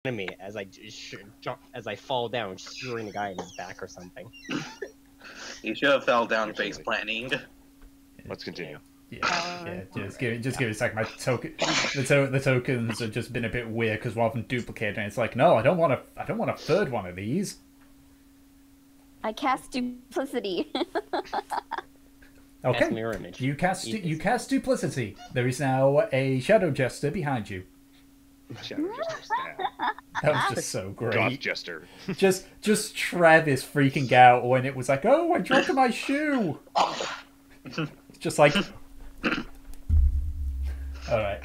me as I as I fall down, shooting the guy in his back or something. You should have fell down face planting. Let's continue. Yeah, just give it a sec. My token, the tokens have just been a bit weird because rather than duplicating, it's like, no, I don't want a third one of these. I cast duplicity. Okay, mirror image. you cast duplicity. There is now a shadow jester behind you. Shadow Jester. That was just so great. Goth Jester. Just Travis freaking out when it was like, oh, I dropped my shoe. It's just like, all right.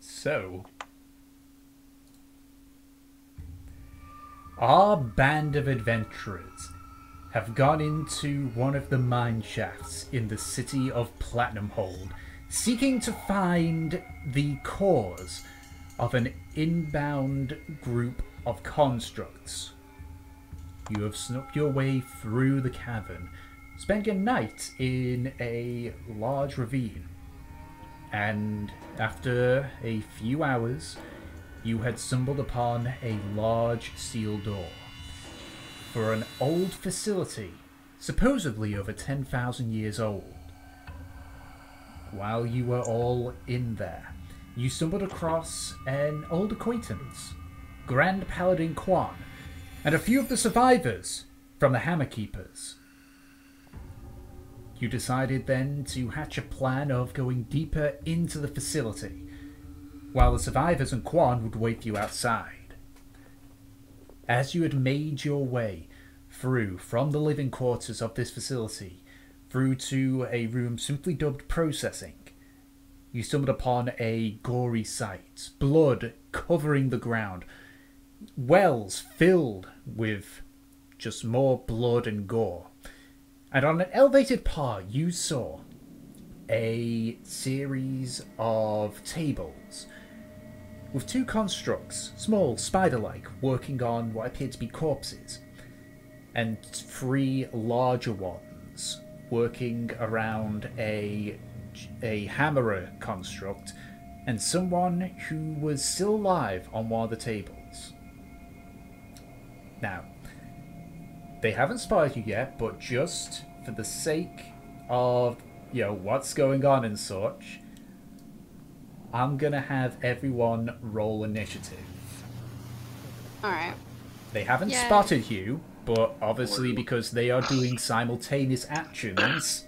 So, our band of adventurers have gone into one of the mine shafts in the city of Platinum Hold, seeking to find the cause of an inbound group of constructs. You have snuck your way through the cavern, spending a night in a large ravine, and after a few hours, you had stumbled upon a large steel door for an old facility, supposedly over 10,000 years old. While you were all in there, you stumbled across an old acquaintance, Grand Paladin Quan, and a few of the survivors from the Hammer Keepers. You decided then to hatch a plan of going deeper into the facility, while the survivors and Quan would wait for you outside. As you had made your way through from the living quarters of this facility through to a room simply dubbed processing, you stumbled upon a gory sight, blood covering the ground, wells filled with just more blood and gore. And on an elevated part, you saw a series of tables with two constructs, small, spider-like, working on what appeared to be corpses, and three larger ones working around a hammerer construct, and someone who was still alive on one of the tables. Now, they haven't spotted you yet, but just for the sake of, what's going on and such, I'm gonna have everyone roll initiative. Alright. They haven't spotted you, but obviously because they are doing simultaneous actions...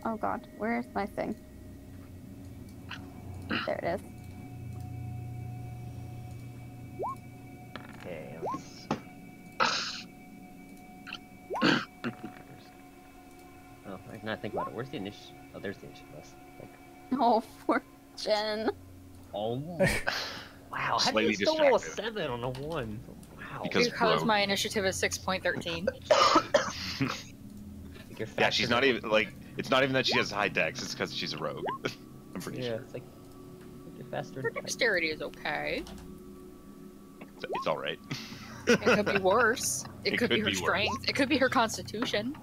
Oh god, where's my thing? There it is. Okay, oh, I did not think about it. Where's the initiative? Oh, there's the initiative list. Oh, fortune. Oh, wow. How did you still roll a 7 on a 1? Wow. Because my initiative is 6.13. Yeah, she's not even, it's not even that she has high dex, it's because she's a rogue. I'm pretty sure. It's like, you're faster. Her dexterity is okay. It's alright. It could be worse. It could be her strength. It could be her constitution.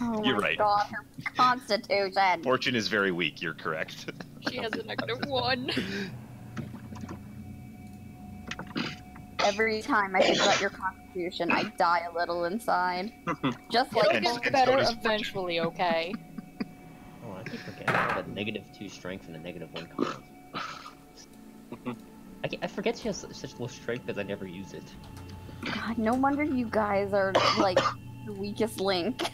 Oh you're my right. God, her constitution. Fortune is very weak, you're correct. She has a -1. Every time I think about your constitution, I die a little inside. Just like it'll get better eventually, okay? Oh, I keep forgetting I have a -2 strength and a -1 con. I forget she has such low strength because I never use it. God, no wonder you guys are, like, the weakest link.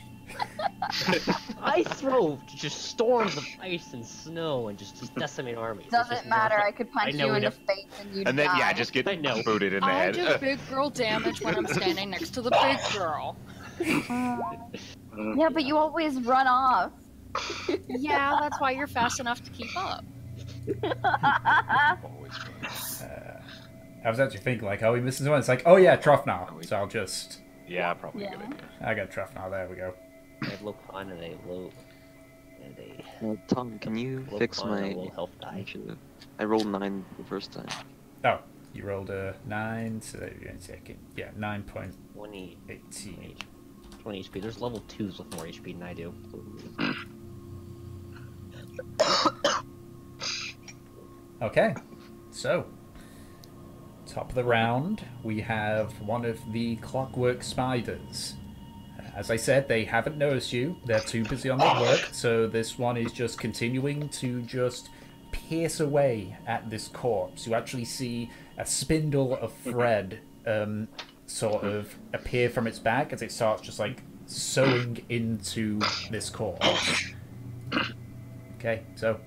I throw just storms of ice and snow and just decimate armies. Doesn't matter, I could punch you in the face and you'd and then, die. just get booted in the I head. do big girl damage when I'm standing next to the big girl. Yeah, but you always run off. Yeah, that's why you're fast enough to keep up. I was actually thinking, like, we missing someone? It's like, oh yeah, Truff now. So I'll just... Yeah, probably a good idea. I got Truff now, there we go. I have low con and a low... Tom, can you fix my low health die. I rolled 9 the first time. Oh. You rolled a 9, so you're in second. Yeah, 9.18. 20 HP. There's level 2s with more HP than I do. Okay, so top of the round, we have one of the clockwork spiders. As I said, they haven't noticed you. They're too busy on their work, so this one is just continuing to just pierce away at this corpse. You actually see a spindle of thread sort of appear from its back as it starts just like sewing into this corpse. Okay, so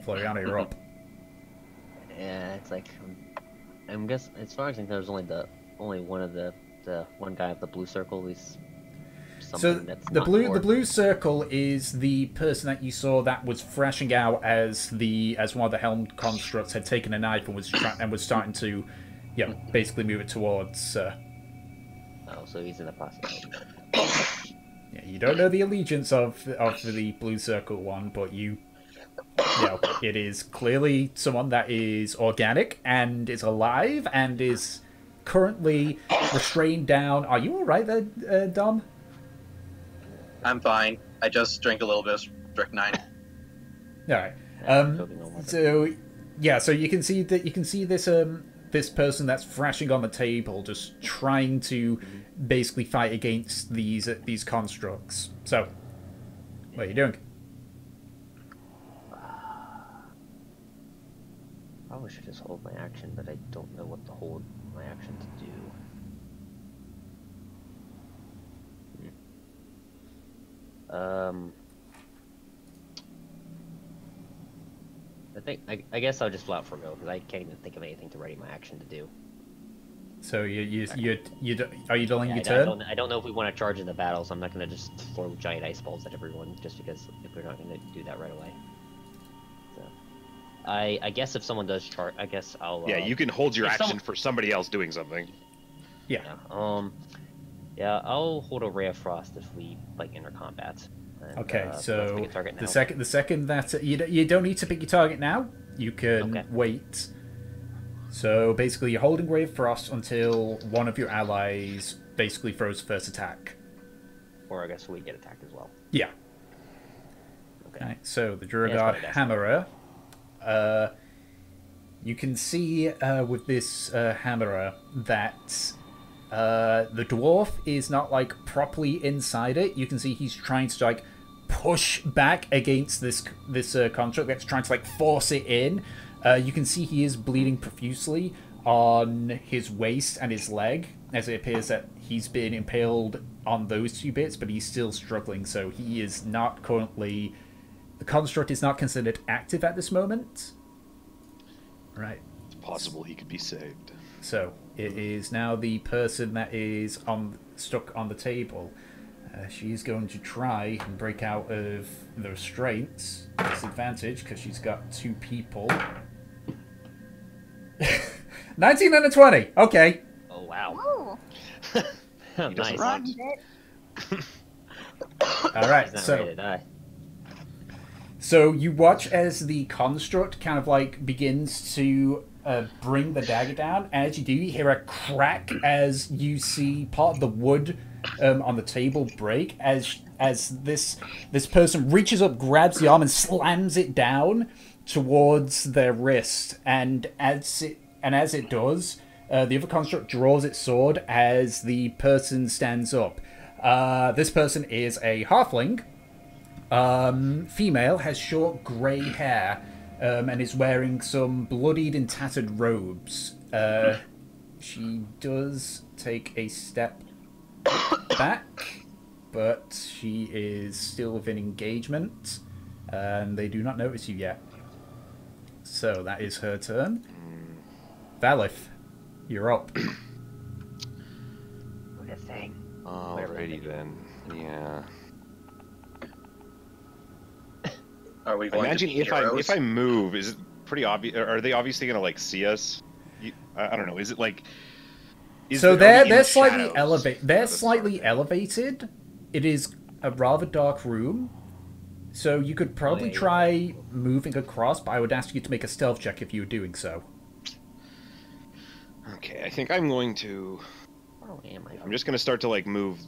Floriana, you're up. Yeah, it's like I'm guess as far as I think there's only one of the one guy with the blue circle is something that's the not blue more. the blue circle is the person that you saw that was thrashing out as one of the helmed constructs had taken a knife and was starting to basically move it towards Oh, so he's in the process. yeah, you don't know the allegiance of the blue circle one, but you know it is clearly someone that is organic and is alive and is currently restrained down. Are you alright there, Dom? I'm fine. I just drank a little bit of strychnine. Alright. So you can see this this person that's thrashing on the table, just trying to basically fight against these constructs. So, what are you doing? Probably should just hold my action, but I don't know what to hold my action to do. I guess I'll just flat for go because I can't even think of anything to ready my action to do. So are you delaying your I turn? I don't know if we want to charge in the battle, so I'm not going to just throw giant ice balls at everyone just because if we're not going to do that right away. So, I guess if someone does charge, I guess I'll. Yeah, you can hold your action for somebody else doing something. Yeah. Yeah, I'll hold a Ray of Frost if we like enter combat. And, Okay, so let's pick a target now. the second that you don't need to pick your target now. You can wait. So basically, you're holding Ray of Frost until one of your allies basically throws first attack. Or I guess we get attacked as well. Yeah. Okay. So the Duragard Hammerer. You can see with this Hammerer that the dwarf is not like properly inside it. You can see he's trying to like push back against this construct that's trying to like force it in. You can see he is bleeding profusely on his waist and his leg, as it appears that he's been impaled on those two bits, but he's still struggling. So he is not currently. The construct is not considered active at this moment. Right. It's possible he could be saved. So it is now the person that is stuck on the table. She's going to try and break out of the restraints. Disadvantage because she's got two people. 19 and a 20. Okay. Oh wow. Ooh. Nice. Run, bit. All right. He's not ready to die. So you watch as the construct kind of like begins to bring the dagger down. As you do, you hear a crack as you see part of the wood on the table break. As this person reaches up, grabs the arm, and slams it down towards their wrist. And as it does, the other construct draws its sword as the person stands up. This person is a halfling. Female, has short grey hair, and is wearing some bloodied and tattered robes. She does take a step back, but she is still within engagement, and they do not notice you yet. So that is her turn. Valith, you're up. What a thing. Alrighty then. Yeah. Are we going Imagine to be if I move, is it pretty obvious? Are they obviously gonna like see us? I don't know. Is it like? So they're slightly elevated. They're slightly elevated. It is a rather dark room, so you could probably try moving across. But I would ask you to make a stealth check if you were doing so. Okay, I think I'm going to. Where am I? I'm just going to start to like move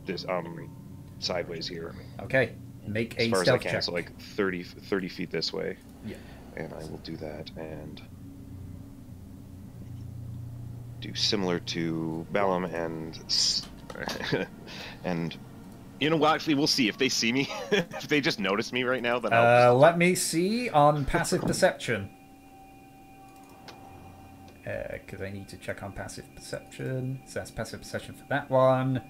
this sideways here. Okay, make As a far as I stealth can, check. so like 30 feet this way. Yeah. And I will do that and do similar to Bellum and you know what? Actually, we'll see if they see me. If they just notice me right now, then I'll. Let me see on passive perception. Because I need to check on passive perception. So that's passive perception for that one.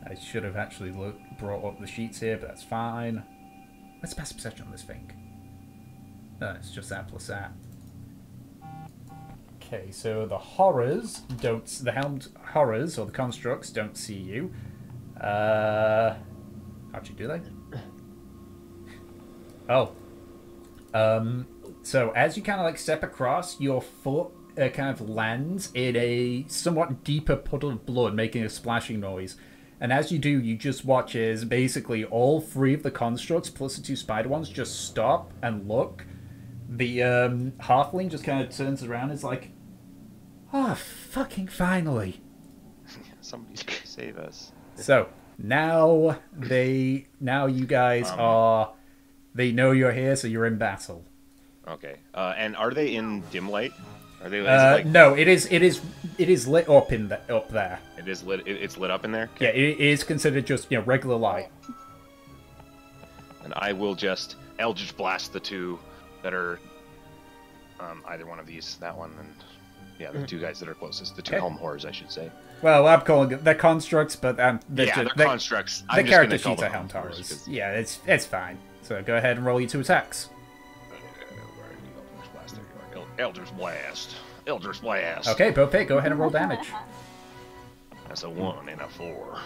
I should have actually brought up the sheets here, but that's fine. What's passive perception on this thing? No, it's just that plus that. Okay, so the horrors don't. The helmed horrors or the constructs don't see you. Actually, do they? Oh. So as you kind of like step across, your foot kind of lands in a somewhat deeper puddle of blood, making a splashing noise. And as you do, you just watch as basically all three of the constructs plus the two spider ones just stop and look. The halfling just kind of turns around and is like, "Oh, fucking finally!" Somebody's gonna save us. So now you guys are. They know you're here, so you're in battle. Okay. And are they in dim light? Are they? Is it like... No, it is lit up up there. It is lit. It's lit up in there. Yeah, it is considered just regular light. And I will just Eldritch Blast the two that are either one of these, that one, and yeah, the two guys that are closest, the two helm horrors, I should say. Well, I'm calling it they're constructs, but they're constructs. The character sheets are helm horrors. Yeah, it's fine. So go ahead and roll your 2 attacks. Eldritch Blast. Eldritch Blast. Okay, both hit. Go ahead and roll damage. That's a 1 and a 4.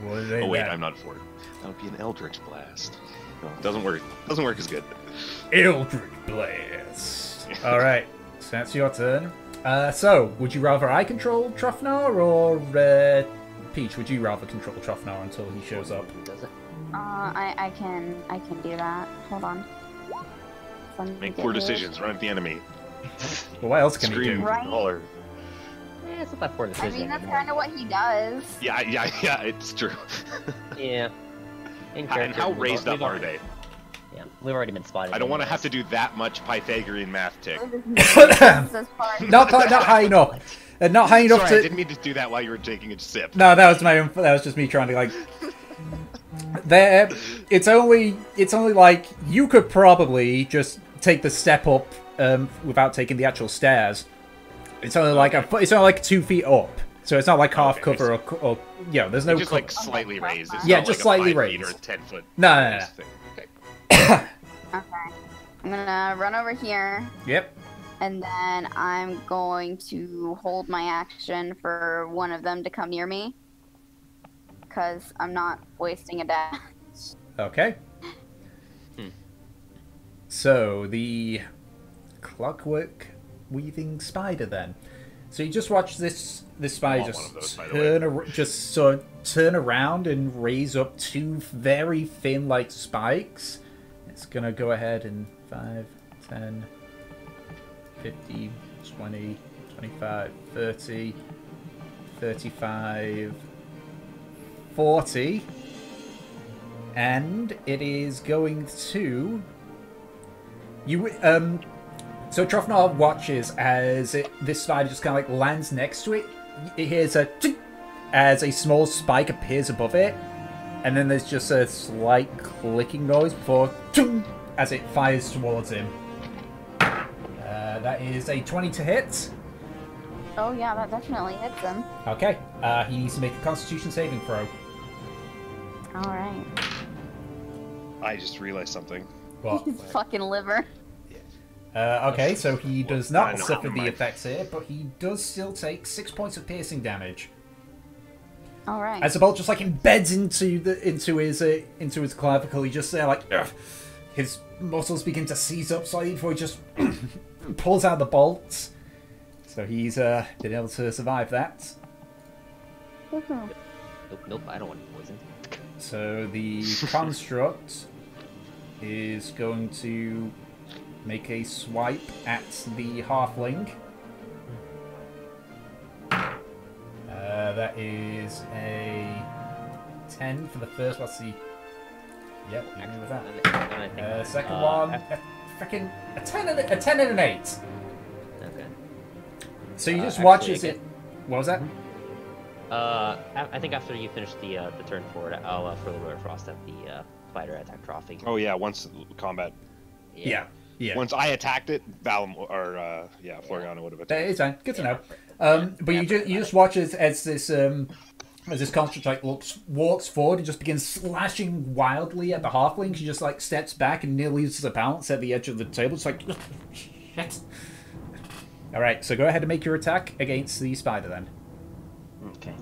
Oh wait, I'm not 4. That would be an Eldritch Blast. No, it doesn't work. Doesn't work as good. Eldritch Blast. All right, so that's your turn. So would you rather I control Trofnar or Peach? Would you rather control Trofnar until he shows up? I can do that. Hold on. Make poor decisions. Run at the enemy. Well, what else can he do? Right? Holler. Yeah, it's not that poor decision. I mean, that's kind of what he does. Yeah, it's true. Yeah. And how raised up are they? Yeah, we've already been spotted. I don't want to have to do that much Pythagorean math tick. Not high enough. Not high enough Sorry, to. I didn't mean to do that while you were taking a sip. No, that was my own. That was just me trying to like. There, it's only like you could probably just take the step up without taking the actual stairs. It's only like it's only like 2 feet up, so it's not like half cover or there's no. It's just like slightly raised. It's yeah, not just like slightly a 5 raised. feet or 10 foot. No. Okay. Okay. I'm gonna run over here. Yep. And then I'm going to hold my action for one of them to come near me. Because I'm not wasting a dash. Okay. So, the clockwork weaving spider then. So you just watch this spider turn around and raise up 2 very thin like spikes. It's gonna go ahead and 5, 10, 50, 20, 25, 30, 35, 40. And it is going to... So Trofnar watches as this spider just kind of like lands next to it. It hears a tick as a small spike appears above it. And then there's just a slight clicking noise before as it fires towards him. That is a 20 to hit. Oh yeah, that definitely hits him. Okay, he needs to make a Constitution saving throw. Alright. I just realized something. What? His fucking liver. Okay, so he does not No, suffer never the mind. effects here, but he does still take 6 points of piercing damage. Alright. As the bolt just like embeds into his clavicle, he just his muscles begin to seize up slightly before he just pulls out the bolts. So he's been able to survive that. Nope, I don't want poison. So the construct is going to make a swipe at the halfling. That is a 10 for the first. Let's see. Yep, you agree with that. Second one, freaking a 10 and an 8. Okay. So you just watch as it. What was that? I think after you finish the turn forward, I'll throw the Lord of Frost at the spider attack trophy. Oh yeah, once combat. Yeah. Once I attacked it, Floriana would have attacked. It's fine. Good to know. But you just watch as this construct walks forward and just begins slashing wildly at the halfling. She just like steps back and nearly loses her balance at the edge of the table. It's like shit. All right, so go ahead and make your attack against the spider then. Okay.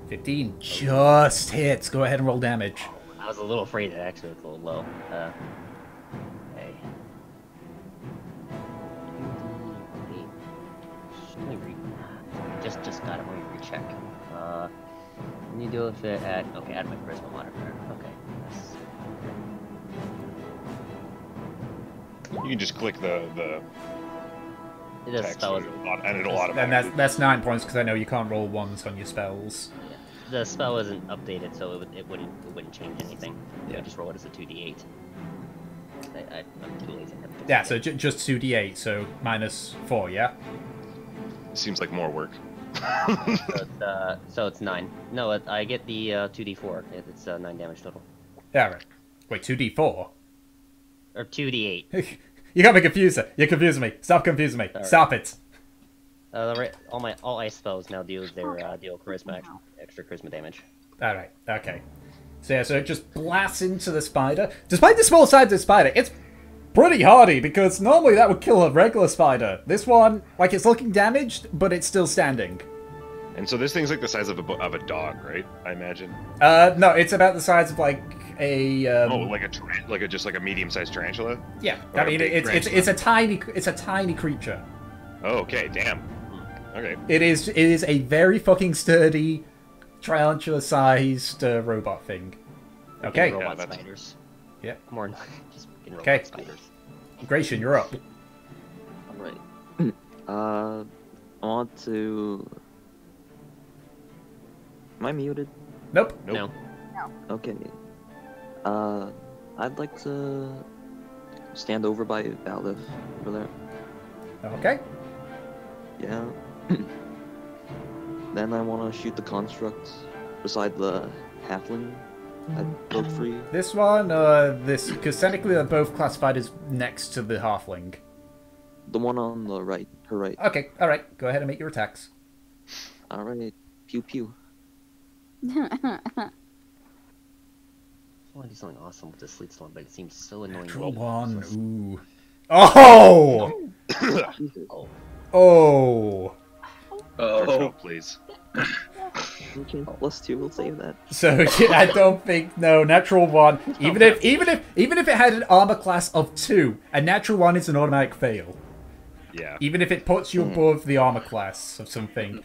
$15 just hits. Go ahead and roll damage. I was a little afraid it actually was a little low. Okay. Just got it. Let me recheck. Can you deal with it at add my charisma modifier. Okay. You can just click the It does text spell. and it'll automatically. And that's 9 points because I know you can't roll ones on your spells. Yeah. The spell isn't updated, so it wouldn't change anything. Yeah. I just roll it as a 2d8. I'm too lazy. Yeah, so just 2d8, so -4, yeah? Seems like more work. So it's 9. No, I get the 2d4. It's 9 damage total. Yeah, right. Wait, 2d4? Or 2d8. You got me confused. You're confusing me. Stop confusing me. Sorry. Stop it. All ice spells now deal charisma extra charisma damage. All right. Okay. So yeah, so it just blasts into the spider. Despite the small size of the spider, it's pretty hardy because normally that would kill a regular spider. This one, like, it's looking damaged, but it's still standing. And so this thing's like the size of a dog, right? I imagine. No, it's about the size of like a. Just like a medium-sized tarantula. Yeah, Or I a mean big it's a tiny creature. Oh, okay, damn. Okay. It is a very fucking sturdy, tarantula-sized robot thing. Okay. Robot that's- spiders. Yeah. More just robot Okay. spiders. Gratian, you're up. Alright. I want to... Am I muted? Nope. Nope. No. Okay. I'd like to stand over by Balif over there. Okay. Yeah. Then I want to shoot the construct beside the halfling that broke free. This one, because technically they're both classified as next to the halfling. The one on the right, her right. Okay, alright, go ahead and make your attacks. Alright, pew pew. I want to do something awesome with the sleet storm, but it seems so annoying. Natural one, ooh. Oh! Jesus. Oh! Oh, Please. Okay, +2, we'll save that. So I don't think natural one. Even if it had an armor class of 2, a natural one is an automatic fail. Yeah. Even if it puts you above the armor class of something.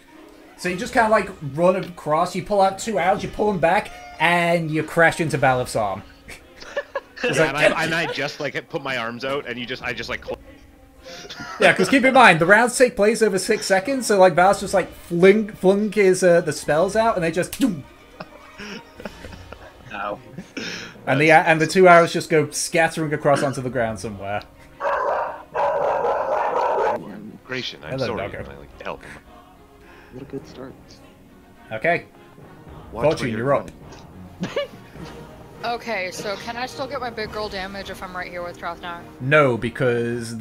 So you just kind of like run across, you pull out 2 arrows, you pull them back, and you crash into Balif's arm. Yeah, and I just like put my arms out, and I just like. Yeah, because keep in mind, the rounds take place over 6 seconds, so like Val's just like flung his the spells out, and they just ow. and the 2 arrows just go scattering across onto the ground somewhere. Gratian, I'm Hello, sorry. Doggo. I like to help him. What a good start. Okay, Watch Fortune, where you're up. Okay, so can I still get my big girl damage if I'm right here with Drothnar? No, because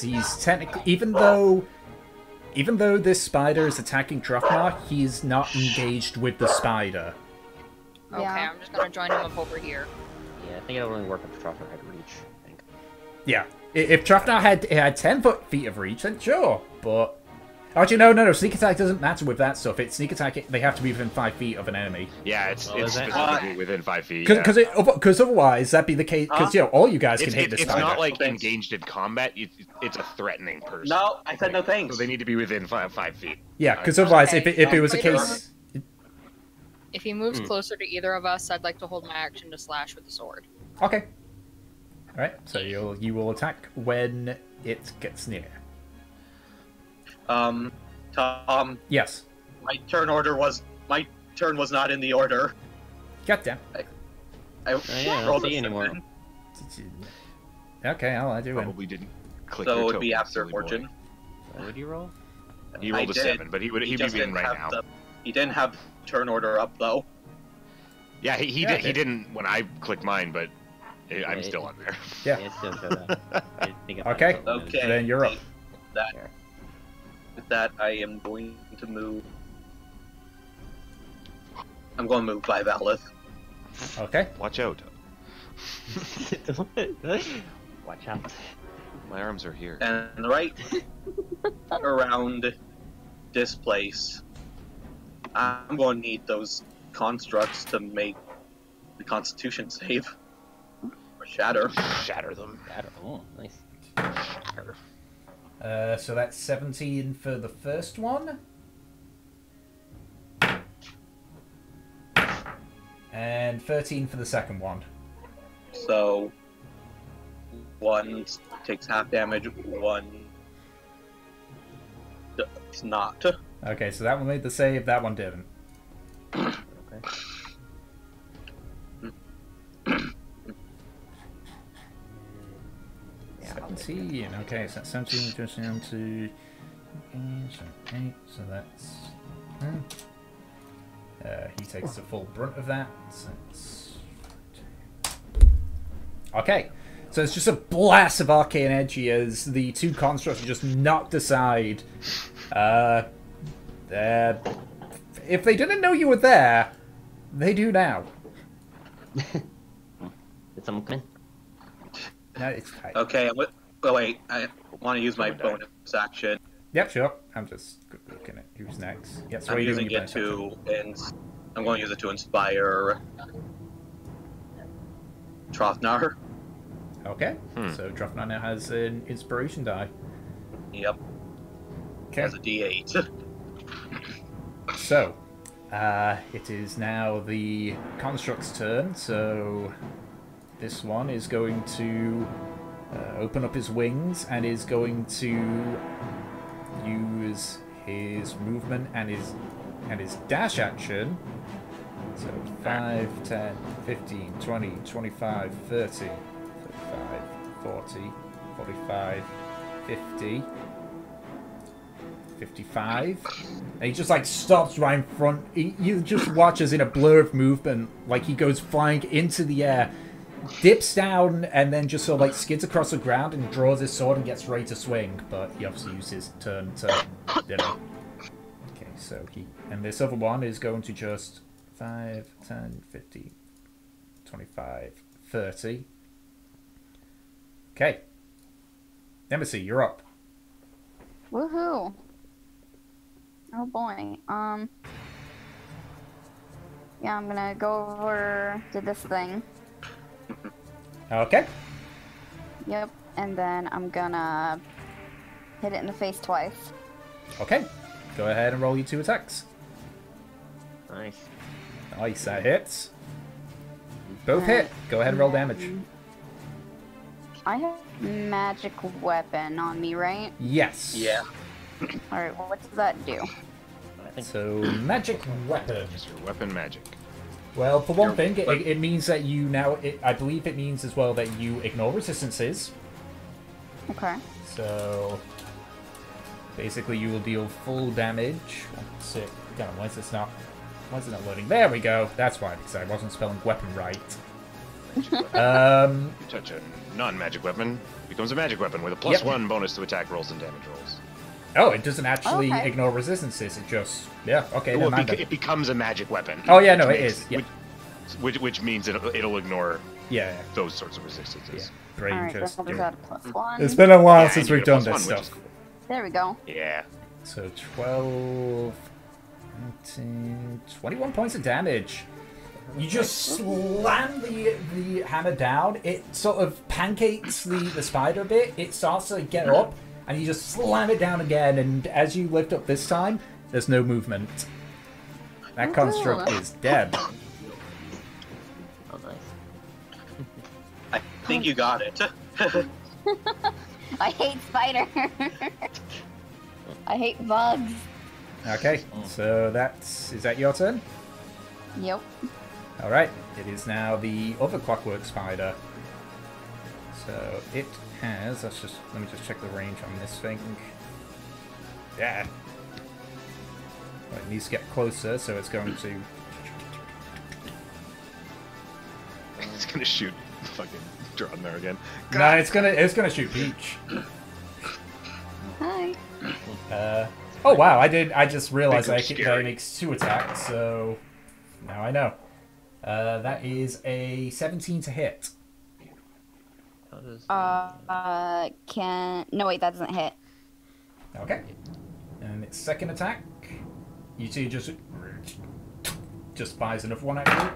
he's technically even though this spider is attacking Drachma, he's not engaged with the spider. Okay, Yeah. I'm just gonna join him up over here. Yeah, I think it'll only work if Troffer had reach. I think. Yeah, if Drachma had 10 feet of reach, then sure, but. Actually, no. Sneak attack doesn't matter with that stuff. It's sneak attack. They have to be within 5 feet of an enemy. Yeah, it's Oh, is it? specifically within 5 feet. Because otherwise, that'd be the case. Because all you guys can hit the It's spider. not like Thanks. engaged in combat. It's a threatening person. No, I said no thanks. So they need to be within 5 feet. Yeah, because otherwise, Okay. if it was a case, If he moves closer to either of us, I'd like to hold my action to slash with the sword. Okay. All right. So you will attack when it gets near. Tom. Yes. My turn was not in the order. God damn. I yeah, I don't see anymore. Okay, I'll add you in. Probably didn't click So your it would be token, after silly boy. Fortune. What would you roll? He rolled a 7, but he'd be just being didn't right have now. He didn't have the turn order up though. Yeah, he didn't when I clicked mine, but I'm still on there. Yeah. It still showed up. I think it Okay. might have Okay. Then you're up. With that, I am going to move. I'm going to move by Valith. Okay. Watch out. Watch out. My arms are here. And right around this place, I'm going to need those constructs to make the Constitution save. Or shatter. Shatter them. Oh, nice. Shatter. So that's 17 for the first one. And 13 for the second one. So, one takes half damage, one does not. Okay, so that one made the save, that one didn't. Okay. 17. Okay, so that's 17 just down to 8, so that's... he takes the full brunt of that. So it's... Okay, so it's just a blast of arcane energy as the two constructs are just knocked aside. If they didn't know you were there, they do now. Did someone come in? No, it's fine. Okay, wait, I want to use my bonus action. Yep, sure. I'm just looking at who's next. Yes, I'm using it to, and I'm going to use it to inspire Trofnar. Okay, so Drofnar now has an inspiration die. Yep. Okay. As a D8. So, it is now the construct's turn, so this one is going to open up his wings and is going to use his movement and his dash action. So 5, 10, 15, 20, 25, 30, 35, 40, 45, 50, 55. And he just like stops right in front. You just watch as in a blur of movement, like he goes flying into the air, dips down, and then just sort of like skids across the ground and draws his sword and gets ready to swing. But he obviously uses his turn to, you know. Okay, so and this other one is going to just 5, 10, 15, 25, 30. Okay. Nemesis, you're up. Woohoo! Oh boy. Yeah, I'm gonna go over to this thing. Okay. Yep, and then I'm gonna hit it in the face twice. Okay. Go ahead and roll your 2 attacks. Nice. Nice, that hits. Both hit. Go ahead and roll damage. I have magic weapon on me, right? Yes. Yeah. Alright, what does that do? So, magic weapon. Is your weapon magic? Well, for one thing, it means that you now... I believe it means as well that you ignore resistances. Okay. So, basically you will deal full damage. Sick. God, why is this not... Why is it not loading? There we go. That's why, because I wasn't spelling weapon right. You touch a non-magic weapon, becomes a magic weapon with a +1 bonus to attack rolls and damage rolls. Oh, it doesn't actually ignore resistances. It just... Yeah, okay, Well, never mind. it becomes a magic weapon. Oh, yeah, no, it is. Yeah. Which means it'll ignore yeah. those sorts of resistances. Yeah. Brain Alright, just... that was at a +1. It's been a while Yeah, since and you we've get a done this +1, which is stuff. cool. There we go. Yeah. So 12, 19, 21 points of damage. You just slam the hammer down. It sort of pancakes the spider a bit. It starts to get up, and you just slam it down again. And as you lift up this time, there's no movement. That construct is dead. Oh, nice. I think you got it. I hate spiders. I hate bugs. Okay, so is that your turn? Yep. Alright, it is now the other clockwork spider. So it has, let me just check the range on this thing. Yeah. Well, it needs to get closer, so it's going to... It's gonna shoot fucking Drawn there again. No, it's gonna shoot Peach. Hi. Oh wow, I just realized that it scary. makes 2 attacks, so now I know. That is a 17 to hit. How does... No, wait, that doesn't hit. Okay. And its second attack, you two just fires another one at you.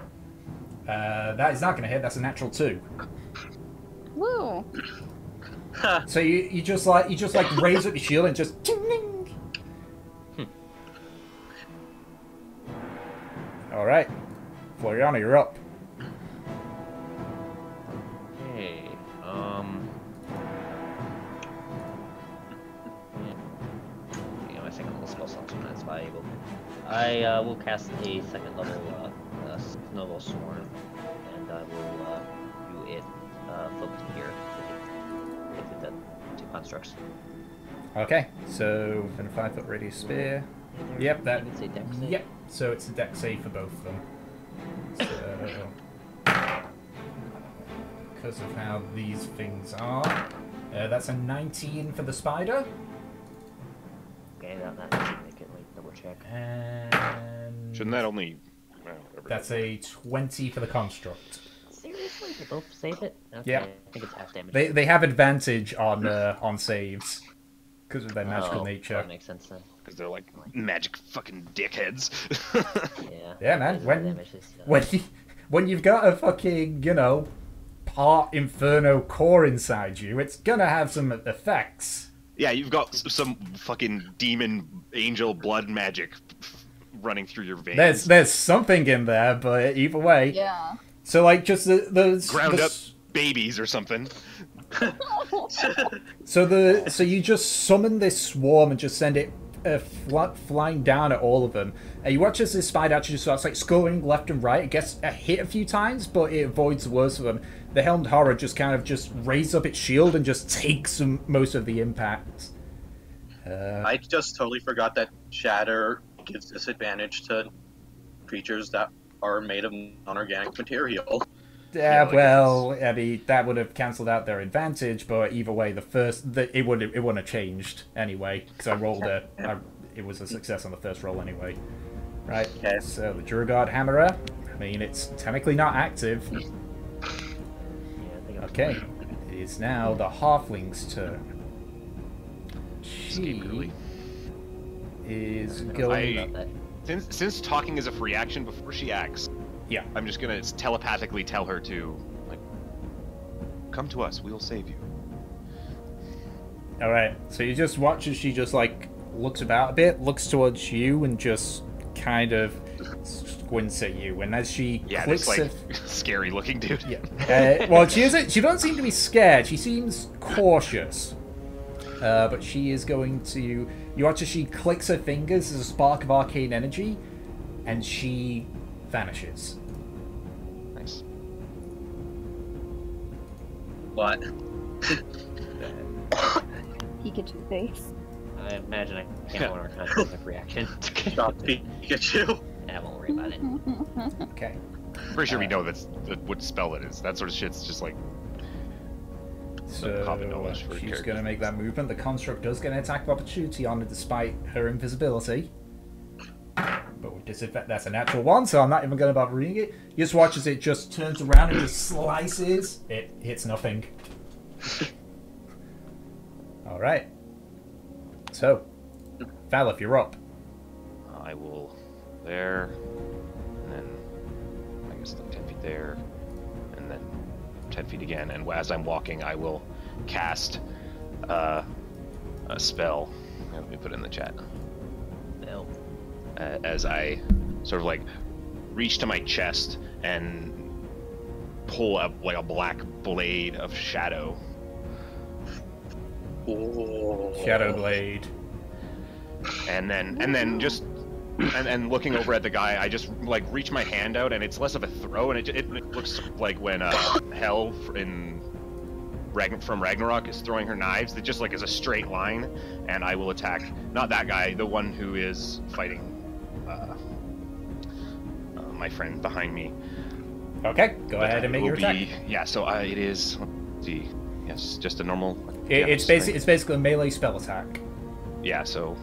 That is not going to hit. That's a natural 2. Woo. So you just raise up your shield and just. All right, Floriana, you're up. Okay. Yeah, my second level spell slot's not as valuable. I will cast a second level Snowball Swarm, and I will do it focused here to hit the 2 constructs. Okay, so within a 5-foot radius sphere. Yep, that. You would say dex save? Yep. So it's a dex save for both of them. So because of how these things are, that's a 19 for the spider. Okay, that should make it. Wait, double check. And Shouldn't that only... Well, whatever. that's a 20 for the construct. Seriously, they both save it? Okay, Yeah. I think it's half damage. They have advantage on saves because of their magical nature. That makes sense then. Because they're like magic fucking dickheads. Yeah. Yeah, man. Damage is, When you've got a fucking part Inferno core inside you, it's gonna have some effects. Yeah, you've got some fucking demon angel blood magic running through your veins. There's something in there, but either way. Yeah. So like just the Ground up babies or something. So you just summon this swarm and just send it flying down at all of them. And you watch as this spider actually just starts like sculling left and right. It gets hit a few times, but it avoids the worst of them. The Helmed Horror just kind of just raises up its shield and just takes most of the impact. I just totally forgot that Shatter gives disadvantage to creatures that are made of non-organic material. Yeah, well, I mean, that would have cancelled out their advantage, but either way, it wouldn't have changed anyway, because I rolled it was a success on the first roll anyway. Right, Okay. so the Duragard Hammerer, I mean, it's technically not active. Yeah, I think Okay, it is now the Halfling's turn. Escape early. Is about going... that. Since talking is a free action before she acts, Yeah. I'm just gonna telepathically tell her to, like, come to us, we'll save you. Alright, so you just watch as she just, like, looks about a bit, looks towards you, and just kind of squints at you. And as she Yeah, clicks this, like, scary looking dude. Yeah. Well, she doesn't seem to be scared. She seems cautious. But she is going to... You watch as she clicks her fingers as a spark of arcane energy, and she vanishes. Nice. What? Pikachu face. I imagine I can't want to contact reaction. Stop Pikachu. I won't worry about it. Okay. Pretty sure we know what spell it is. That sort of shit's just like common So knowledge for she's characters. going to make that movement. The construct does get an attack of opportunity on her despite her invisibility. But with disadvantage, that's a natural 1, so I'm not even going to bother reading it. You just watch as it just turns around and just slices. It hits nothing. Alright. So, Valif, you're up. I will there, and then I guess like 10 feet there, and then 10 feet again. And as I'm walking, I will cast a spell. Let me put it in the chat. No. As I sort of like reach to my chest and pull up like a black blade of shadow. Oh. Shadow blade. And then just and looking over at the guy, I just like reach my hand out, and it's less of a throw, and it looks like when Hel from Ragnarok is throwing her knives. It just like is a straight line, and I will attack not that guy, the one who is fighting my friend behind me. Okay, go ahead and make your attack. Yeah, so it is. Let's see, yes, just a normal. It's basically a melee spell attack. Yeah, so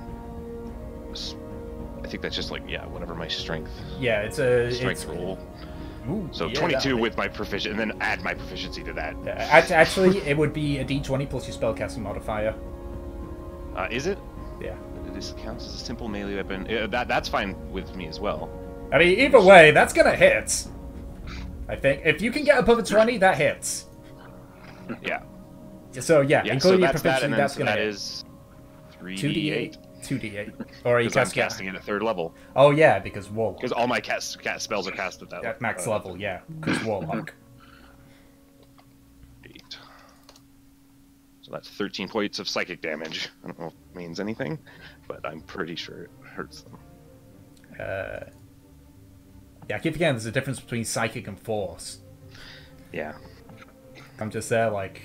I think that's just like whatever my strength. Yeah, it's a strength roll. Ooh, So yeah, 22 with my proficiency, and then add my proficiency to that. Actually, it would be a d20 plus your spellcasting modifier. Is it? Yeah. This counts as a simple melee weapon. That's fine with me as well. I mean, either way, that's gonna hit. I think if you can get above a 20, that hits. Yeah. So yeah, including your proficiency, that's gonna that hit. Is 3d8. 2d8. Or are you I'm casting it at 3rd level. Oh yeah, because Warlock. Because all my cast spells are cast at that At max level, yeah. Because Warlock. 8. So that's 13 points of psychic damage. I don't know if it means anything, but I'm pretty sure it hurts them. Yeah, keep forgetting there's a difference between psychic and force. Yeah. I'm just there like...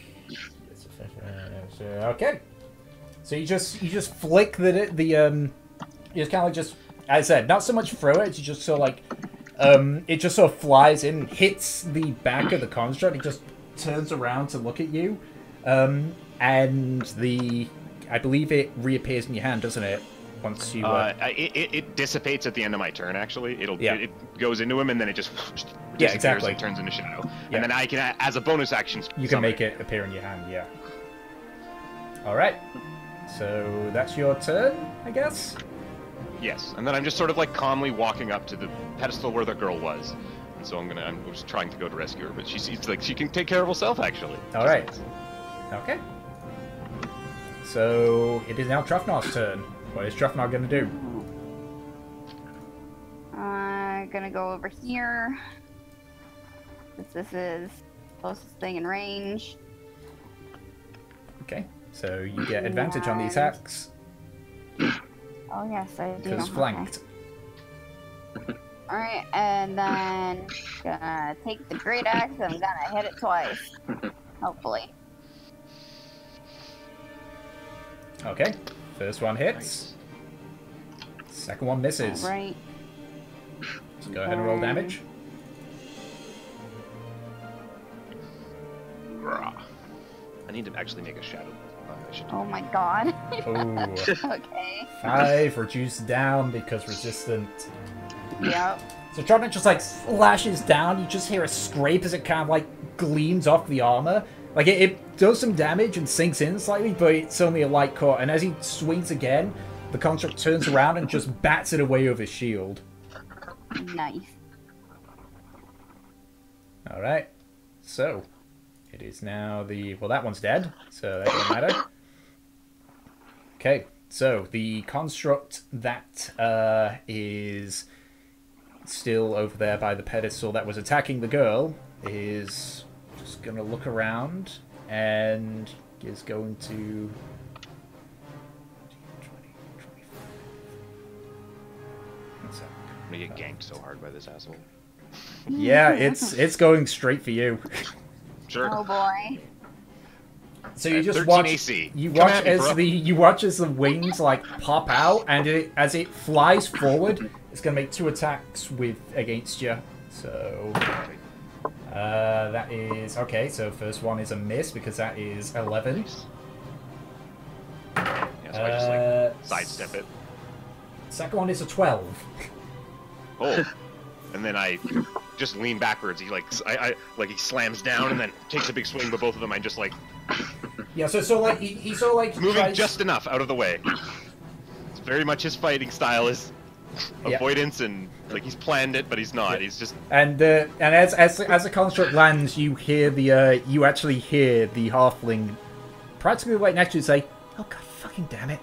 Okay. So you just flick the you just kind of like just, as I said, not so much throw it, you just sort of like, it just sort of flies in, hits the back of the construct, it just turns around to look at you, and I believe it reappears in your hand, doesn't it? Once you... It dissipates at the end of my turn, actually. It goes into him, and then it just disappears and turns into shadow. Yeah. And then I can, as a bonus action... You can make it appear in your hand, yeah. Alright. So that's your turn, I guess? Yes, and then I'm just sort of like calmly walking up to the pedestal where the girl was. And so I'm just trying to go to rescue her, but she seems like she can take care of herself, actually. Alright. Okay. So it is now Trufnar's turn. What is Trufnar gonna do? I'm gonna go over here. This is closest thing in range. Okay, so you get advantage on the attacks. Oh yes, I do. Because flanked. Okay. Alright, and then gonna take the great axe and I'm gonna hit it twice. Hopefully. Okay, first one hits. Second one misses. Right. So go ahead and roll damage. I need to actually make a shadow. Oh my god. Ooh. Okay. 5 reduced down because resistant. Yep. So Trotnet just like slashes down. You just hear a scrape as it kind of like gleams off the armor. Like it does some damage and sinks in slightly, but it's only a light cut. And as he swings again, the construct turns around and just bats it away with his shield. Nice. Alright. So, it is now the... Well, that one's dead, so that doesn't matter. Okay, so the construct that is still over there by the pedestal that was attacking the girl is just going to look around and is going to... I'm gonna get ganked so hard by this asshole. Yeah, it's going straight for you. Sure. Oh boy. So you just 13 watch. AC. You Come watch at me, as bro. you watch as the wings like pop out, and as it flies forward, it's gonna make 2 attacks against you. So that is okay. So first one is a miss because that is 11. Yeah, so I just like sidestep it. Second one is a 12. Oh, and then I just lean backwards. He I he slams down and then takes a big swing, but both of them I just like Yeah, so like he sort of like moving tries... just enough out of the way. It's very much his fighting style is avoidance, and like he's planned it, but he's not. He's just and as the construct lands, you hear you actually hear the halfling practically right next to you say, "Oh god, fucking damn it."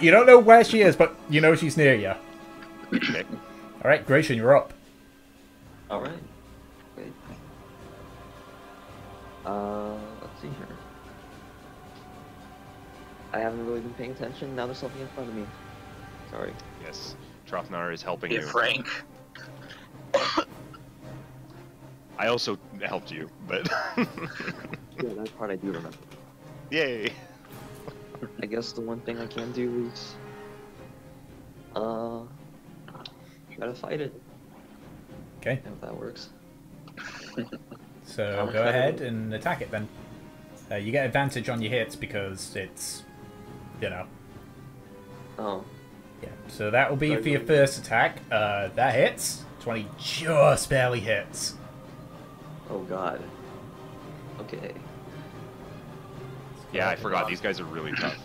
You don't know where she is, but you know she's near you. Okay. All right, Gratian, you're up. All right. Okay. Let's see here. I haven't really been paying attention. Now there's something in front of me. Sorry. Yes. Trofnar is helping Hey, you. Frank. I also helped you, but Yeah, that part I do remember. yay. I guess the one thing I can do is, try to fight it, Okay, if that works. so go ahead and attack it then. You get advantage on your hits because it's, you know. Oh, Yeah, so that will be for your first attack. That hits. 20 just barely hits. oh god. Okay. Yeah, I forgot. These guys are really tough.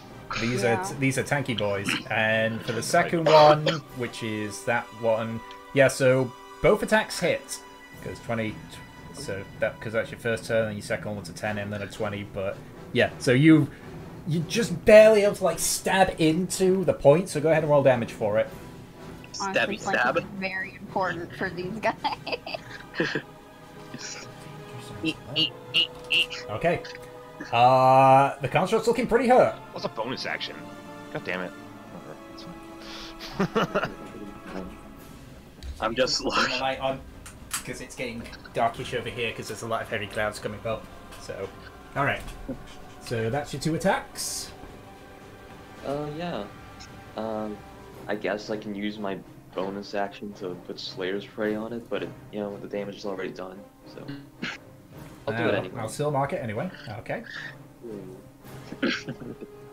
These Yeah. are tanky boys. And for the second one, which is that one, yeah. So both attacks hit because 20. So that because that's your first turn, and your second one was a 10 and then a 20. But yeah, so you just barely able to like stab into the point. So go ahead and roll damage for it. Honestly, Stabby Frank stab. is very important for these guys. Okay. The construct's looking pretty hurt. What's a bonus action? God damn it. I'm just Turn the looking. light on because it's getting darkish over here because there's a lot of heavy clouds coming up. So, all right. So that's your 2 attacks. Yeah. I guess I can use my bonus action to put Slayer's Prey on it, but you know, the damage is already done, so I'll do it anyway. I'll still mark it anyway. Okay.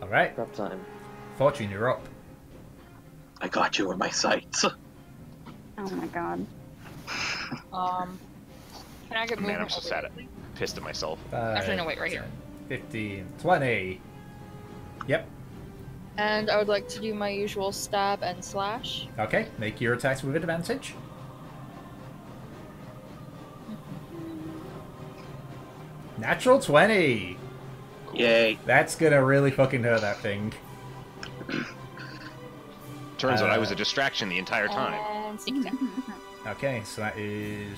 All right. Prep time. Fortune, you're up. I got you in my sights. Oh my god. Can I get movement? Man, I'm so sad. Pissed at myself. 5, Actually, no, wait, right here. 15, 20. Yep. And I would like to do my usual stab and slash. Okay. Make your attacks with advantage. Natural 20. Yay. That's gonna really fucking hurt that thing. Turns out I was a distraction the entire time. And sneak attack. Okay, so that is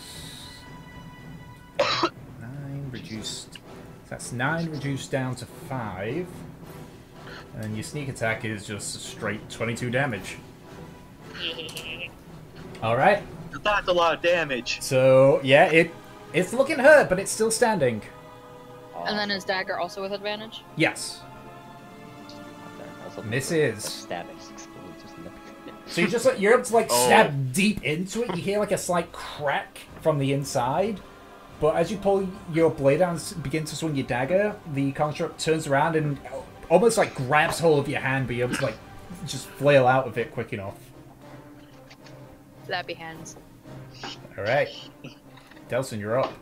9 reduced. That's 9 reduced down to 5. And your sneak attack is just a straight 22 damage. Alright, That's a lot of damage. so yeah, it's looking hurt, but it's still standing. And then his dagger also with advantage. Yes. Also, Misses. Stabbing explodes just nothing. So you're able to like Oh. stab deep into it. You hear like a slight crack from the inside, but as you pull your blade out and begin to swing your dagger, the construct turns around and almost like grabs hold of your hand, but you're able to like just flail out of it quick enough. Flappy hands. All right, Delson, you're up.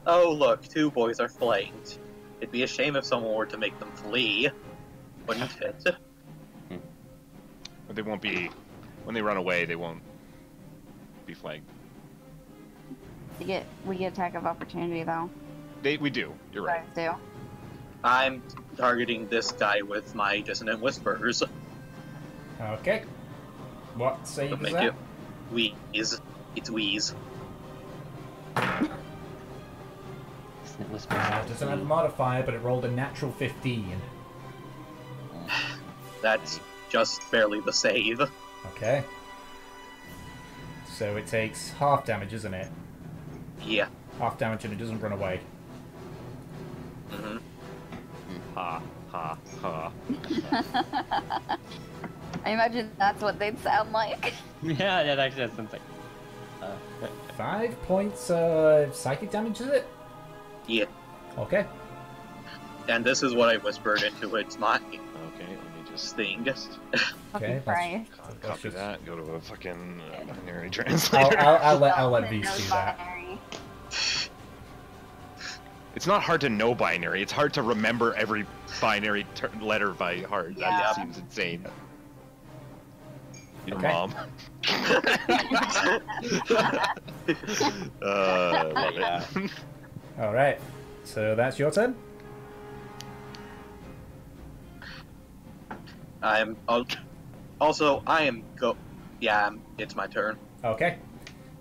Oh look, 2 boys are flanked. It'd be a shame if someone were to make them flee. Wouldn't it? But they won't be... When they run away, they won't be flagged. We get attack of opportunity though. We do. You're right. Guys do. I'm targeting this guy with my dissonant whispers. Okay. What To save is make that? it wheeze. It's wheeze. It was It doesn't have a modifier, but it rolled a natural 15. That's just barely the save. Okay. So it takes half damage, isn't it? Yeah. Half damage and it doesn't run away. hmm Ha, ha, ha. I imagine that's what they'd sound like. Yeah, that actually has something. 5 points psychic damage, is it? Yeah. Okay. And this is what I whispered into its mind. Okay, let me just Thing. Okay. Christ. copy just- that. Go to a fucking binary I'll, translator. I'll let Delson Beast knows do that. binary. It's not hard to know binary. It's hard to remember every binary letter by heart. That Yeah. just seems insane. Your Okay. mom. Love it. All right. So that's your turn. Also, I am go. Yeah, it's my turn. Okay.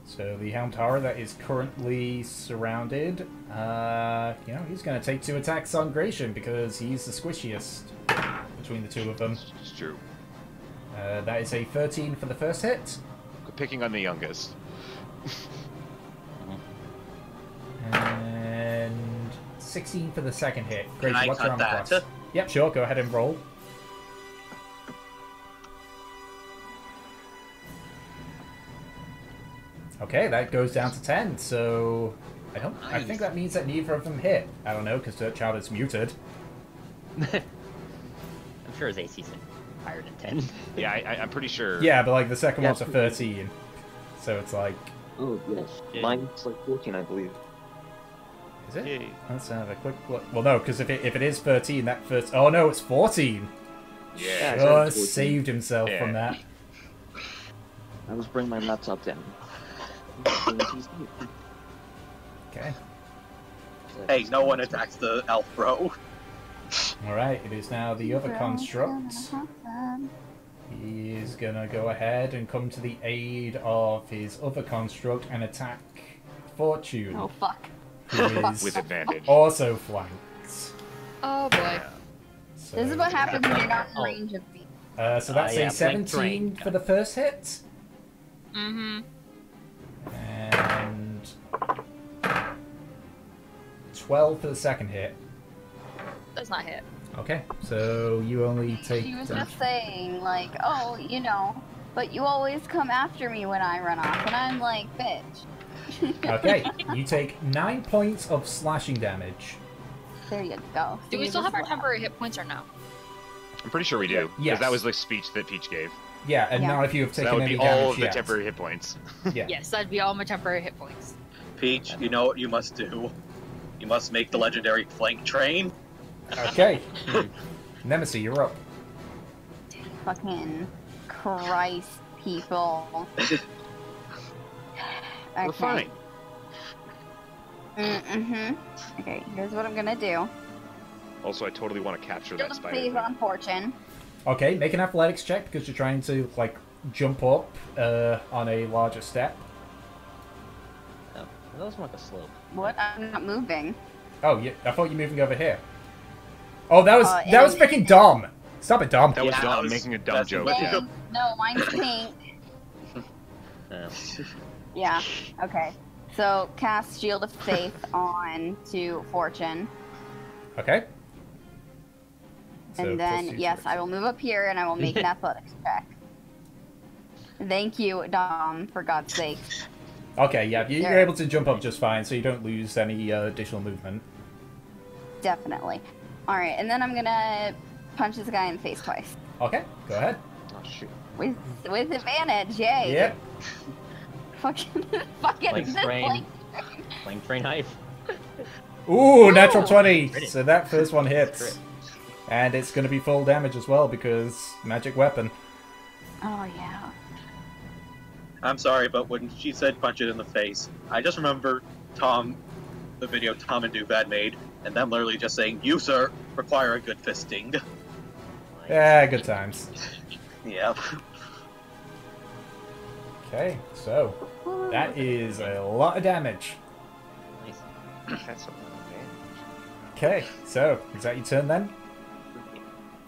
So the Helmed Horror that is currently surrounded, he's going to take 2 attacks on Gratian because he's the squishiest between the two of them. It's true. That is a 13 for the first hit. Quit picking on the youngest. And 16 for the second hit. Gratian, Can I what's your cut armor that? class? Yep, sure. Go ahead and roll. Okay, that goes down to 10, so I think that means that neither of them hit. I don't know, because Dirt Child is muted. I'm sure his AC's higher than 10. Yeah, I'm pretty sure. Yeah, but like the second one's a 13. So it's like... Oh, yes. Yeah. Mine's like 14, I believe. Is it? Yay. Let's have a quick look. Well, no, because if it is 13, that first... Oh, no, it's 14! Yeah. Just saved himself from that. I was bringing my laptop down. Okay. Hey, no one attacks the elf bro. Alright, it is now the other construct. He is gonna go ahead and come to the aid of his other construct and attack Fortune, Oh fuck. who is With advantage. also flanked. Oh boy. So, This is what happens when you're not in range of me. so that's yeah, a flank 17 terrain. for the first hit. Mm-hmm. And 12 for the second hit. Does not hit. Okay, so you only take... She was just saying, like, oh, but you always come after me when I run off, and I'm like, bitch. Okay, you take 9 points of slashing damage. There you go. Do we See, still this have our is temporary hit points or no? I'm pretty sure we do. Because Yes. that was the speech that Peach gave. Yeah, and Yeah. not if you have So taken that would any be all damage of the yet. temporary hit points. Yeah. Yes, that'd be all my temporary hit points. Peach, you know what you must do? You must make the legendary flank train. Okay. Nemesis, you're up. Fucking Christ, people. We're fine. Mm-hmm. Okay, here's what I'm gonna do. Also, I totally want to capture that Just spider. save on Fortune. Okay, make an athletics check because you're trying to, like, jump up on a larger step. Oh, that was more like a slope. What? I'm not moving. Oh, yeah, I thought you were moving over here. Oh, that was and- freaking dumb. Stop it, Dom. That was Yeah, dumb, that was- making a dumb that's joke. what- Yeah. Pink. No, mine's pink. Yeah, okay. So, cast Shield of Faith on to Fortune. Okay. So, And plus then, two yes, to I will move up here and I will make an athletics check. Thank you, Dom, for God's sake. Okay, yeah, you're There. able to jump up just fine, so you don't lose any additional movement. Definitely. Alright, and then I'm gonna punch this guy in the face twice. Okay, go ahead. Oh, shoot. With advantage, yay! Yep. Fucking Flank this train. Flank train knife. Ooh, natural Ooh. 20! Crit. So that first one hits. Crit. And it's going to be full damage as well, because magic weapon. Oh, yeah. I'm sorry, but when she said punch it in the face, I just remember the video Tom and Doob had made, and them literally just saying, "You, sir, require a good fisting." Yeah, good times. Yep. Okay, so that is a lot of damage. Nice. That's a lot of damage. Okay, so is that your turn then?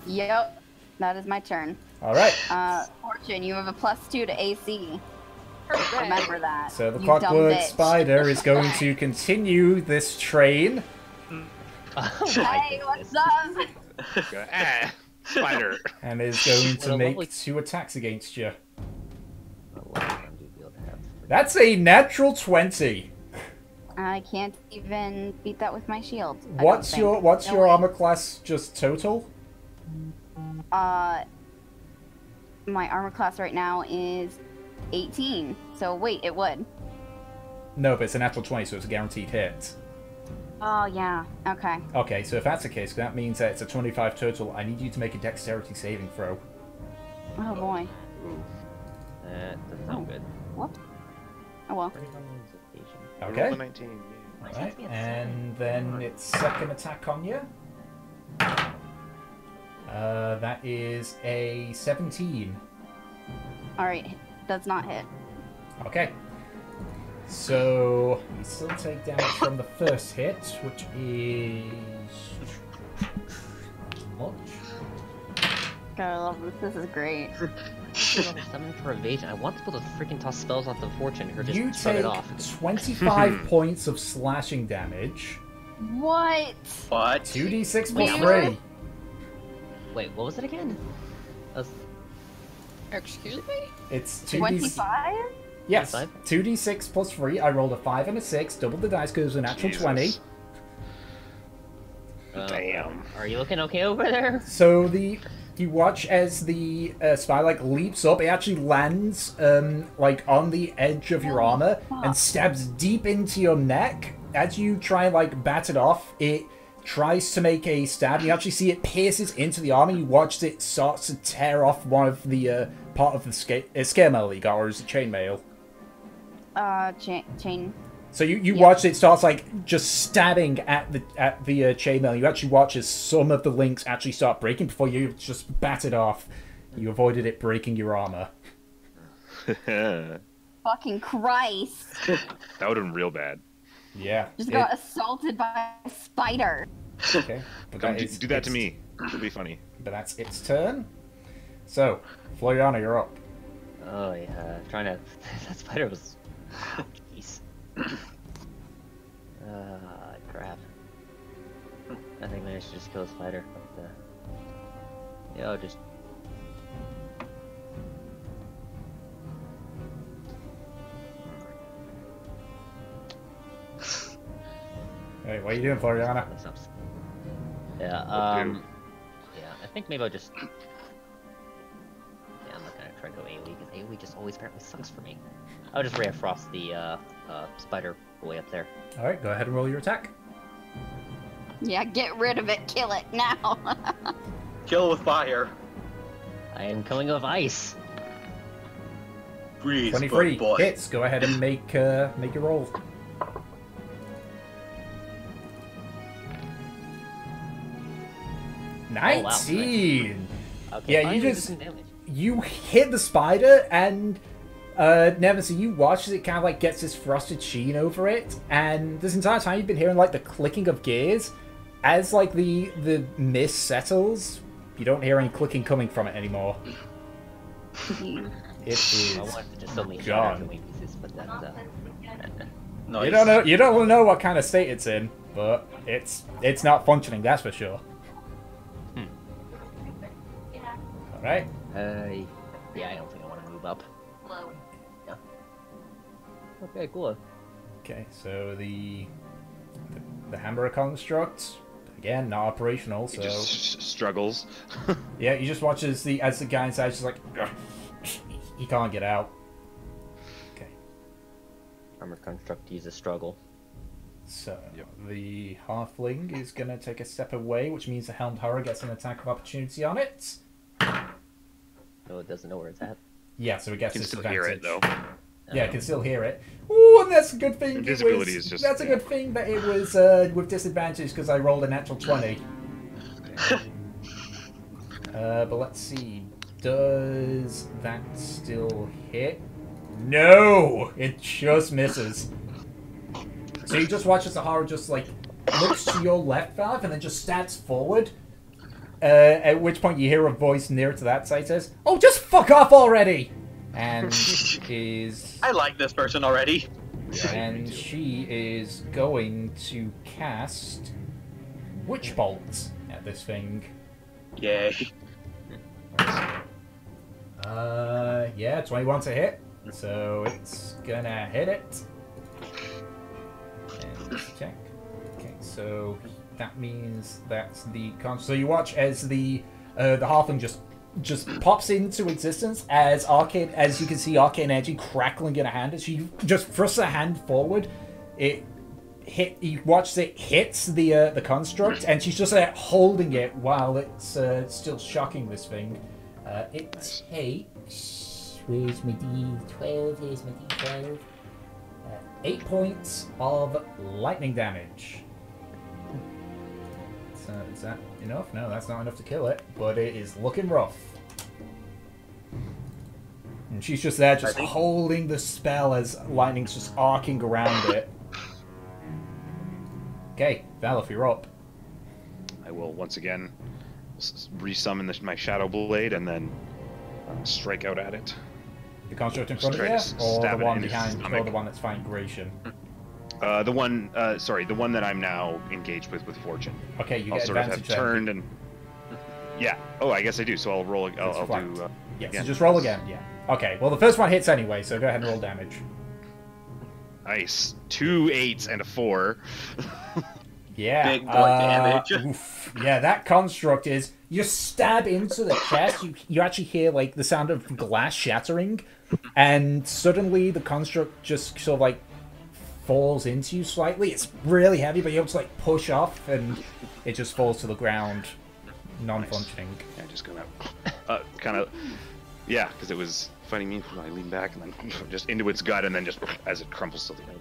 Yep, that is my turn. Alright, Fortune, you have a +2 to AC. Hooray. Remember that. so the you dumb clockwork bitch. spider is going to continue this train. Oh my Hey, goodness. what's up? Go, spider. And is going to What a make lovely- 2 attacks against you. What a lovely friend you'd be able to have. That's a natural 20. I can't even beat that with my shield. What's your No way. armor class just total? My armor class right now is 18. So wait, it would. No, but it's a natural 20, so it's a guaranteed hit. Oh yeah. Okay. Okay, so if that's the case, that means that it's a 25 total. I need you to make a dexterity saving throw. Oh boy. That doesn't sound good. Whoops. Oh well. I rolled Okay. a 19. Yeah. Why does it have Right, to be a and seven? then its second attack on you. That is a 17. Alright, does not hit. Okay. So, you still take damage from the first hit, which is... much. God, I love this. This is great. Level 7 for evasion. I want to be able to freaking toss spells off the fortune or just You shut take it off. 25 points of slashing damage. What? What? 2d6 Wait, plus how 3. Wait, what was it again? Excuse me? It's 2d6. 25? Yes, 25? 2d6 plus 3. I rolled a 5 and a 6. Doubled the dice because it was a natural Jesus. 20. Damn. Are you looking okay over there? So you watch as the spy leaps up. It actually lands on the edge of your armor and stabs deep into your neck. As you try and bat it off, it tries to make a stab. You actually see it pierces into the armor. You watch it starts to tear off one of the part of the scare mail you got, or is it chainmail? Chain. So you watch it starts just stabbing at the chainmail. You actually watch as some of the links actually start breaking before you just bat it off. You avoided it breaking your armor. Fucking Christ. That would have been real bad. Yeah. Just got assaulted by a spider. Okay. But Come that do that to me. It'll be funny. But that's its turn. So, Floriana, you're up. Oh yeah, trying to. That spider was. Jeez. Crap. I think maybe I should just kill the spider. But, yeah, just. Hey, what are you doing, Floriana? Yeah, yeah, I think maybe I'll just... Yeah, I'm not gonna try to go AoE, because AoE just always apparently sucks for me. I'll just Ray of Frost the, spider way up there. Alright, go ahead and roll your attack. Yeah, get rid of it. Kill it now. Kill with fire. I am killing with ice! Breeze, 23 boy. hits. Go ahead and make your roll. Oh, wow. 19! Okay, Yeah, finally you did just... some damage. You hit the spider, and Nemesis, you watch as it kind of gets this frosted sheen over it, and this entire time you've been hearing the clicking of gears. As the mist settles, you don't hear any clicking coming from it anymore. It is I wanted to just suddenly gone. shatter into pieces, but that, Nice. You don't know what kind of state it's in, but it's not functioning, that's for sure. Alright. yeah, I don't think I want to move up. Yeah. Okay, cool. Okay, so the Hamburger construct, again, not operational, so... It just struggles. Yeah, you just watch as the guy inside is just he can't get out. Okay. Armor construct use a struggle. So, the halfling is going to take a step away, which means the Helmed Horror gets an attack of opportunity on it. No, it doesn't know where it's at. Yeah, so it gets You can still disadvantage. hear it, though. Yeah, it can still hear it. Ooh, and that's a good thing. Invisibility is just... That's a good thing that it was with disadvantage because I rolled a natural 20. But let's see. Does that still hit? No! It just misses. So you just watch as the horror just looks to your left, Valve, and then just stabs forward. At which point you hear a voice near to that side says, "Oh, just fuck off already!" And is... I like this person already. And she is going to cast Witch Bolt at this thing. Yay. Yeah, 21 to hit. So it's gonna hit it. And let's check. Okay, so that means that's the so you watch as the halfling just pops into existence as you can see arcane energy crackling in her hand as she just thrusts her hand forward. You watch it hits the construct, and she's just holding it while it's still shocking this thing. It takes... Where's my D12? Here's my D12. 8 points of lightning damage. is that enough? No, that's not enough to kill it, but it is looking rough. And she's just there, just holding the spell as lightning's just arcing around it. Okay, Valif, you're up. I will once again resummon my Shadow Blade and then strike out at it. The construct in front of Try you, to or the stab it one in his behind, or stomach. the one that's fighting Gratian? The one that I'm now engaged with Fortune. Okay, you I'll get sort of have advantage then. turned and yeah. Oh, I guess I do. So I'll roll. I'll flanked. do. Yeah, yeah. so just roll again, yeah. Okay, well the first one hits anyway, so go ahead and roll damage. Nice. 2 8s and a 4. Yeah. Big boy damage. Oof. Yeah, that construct is you stab into the chest. You actually hear like the sound of glass shattering, and suddenly the construct just sort of like falls into you slightly. It's really heavy, but you're able to like push off, and it just falls to the ground, non-functioning. Yeah, just go out. Kind of. Yeah, because it was fighting me. I lean back and then just into its gut, and then just as it crumbles to the ground.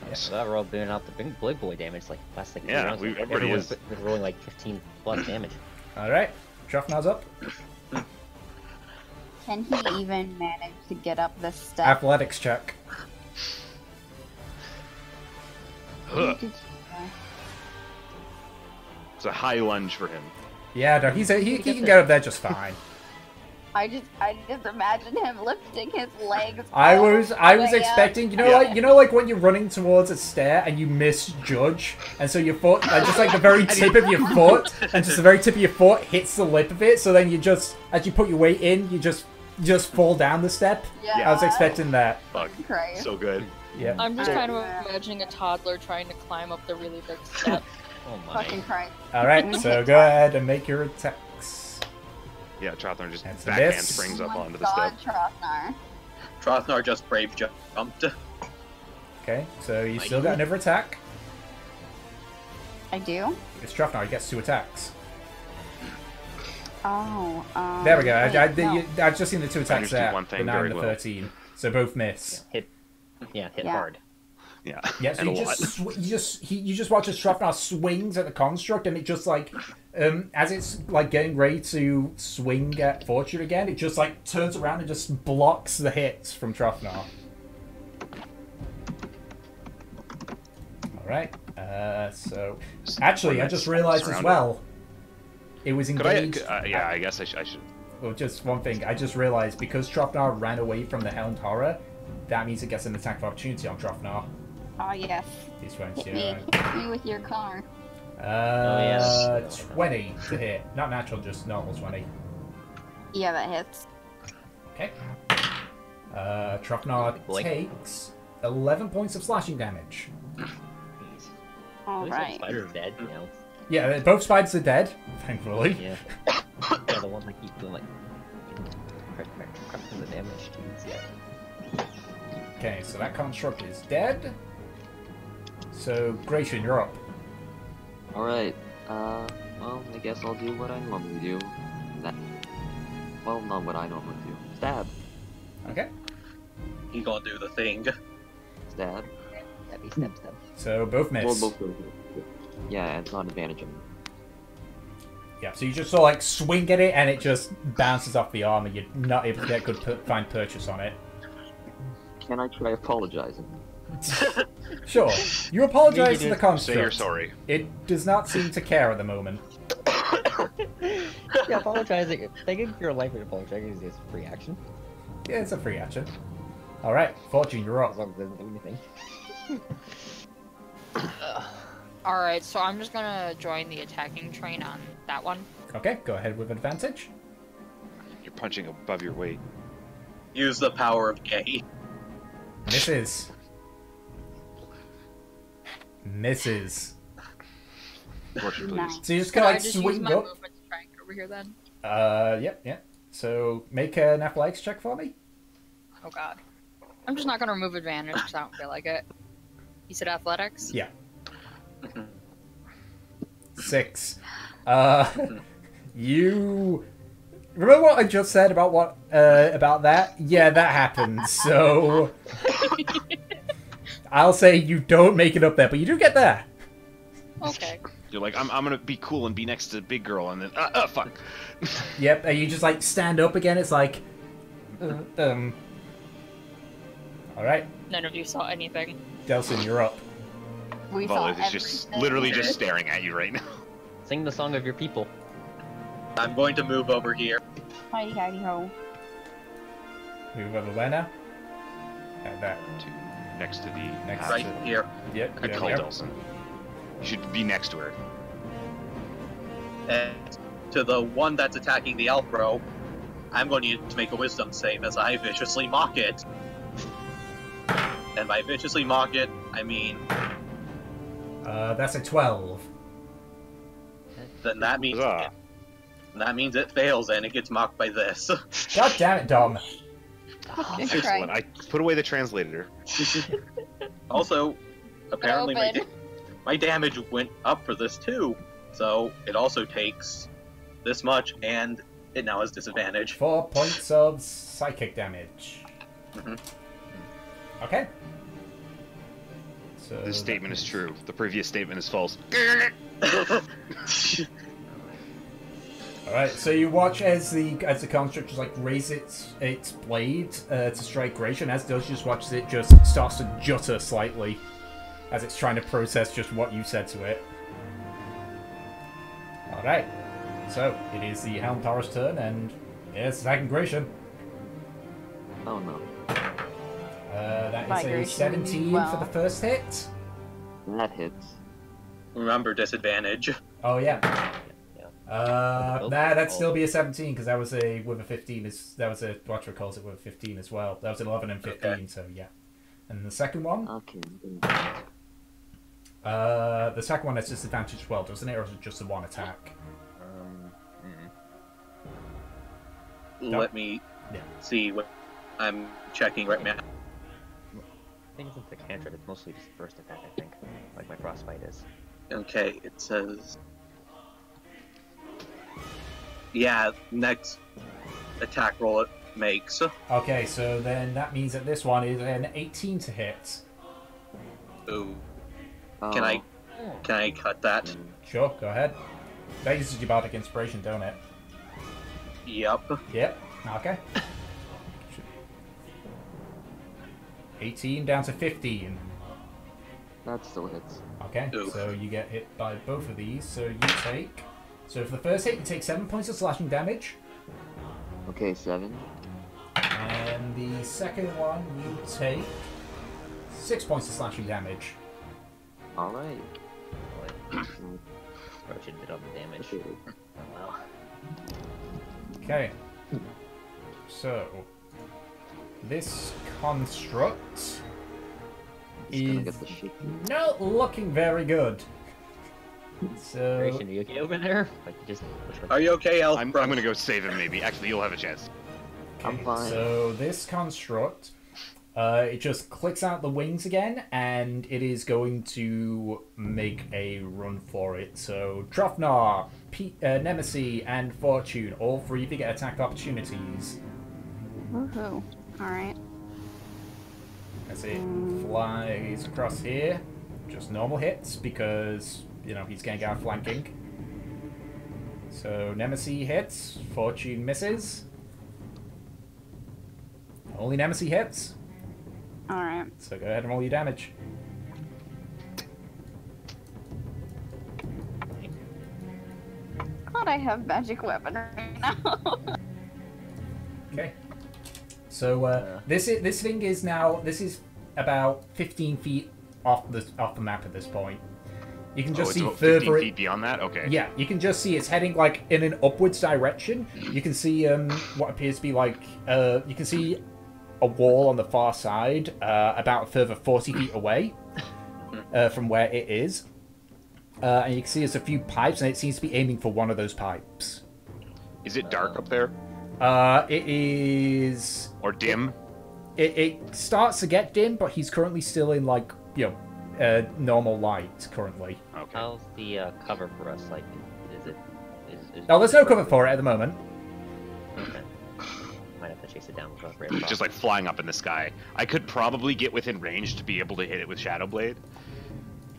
Yeah, so that we're all doing out the big boy damage like last like Yeah, rounds. everybody Everyone's is. rolling like 15 plus damage. All right, Shrafnar's up. Can he even manage to get up the step? Athletics check. Ugh. It's a high lunge for him. Yeah, no, he can get up there just fine. I just imagine him lifting his legs. I all was the way expecting, up. like when you're running towards a stair and you misjudge, and so your foot, just like the very tip of your foot, and just the very tip of your foot hits the lip of it, so then you just, as you put your weight in, you just fall down the step. Yeah. I was expecting that. Fuck. Christ. So good. Yeah. I'm just kind of imagining a toddler trying to climb up the really big step. Oh my. Fucking Christ. All right, so go ahead and make your attacks. Yeah, Trothnar just That's a backhand miss. springs Oh up my onto the God, step. Trothnar. Trothnar just brave jumped. Okay, so you still got another attack. I do? It's Shrafnar, he gets 2 attacks. Oh, There we go. wait, no. I've just seen the 2 attacks just do there. one The thing 9 very and the well. 13. So both miss. Hit Yeah. hard. Yeah. Yeah, so and you a lot. you just watch as Shrafnar swings at the construct, and it just like, as it's like getting ready to swing at Fortune again, it just like turns around and just blocks the hits from Shrafnar. All right. So actually, I just realized as Surrounded. well, it was Could I? engaged. Yeah, I guess I should. Well, just one thing. I just realized because Shrafnar ran away from the Helmed Horror, that means it gets an attack of opportunity on Shrafnar. Oh, yes. These ones, Hit me with your car. yeah. 20 to hit. Not natural, just normal 20. Yeah, that hits. Okay. Shrafnar Big boy. takes 11 points of slashing damage. Jeez. All At least that right. spider's dead now. Yeah, both spiders are dead, thankfully. Yeah. Yeah, the ones that keep doing like crushing the damage. Jeez, yeah. Okay, so that construct is dead. So, Gratian, you're up. Alright, well, I guess I'll do what I normally do. Well, not what I normally do. Stab. Okay. He gonna do the thing. Stab. Step. So, both miss. Well, both of them. Yeah, it's not advantage. Yeah, so you just sort of like swing at it and it just bounces off the arm and you're not able to get good fine purchase on it. Can I try apologizing? Sure. You apologize to You the do. construct. Say you're sorry. It does not seem to care at the moment. Yeah, apologizing. Thanking your life and apologizing is a free action. Yeah, it's a free action. Alright, Fortune, you're As up. long as it doesn't do anything. Alright, so I'm just gonna join the attacking train on that one. Okay, go ahead with advantage. You're punching above your weight. Use the power of gay. Misses. Misses. Fortune, please. Nice. So you just Can kind I of like just use swing my up. movement to try and get over here then? Yep. So make an athletics check for me. Oh god. I'm just not gonna remove advantage because I don't feel like it. You said athletics? Yeah. 6. You remember what I just said about about that? Yeah, that happened. So I'll say you don't make it up there, but you do get there. Okay. You're like, I'm gonna be cool and be next to the big girl, and then fuck. Yep, and you just like stand up again. It's like, all right, None of you saw anything. Delson, you're up. We saw Volith is just everything. literally just staring at you right now. Sing the song of your people. I'm going to move over here. Hidey, hidey, ho. Move over where now? And that. Next to the Next Right to- here. Yep. Good there call, we go. Delson. You should be next to her. And to the one that's attacking the elf bro, I'm going to need to make a wisdom save as I viciously mock it. And by viciously mock it, I mean, That's a 12. then that means Huzzah. it fails and it gets mocked by this. God damn it, Dom. Just Excellent. try. I put away the translator. Also, apparently Open. my damage went up for this too, so it also takes this much, and it now has disadvantage. 4 points of psychic damage. Mhm. Okay. So This statement is true. The previous statement is false. Alright, so you watch as the construct just like raise its blade to strike Rachel, and as it does, you just watch it just starts to jutter slightly as it's trying to process just what you said to it. Alright, so it is the Helm Taurus turn, and it's attacking Gratian. Oh no. That By is a Gratian, 17 well. for the first hit. That hits. Remember disadvantage. Oh yeah. Yeah. That'd still be a 17 because that was with a 15. That was a Watcher calls it with a 15 as well. That was 11 and 15, Okay. so yeah. And the second one, Okay. the second one has disadvantage as well, doesn't it, or is it just the one attack? Let me Yeah. see what I'm checking right now. I think it's a cantrip. It's mostly just first attack, I think. Like my frostbite is. Okay, it says... Yeah, next attack roll it makes. Okay, so then that means that this one is an 18 to hit. Ooh. Oh. Can I cut that? Sure, go ahead. That uses your bardic inspiration, don't it? Yep. Yep. Okay. 18 down to 15. That still hits. Okay, Oof. so you get hit by both of these. So you take... So for the first hit, you take 7 points of slashing damage. Okay, 7. And the second one, you take 6 points of slashing damage. Alright. Probably should have been up the damage. Okay. Oh, wow. Okay. So... This construct It's gonna is get the shit. not looking very good. So... Gratian, are you okay over there? Like, you just push Are you okay, Elf? I'm gonna go save him maybe. Actually, you'll have a chance. I'm fine. So this construct, it just clicks out the wings again, and it is going to make a run for it. So Trofnar, Nemesis, and Fortune, all three of you get attack opportunities. Woohoo. Alright. As it flies across here, just normal hits because, you know, he's getting out flanking. So Nemesis hits, Fortune misses. Only Nemesis hits. Alright. So go ahead and roll your damage. Glad I have magic weapon right now. Okay. So this thing is now about 15 feet off the map at this point. You can just it's see about further. 15 feet beyond that? Okay. Yeah, you can just see it's heading like in an upwards direction. You can see what appears to be like you can see a wall on the far side, about a further 40 feet away from where it is. And you can see there's a few pipes, and it seems to be aiming for one of those pipes. Is it dark up there? It is. Or dim? It starts to get dim, but he's currently still in like normal light currently. Okay. How's the cover for us? Like, is it? Is Oh, there's no cover for it at the moment. Okay. Might have to chase it down with a rare Just like flying up in the sky. I could probably get within range to be able to hit it with Shadow Blade.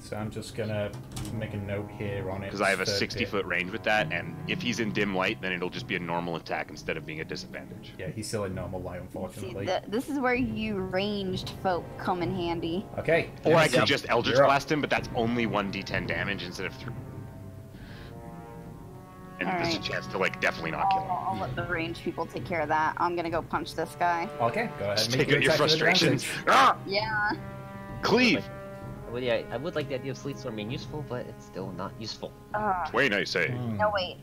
So I'm just gonna make a note here on it. Because I have a 30. 60-foot range with that, and if he's in dim light, then it'll just be a normal attack instead of being a disadvantage. Yeah, he's still in normal light, See, unfortunately. this is where you ranged folk come in handy. Okay. Or I Nemesis, could just Eldritch you're up. Blast him, but that's only 1d10 damage instead of 3. And there's a Alright. chance to, like, definitely not kill him. I'll let the range people take care of that. I'm gonna go punch this guy. Okay, go ahead Just and make take out your attack with frustrations. advantage. Ah! Yeah. Cleave! Well, yeah, I would like the idea of Sleet Storm being useful, but it's still not useful. Way nice, eh? No, wait.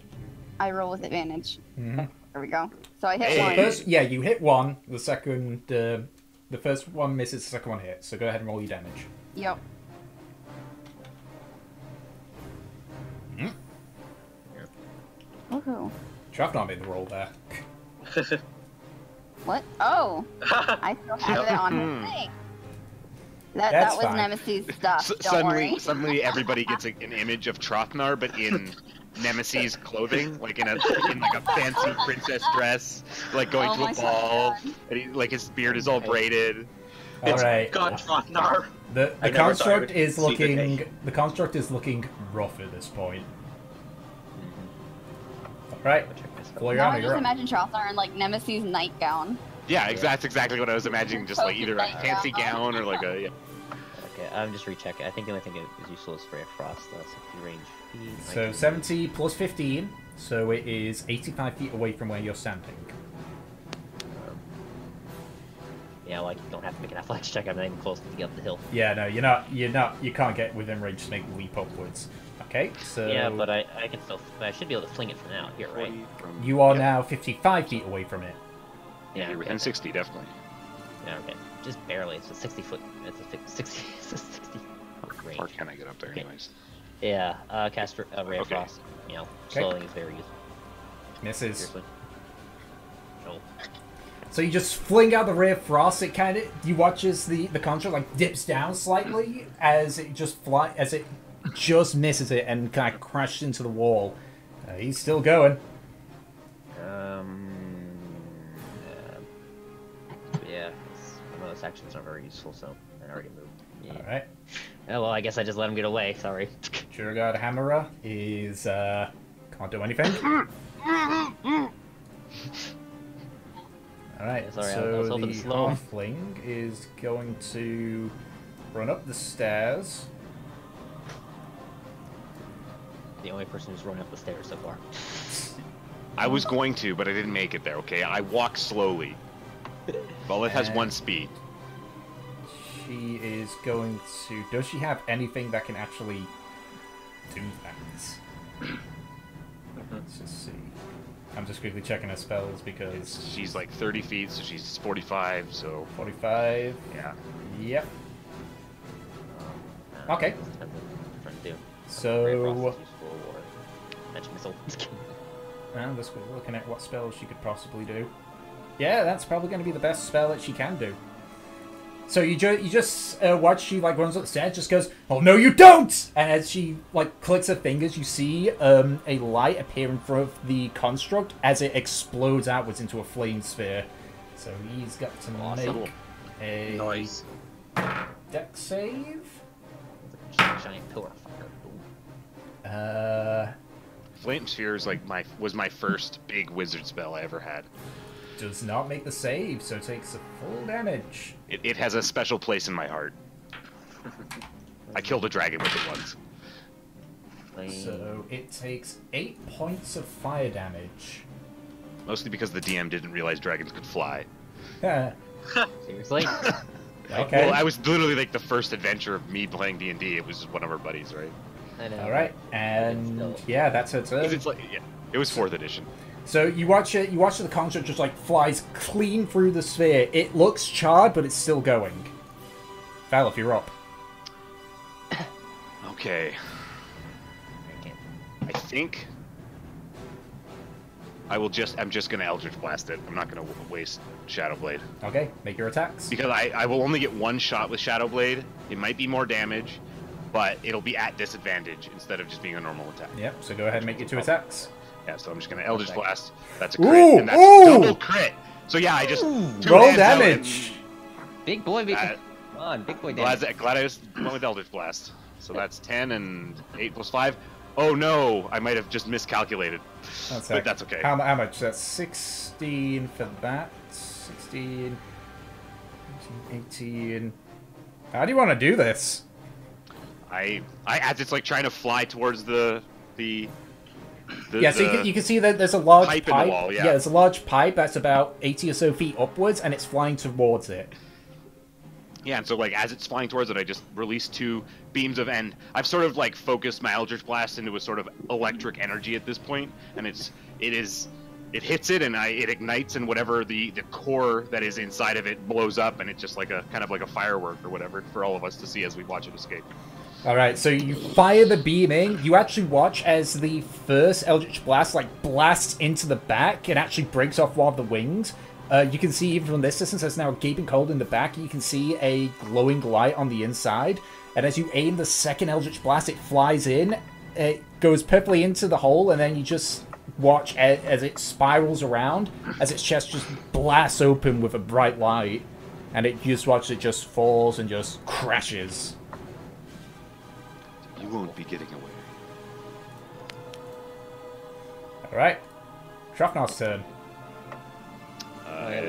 I roll with advantage. Mhm. There we go. So I hit Hey. one. First, yeah, you hit one. The second, the first one misses. The second one hits. So go ahead and roll your damage. Yep. Woohoo. Trafnar made the roll there. What? Oh! I still have it on his thing. That That's was fine. Nemesis stuff. Don't worry. Suddenly everybody gets an image of Trofnar, but in Nemesis clothing, like in like a fancy princess dress, like going Oh to my a ball, God. and he, like his beard is all braided. All right. God, Trotnar. The I never thought I construct would is see the looking. day. The construct is looking rough at this point. All right. Now I Floriana, just you're up. imagine Chaucer in like Nemesis nightgown. Yeah, that's exactly what I was imagining. Just like either a Focus fancy like that. gown or like a. Yeah. Okay, I'm just rechecking. I think the only thing that is useful is Ray of Frost. 60 range. So 19. 70 plus 15. So it is 85 feet away from where you're standing. Yeah, like you don't have to make an athletics check. I'm not even close to get up the hill. Yeah, no, you're not. You can't get within range to make the leap upwards. Okay, so Yeah, but I can still. I should be able to fling it from now. Here, right? you are Yep. now 55 feet away from it. Yeah, you're within 60, definitely. Yeah, okay. Just barely. It's a 60 foot. It's a 60. It's a 60 foot How range. far can I get up there, Okay. anyways? Yeah, cast Ray of Okay. Frost. You know, Okay. slowing is very useful. Misses. Seriously. No. So you just fling out the ray of frost. It kind of you watch as the construct like dips down slightly as it just misses it and kind of crashes into the wall. He's still going. Yeah, one of those actions are very useful, so I already moved. Yeah. All right. Oh, well, I guess I just let him get away. Sorry. Jurgard Hammerer is can't do anything. All right. Yeah, sorry, I so was hoping the to slow him. halfling is going to run up the stairs. The only person who's run up the stairs so far. I was going to, but I didn't make it there. Okay, I walk slowly. Bullet has And- 1 speed. She is going to. Does she have anything that can actually do that? Let's just see. I'm just quickly checking her spells because She's like 30 feet, so she's 45. So 45. yeah. Yep. Uh, Okay. Depends on what I'm trying to do. Ray of So Frost is useful, or Magic Missile. I'm just looking at what spells she could possibly do. Yeah, that's probably going to be the best spell that she can do. So you just watch she like runs up the stairs, just goes, "Oh no, you don't!" And as she like clicks her fingers, you see a light appear in front of the construct as it explodes outwards into a flame sphere. So he's got to Awesome. make a Noise. dex save. Giant pillar of fire. Boom. Flame Sphere is like was my first big wizard spell I ever had. Does not make the save, so takes a full damage. It has a special place in my heart. I killed a dragon with it once. Flame. So it takes 8 points of fire damage. Mostly because the DM didn't realize dragons could fly. Seriously? Okay. Well, I was literally like the first adventure of me playing D&D. It was one of our buddies, right? I know. All right, and Still. yeah, that's her 'Cause turn. it's like, yeah, it was 4th edition. So you watch it. You watch the construct just like flies clean through the sphere. It looks charred, but it's still going. Val, if you're up. Okay, I can't. I think I'm just gonna Eldritch Blast it. I'm not gonna waste Shadow Blade. Okay, make your attacks. Because I will only get 1 shot with Shadow Blade. It might be more damage, but it'll be at disadvantage instead of just being a normal attack. Yep. So go ahead and make your 2 attacks. Yeah, so I'm just gonna Eldritch Okay. Blast. That's a crit, Ooh, and that's ooh! double crit. So yeah, I just two Roll hands out damage. Big boy, big. and, Come on, big boy Glad, damage. glad I just went with Eldritch Blast. So that's 10 and 8 plus 5. Oh no, I might have just miscalculated. But that's okay. How much? That's 16 for that. 16, 18. How do you want to do this? I as it's like trying to fly towards the yeah, so you can see that there's a large pipe pipe. in the wall, yeah. There's a large pipe that's about 80 or so feet upwards, and it's flying towards it. Yeah, and so like as it's flying towards it, I just release 2 beams of end. I've sort of like focused my Eldritch Blast into a sort of electric energy at this point, and it hits it and it ignites, and whatever the core that is inside of it blows up, and it's just like a kind of like a firework or whatever for all of us to see as we watch it escape. Alright, so you fire the beaming, you actually watch as the first Eldritch Blast like blasts into the back and actually breaks off one of the wings. You can see even from this distance there's now a gaping hole in the back, and you can see a glowing light on the inside. And as you aim the second Eldritch Blast, it flies in, it goes perfectly into the hole, and then you just watch as it spirals around, as its chest just blasts open with a bright light, and you just watch it just falls and just crashes. You won't be getting away. Alright. Shrafnar's turn.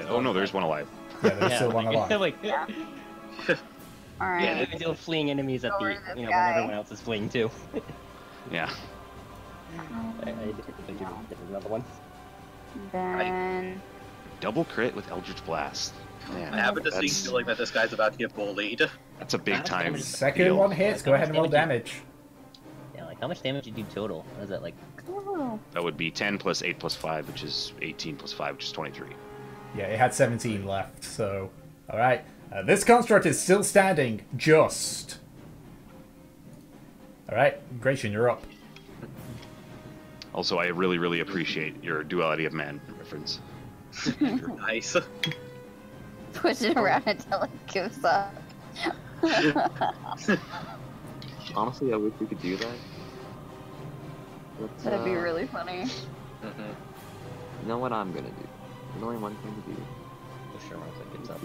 Oh no, there's one alive. Yeah, there's still one alive. Like, All right. yeah, they're still fleeing enemies at Over the, this when guy. everyone else is fleeing too. Yeah. I did another one. Then Double crit with Eldritch Blast. Man, I have a distinct that's, feeling that this guy's about to get bullied. that's a big time. Second deal. one hits, go ahead and roll damage. Yeah, like how much damage did you do total? What is that like? ooh, That would be 10 plus 8 plus 5, which is 18 plus 5, which is 23. Yeah, it had 17 left, so... Alright. This construct is still standing, just. Alright, Gratian, you're up. Also, I really, really appreciate your Duality of Man reference. Nice. push it around until it gives up. Honestly, I wish we could do that. Let's, That'd be really funny. Mhm. You know what I'm gonna do? There's only one thing to do. For sure, once it gets up.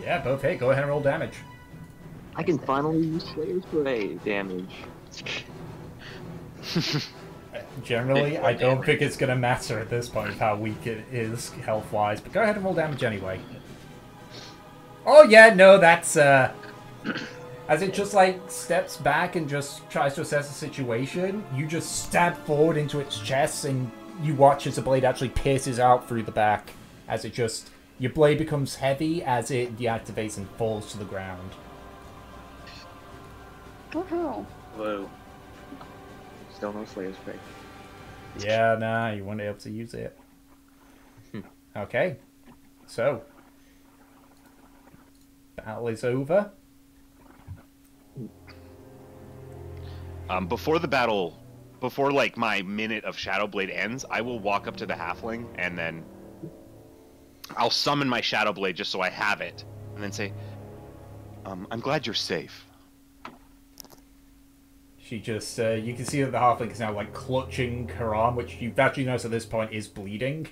Yeah, both hit. Go ahead and roll damage. I can finally use Slayer's Parade damage. Generally, I don't think it's going to matter at this point how weak it is health-wise, but go ahead and roll damage anyway. Oh yeah, no, that's, as it just, like, steps back and just tries to assess the situation, you just stab forward into its chest, and you watch as the blade actually pierces out through the back, as it just... Your blade becomes heavy as it deactivates and falls to the ground. Woohoo. Whoa. Still no Slayer's Parade. Yeah, nah, you won't be able to use it. Okay, so... Battle is over. Before the battle, before like my minute of Shadow Blade ends, I will walk up to the halfling and then I'll summon my Shadow Blade just so I have it, and then say, "I'm glad you're safe." She just, you can see that the halfling is now like clutching her arm, which you've actually noticed at this point is bleeding.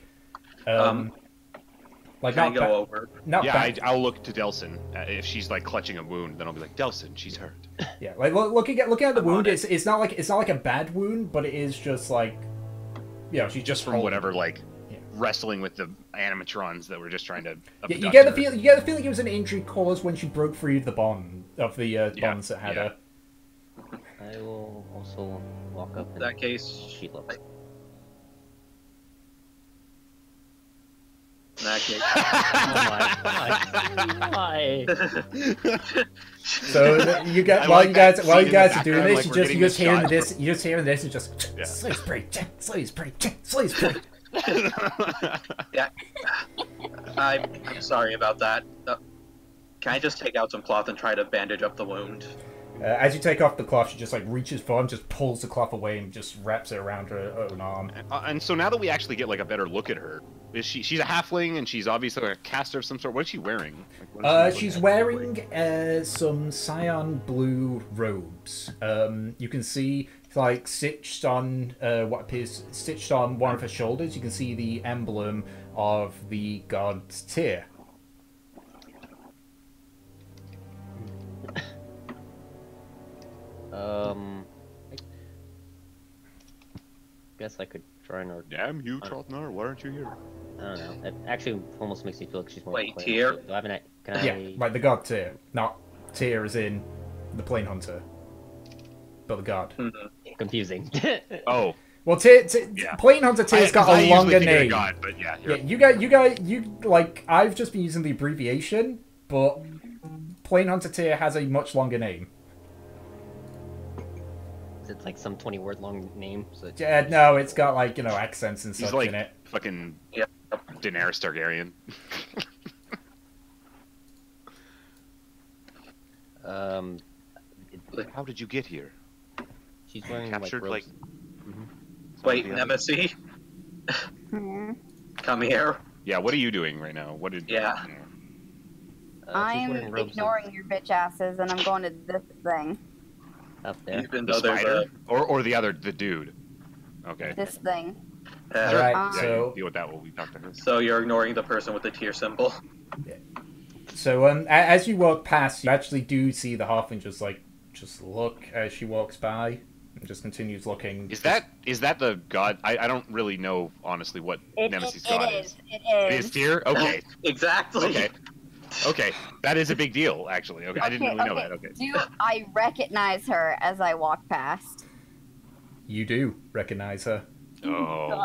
Like Can I not go over? not Yeah, bad. I'll look to Delson. If she's like clutching a wound, then I'll be like, "Delson, she's hurt." Yeah, like looking at the I'm wound, on it. it's not like a bad wound, but it is just like, you know, she's Just from holding- whatever like Yeah. wrestling with the animatrons that were just trying to. Yeah, you abduct get the her. feeling it was an injury caused when she broke free of the bond of the bonds that had yeah. her. I will also walk up In and that case, sheet look. in that case, Oh my god. Why? So you get I while like you that guys scene in the are doing background, this, like you we're just getting this hearing shot. this, you just hearing this, and just Yeah. Slayer's Parade, Slayer's Parade, Slayer's Parade. yeah. I'm sorry about that. Can I just take out some cloth and try to bandage up the wound? As you take off the cloth, she just like reaches for him, just pulls the cloth away, and just wraps it around her own arm. And so now that we actually get like a better look at her, she's a halfling and she's obviously like a caster of some sort. What is she wearing? Like, what is she She's looking wearing some cyan blue robes. You can see like stitched on what appears stitched on one of her shoulders. You can see the emblem of the god's Tyr. I guess I could try and. Damn you, Trotnar, why aren't you here? I don't know. It actually almost makes me feel like she's more. Wait, plain. Tyr? Do I have an? Can Yeah, I? like the god Tyr, not Tyr as in the plane hunter, but the god. Confusing. Oh. Well, Yeah. plane hunter Tyr's got I a usually longer think of the name. God, but yeah, Yeah, you like I've just been using the abbreviation, but plane hunter Tyr has a much longer name. It's like some 20-word long name. So it's... Yeah, no, it's got like accents and he's such like in it. fucking Yeah. Daenerys Targaryen. How did you get here? She's wearing Captured like like. robes. Wait, Nemesis, Hmm. come here. Yeah, what are you doing right now? What did? Yeah. She's I'm wearing robes ignoring your bitch asses, and I'm going to this thing. up there. Even The though there's spider, a or the dude. Okay. This thing. All right, Um, Yeah, so you deal with that while we talk to her. so you're ignoring the person with the tier symbol. as you walk past, you actually do see the halfling just look as she walks by and just continues looking. Is that the god? I don't really know honestly what Nemesis god is. It It is. is Tyr? Okay. Exactly. Okay. Okay. That is a big deal, actually. Okay. I didn't really know that. Okay. Do I recognize her as I walk past? You do recognize her. Oh.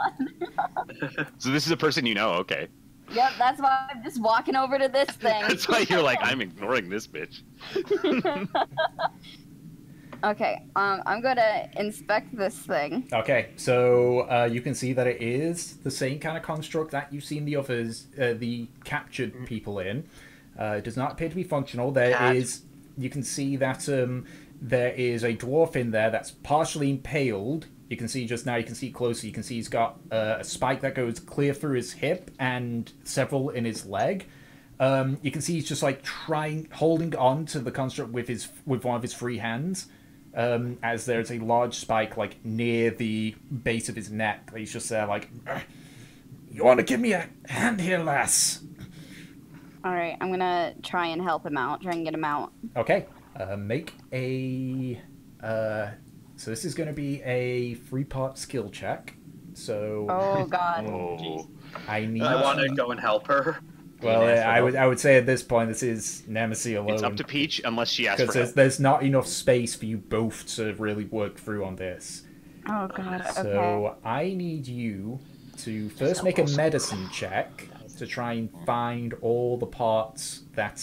So this is a person you know. Okay. Yep, that's why I'm just walking over to this thing. That's why you're like, I'm ignoring this bitch. Okay, I'm gonna inspect this thing. Okay, so you can see that it is the same kind of construct that you've seen the others, the captured people in. It does not appear to be functional. You can see that there is a dwarf in there that's partially impaled. You can see just now, you can see closer, you can see he's got a spike that goes clear through his hip and several in his leg. You can see he's just like holding on to the construct with one of his free hands. As there's a large spike like near the base of his neck. He's just there like, you want to give me a hand here, lass? Alright, I'm gonna try and help him out, try and get him out. Okay, make a... so this is going to be a 3-part skill check. So Oh god. Oh. I need... I want to go and help her. Well, I would say at this point this is Nemesis alone. It's up to Peach unless she asks for because help. there's not enough space for you both to really work through on this. Oh god, okay. So I need you to first make a medicine check to try and find all the parts that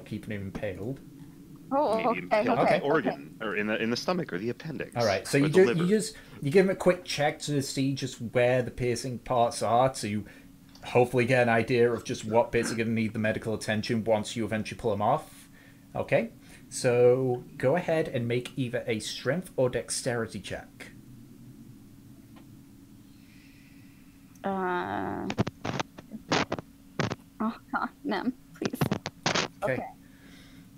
keeping him impaled. Oh, Maybe okay, in okay. the organ or in the stomach or the appendix. All right, so or you the liver. you give him a quick check to see just where the piercing parts are to hopefully get an idea of just what bits are going to need the medical attention once you eventually pull them off. Okay, so go ahead and make either a strength or dexterity check. Oh god, no, please. Okay.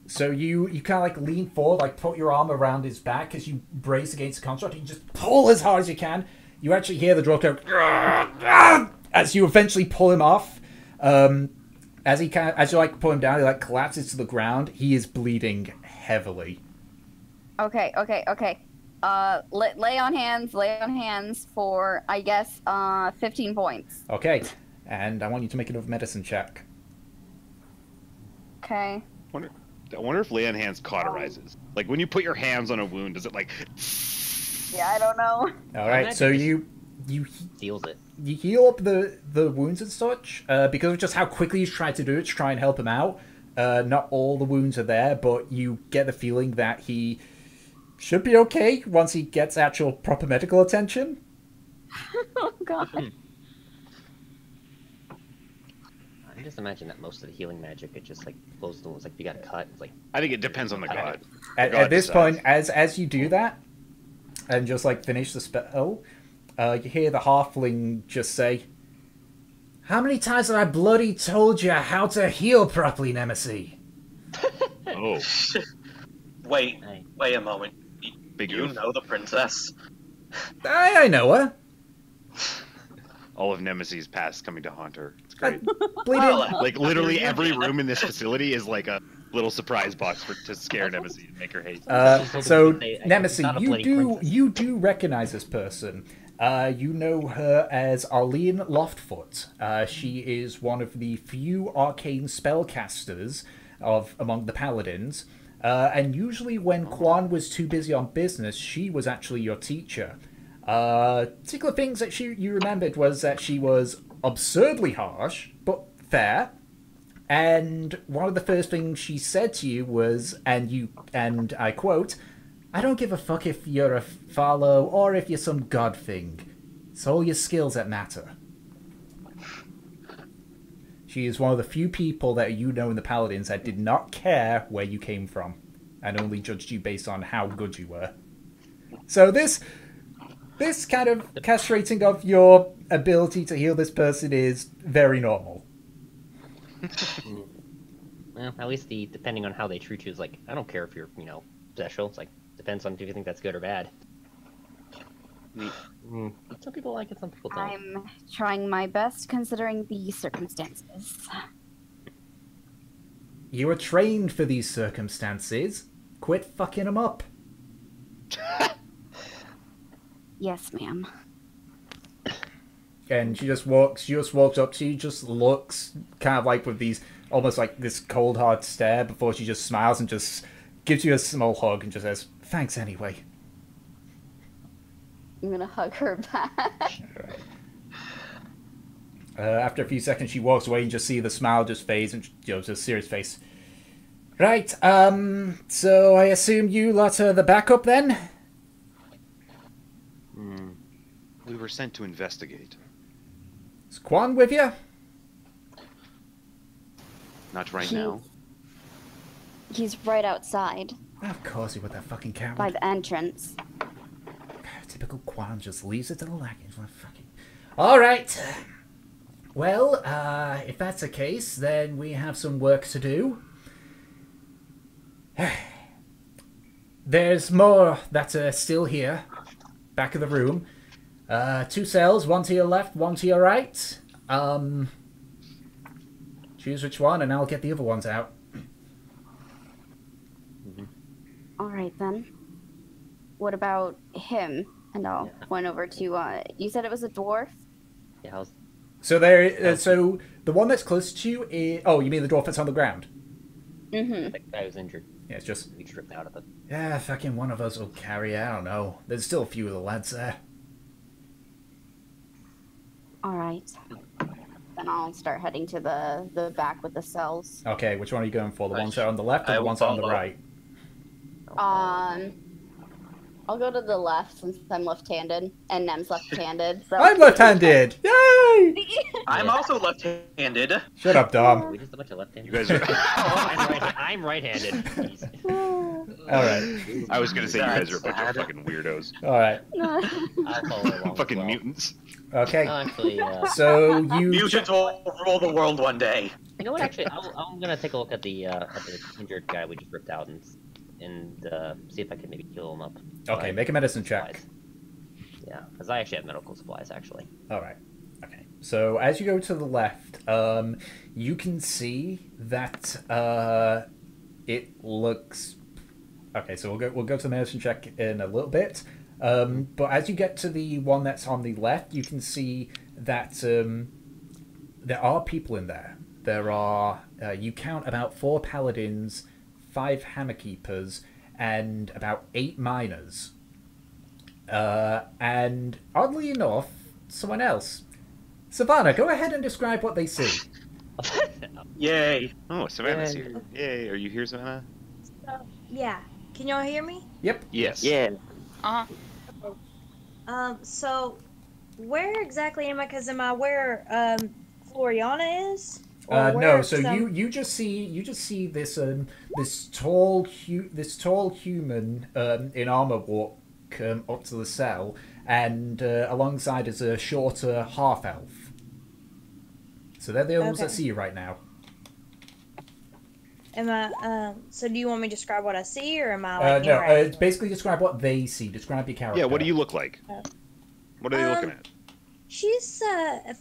So you kind of like lean forward, like put your arm around his back as you brace against the construct. You just pull as hard as you can. You actually hear the dwarf go as you eventually pull him off. As you pull him down, he like collapses to the ground. He is bleeding heavily. Okay. Lay on hands for, I guess, 15 points. Okay, and I want you to make another medicine check. Okay. I wonder if lay on hands cauterizes. Like when you put your hands on a wound, does it like? Yeah, I don't know. All right, so you Seals it. you heal up the wounds and such because of just how quickly you try to do it to try and help him out. Not all the wounds are there, but you get the feeling that he should be okay once he gets actual proper medical attention. Oh god. I just imagine that most of the healing magic, it just like closes the wounds. Like if you got cut, it's like. I think it depends on the god. At this point, as you do that, and just like finish the spell, you hear the halfling just say, "How many times have I bloody told you how to heal properly, Nemesis?" Oh, Wait a moment. Big You oof. know the princess. I know her. All of Nemesis' past coming to haunt her. It's great. Bleeding. Well, Like literally you're every human. room in this facility is like a little surprise box to scare Nemesis and make her hate. So She's Nemesis, not a you bloody do princess. you do recognize this person. You know her as Arlene Loftfoot. She is one of the few arcane spellcasters among the paladins. And usually when Quan was too busy on business, she was actually your teacher. Particular things that you remembered was that she was absurdly harsh, but fair. And one of the first things she said to you was, and I quote, "I don't give a fuck if you're a follow or if you're some god thing. It's all your skills that matter." She is one of the few people that you know in the Paladins that did not care where you came from, and only judged you based on how good you were. So this kind of castrating of your ability to heal this person is very normal. Well, at least depending on how they treat you is like, I don't care if you're, special. It's like, depends on if you think that's good or bad. Some people like it, some people don't. I'm trying my best considering the circumstances. You were trained for these circumstances. Quit fucking them up. Yes, ma'am. And she just walks up to you, just looks kind of like with these, almost like this cold hard stare before she just smiles and just gives you a small hug and just says, "Thanks anyway." I'm gonna hug her back. After a few seconds, she walks away and just see the smile just fades and just serious face. Right, so I assume you lot are the backup then? We were sent to investigate. Is Quan with you? Not right now. He's right outside Of course he would, that fucking coward. by the entrance. Typical Quan just leaves it to the lackeys. Fucking... Alright. Well, if that's the case, then we have some work to do. There's more that are still here. Back of the room. 2 cells, one to your left, one to your right. Choose which one and I'll get the other ones out. Alright then. What about him? And I'll point over to, you said it was a dwarf? Yeah, how's... So so the one that's closest to you is... Oh, you mean the dwarf that's on the ground? Mm-hmm. That guy was injured. Yeah, it's just... We stripped out of it. Yeah, fucking one of us will carry it. I don't know. There's still a few of the lads there. Alright. Then I'll start heading to the back with the cells. Okay, which one are you going for? The ones that are on the left or I the will ones that are on the follow. right? I'll go to the left since I'm left-handed, and Nem's left-handed, so... I'm left-handed! Yay! I'm also left-handed. Shut up, Dom. We just a bunch of left-handed. You guys are... I'm right-handed. Jeez. Alright. I was gonna say you guys are a bunch of Sad. fucking weirdos. Alright. I'll follow along. Fucking as well. mutants. Okay. Actually, So you... Mutants will rule the world one day. you know what? Actually, I'm gonna take a look at the injured guy we just ripped out and see if I can maybe heal him up. Okay, make a medicine check. Yeah, because I actually have medical supplies, actually. Alright. Okay. So as you go to the left, you can see that it looks... Okay, so we'll go to the medicine check in a little bit. But as you get to the one that's on the left, you can see that there are people in there. There are... you count about 4 paladins, 5 hammer keepers, and about 8 miners. And oddly enough, someone else. Savannah, go ahead and describe what they see. Yay. Oh, Savannah's here. Yay, are you here, Savannah? Yeah. Can y'all hear me? Yep. Yes. Yeah. So where exactly am I? Because am I where Floriana is? No, where so you just see this this tall human in armor walk up to the cell, and alongside is a shorter half elf. So they're the ones that Okay. see you right now. Am I? So do you want me to describe what I see, or am I like No, interacting it's basically describe what they see. Describe your character. Yeah, what do you look like? Oh. What are they looking at? She's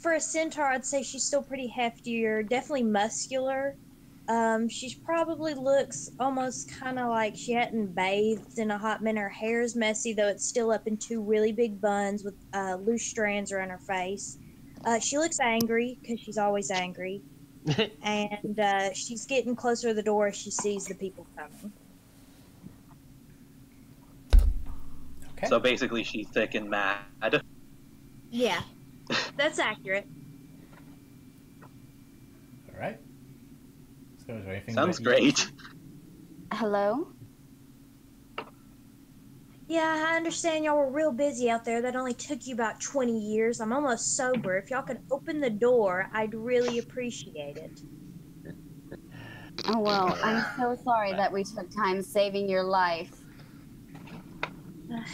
for a centaur, I'd say she's still pretty heftier, definitely muscular. She's probably looks almost kind of like she hadn't bathed in a hot minute. Her hair's messy, though it's still up in two really big buns with loose strands around her face. She looks angry because she's always angry, and she's getting closer to the door as she sees the people coming. Okay. So basically, she's thick and mad. Yeah, that's accurate. All right. So is there anything Sounds that you- great. Hello? Yeah, I understand y'all were real busy out there. That only took you about 20 years. I'm almost sober. If y'all could open the door, I'd really appreciate it. Oh, well, I'm so sorry that we took time saving your life.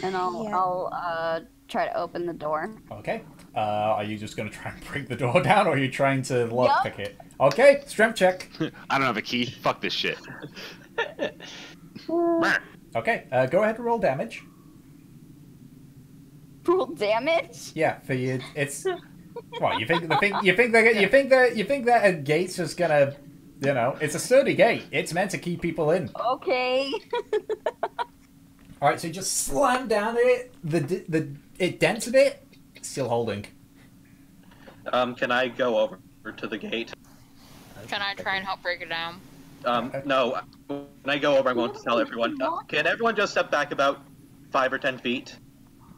And I'll try to open the door. Okay. Are you just going to try and break the door down, or are you trying to lockpick Yup. it? Okay, strength check. I don't have a key. Fuck this shit. Okay, go ahead and roll damage. Roll damage? Yeah, for you, it's. Well, you think that a gate's just gonna, it's a sturdy gate. It's meant to keep people in. Okay. All right, so you just slam down it. It dents a bit. Still holding. Can I go over to the gate? Can I try and help break it down? No. When I go over, I'm going to tell everyone. Can everyone just step back about 5 or 10 feet?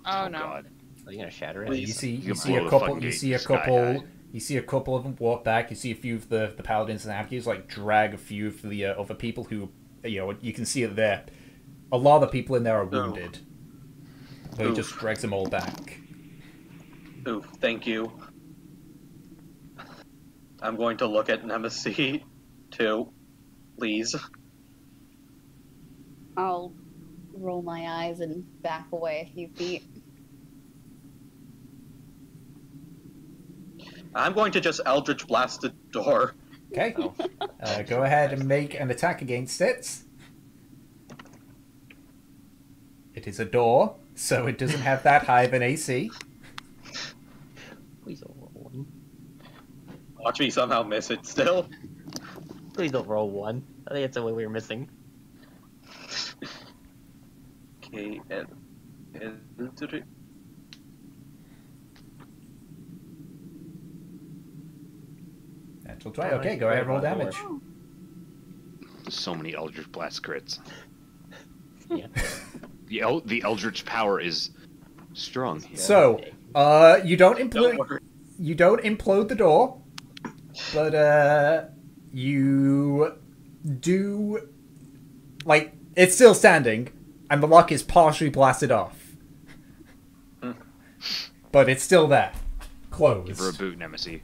Oh, no. God. Are you gonna shatter it? Please. You can see blow a the couple. fucking You gate see a sky couple. high. You see a couple of them walk back. You see a few of the paladins and ambulances like drag a few of the other people who, you can see that a lot of the people in there are wounded. So he Oof. just drags them all back. Ooh, thank you. I'm going to look at Nemesis too, please. I'll roll my eyes and back away a few feet. I'm going to just Eldritch Blast the door. Okay. Go ahead and make an attack against it. It is a door, so it doesn't have that high of an AC. Please don't roll one. Watch me somehow miss it still. Please don't roll one. I think it's the way we were missing. Okay, Natural 20. Okay, go ahead and roll damage. So many Eldritch Blast crits. Yeah. The Eldritch power is strong. So, you don't Don't worry. implode the door, but you do, like, it's still standing, and the lock is partially blasted off. But it's still there. Closed. Give her a boot, Nemesis.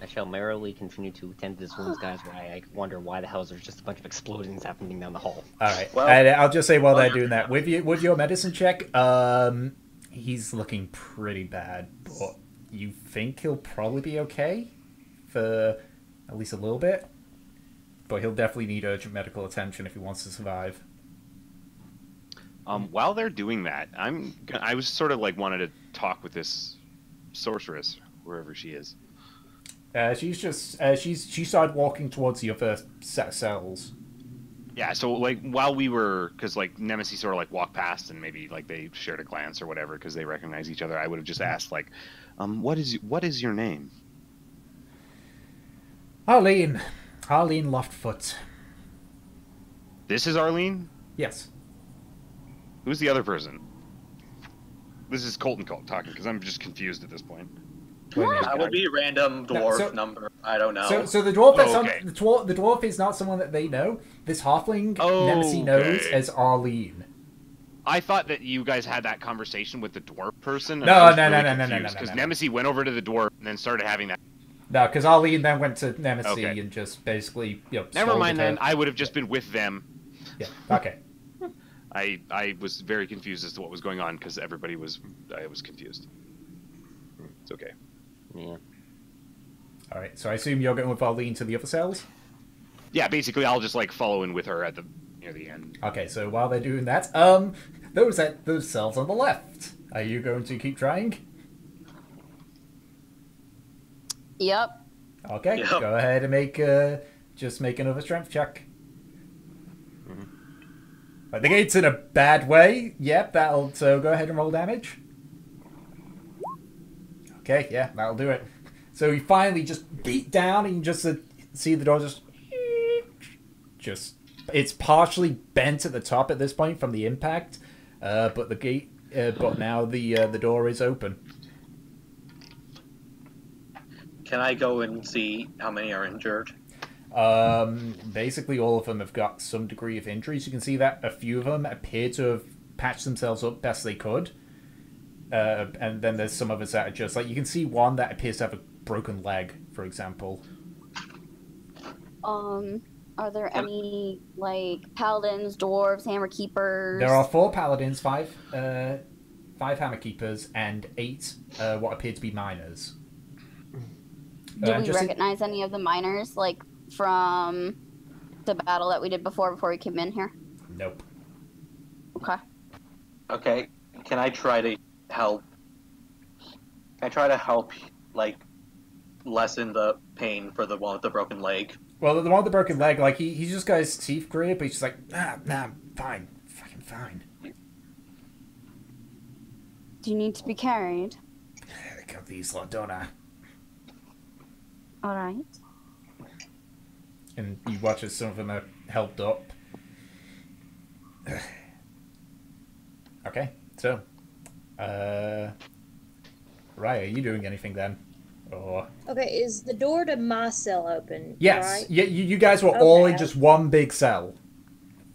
I shall merrily continue to tend to this wounds, guys, where I wonder why the hell there's just a bunch of explosions happening down the hall. Alright, Well- and I'll just say while they're doing that, with your medicine check, he's looking pretty bad, but you think he'll probably be okay for at least a little bit, but he'll definitely need urgent medical attention if he wants to survive. While they're doing that, I was sort of like wanted to talk with this sorceress, wherever she is. She's just she started walking towards the other set of cells. Yeah, so like while we were, because like Nemesis sort of like walked past and maybe like they shared a glance or whatever because they recognize each other, I would have just asked like, what is your name? Arlene Loftfoot. This is Arlene. Yes. Who's the other person? This is Colton talking because I'm just confused at this point. Wait a minute. That would be a random No, dwarf so- number. I don't know. So the dwarf that's Okay. the dwarf is not someone that they know. This halfling Nemesis knows Okay. as Arlene. I thought that you guys had that conversation with the dwarf person. No. Because Nemesis went over to the dwarf and then started having that. No, because Arlene then went to Nemesis Okay. and just basically, Never scolded mind her. then. I would have just been with them. Yeah. Okay. I was very confused as to what was going on because I was confused. It's okay. Yeah. All right. So I assume you're going with Arlene to the other cells. Yeah, basically, I'll just like follow in with her at the near the end. Okay, so while they're doing that, those cells on the left. Are you going to keep trying? Yep. Okay, Yep. go ahead and just make another strength check. I think it's in a bad way. Yep, so go ahead and roll damage. Okay, yeah, that'll do it. So you finally just beat down and you just see the door just it's partially bent at the top at this point from the impact, but the gate, but now the door is open. Can I go and see how many are injured? Basically all of them have got some degree of injuries. You can see that a few of them appear to have patched themselves up best they could. And then there's some others that are just like, you can see one that appears to have a broken leg, for example. Are there any, like, paladins, dwarves, hammer keepers? There are 4 paladins, 5 hammer keepers, and 8 what appear to be miners. Do we recognize any of the miners, like, from the battle that we did before we came in here? Nope. Okay. Okay, can I try to help? Can I try to help, like, lessen the pain for the one with the broken leg? Well, the one with the broken leg, like, he's just got his teeth gritted, but he's just like, nah, I'm fine. Fucking fine. Do you need to be carried? I got these lot, don't I? Alright. And you watch as some of them are helped up. Okay, so. Right, are you doing anything then? Or... Okay, is the door to my cell open? Yes. Right? Yeah, you guys were all in Okay. just one big cell.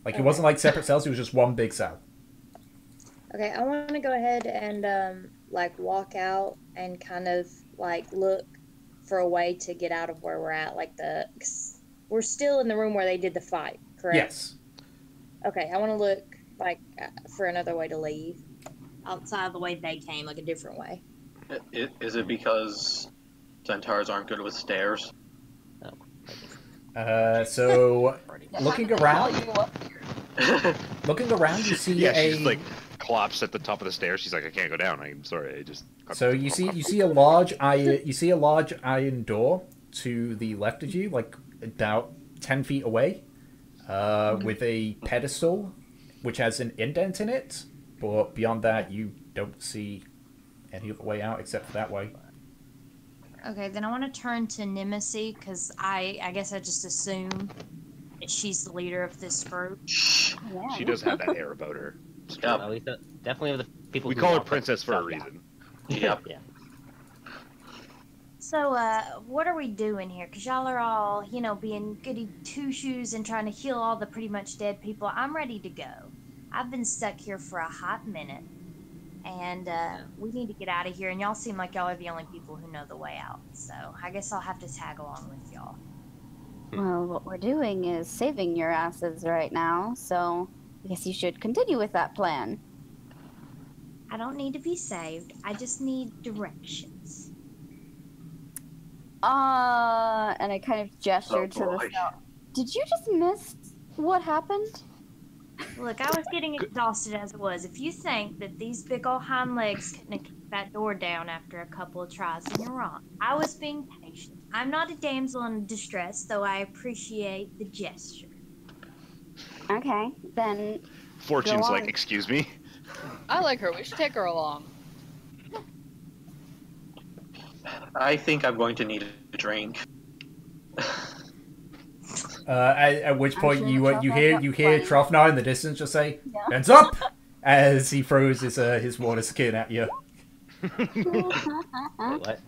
Like, it Okay. wasn't like separate cells, it was just one big cell. Okay, I want to go ahead and like walk out and kind of like look for a way to get out of where we're at. Like we're still in the room where they did the fight, correct? Yes. Okay, I want to look like for another way to leave, outside of the way they came, like a different way. Is it because centaurs aren't good with stairs? So, looking around, you see Yeah, she's like clops at the top of the stairs. She's like, I can't go down. I'm sorry. I just. So you see a large iron door to the left of you, like about 10 feet away, with a pedestal which has an indent in it. But beyond that, you don't see any other way out except for that way. Okay, then I want to turn to Nemesis because I guess I just assume that she's the leader of this group. Yeah. She does have that air about her. Yep. At least definitely of the people. We who call her walk princess for a stuff, yeah. reason. Yep. Yeah. So, what are we doing here? Because y'all are all, being goody two-shoes and trying to heal all the pretty much dead people. I'm ready to go. I've been stuck here for a hot minute. And we need to get out of here. And y'all seem like y'all are the only people who know the way out. So, I guess I'll have to tag along with y'all. Well, what we're doing is saving your asses right now, so I guess you should continue with that plan. I don't need to be saved. I just need directions. And I kind of gestured to boy. the cell. Did you just miss what happened? Look, I was getting exhausted as it was. If you think that these big old hind legs couldn't have kicked that door down after a couple of tries, then you're wrong. I was being patient. I'm not a damsel in distress, though I appreciate the gesture. Okay, then Fortune's Go like, on. excuse me. I like her. We should take her along. I think I'm going to need a drink. At which point sure you Trofnar hear got Trofnar in the distance just say, Yeah. "Hands up!" as he throws his water skin at you. Wait, what?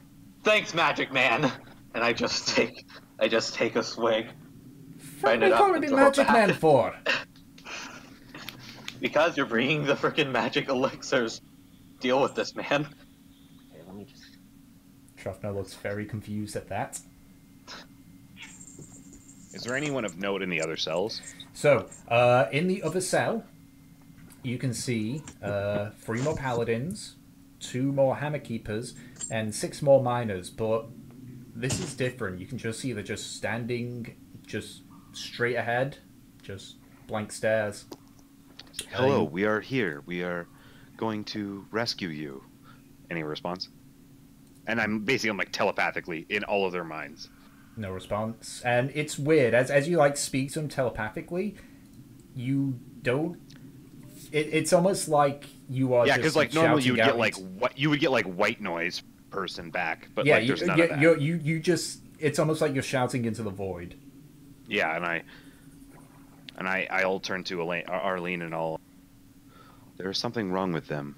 Thanks, Magic Man. And I just take a swig. What are Find you it up calling me until Magic that. Man for? Because you're bringing the frickin' magic elixirs. Deal with this, man. Okay, let me just. Trofnar looks very confused at that. Is there anyone of note in the other cells? So, in the other cell, you can see 3 more paladins, 2 more hammer keepers, and 6 more miners. But this is different. You can just see they're just standing straight ahead, just blank stares. Hello, we are here. We are going to rescue you. Any response? And I'm like telepathically in all of their minds. No response. And it's weird, as you like speak to them telepathically, you don't. It's almost like you are. Yeah, because like normally you would get like what you would get like white noise person back, but like there's none of that. You just. It's almost like you're shouting into the void. Yeah, and I'll turn to Arlene and I'll. There's something wrong with them.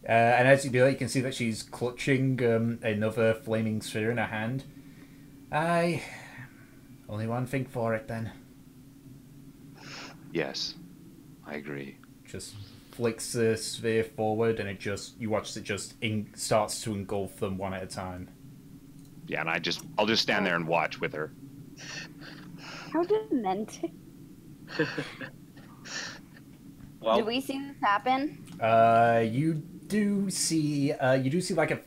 And as you do that, you can see that she's clutching another flaming sphere in her hand. Only one thing for it, then. Yes, I agree. Just flicks the sphere forward, and you watch it just starts to engulf them one at a time. Yeah, and I'll just stand there and watch with her. How demented. Well, Do we see this happen? You do see like a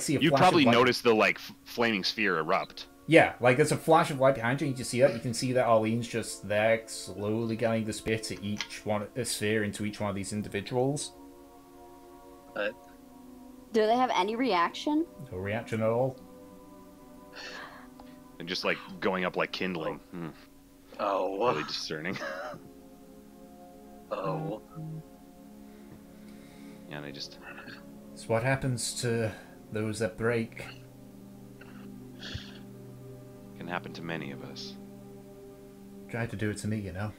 see a You flash probably of light. noticed the like flaming sphere erupt. Yeah, like there's a flash of light behind you. And you can see that. You can see that Arlene's just there, slowly getting the sphere to a sphere into each one of these individuals. Do they have any reaction? No reaction at all. And just like going up like kindling. oh, Really discerning. oh. Yeah, and I just. It's what happens to those that break. Can happen to many of us. Tried to do it to me, you know.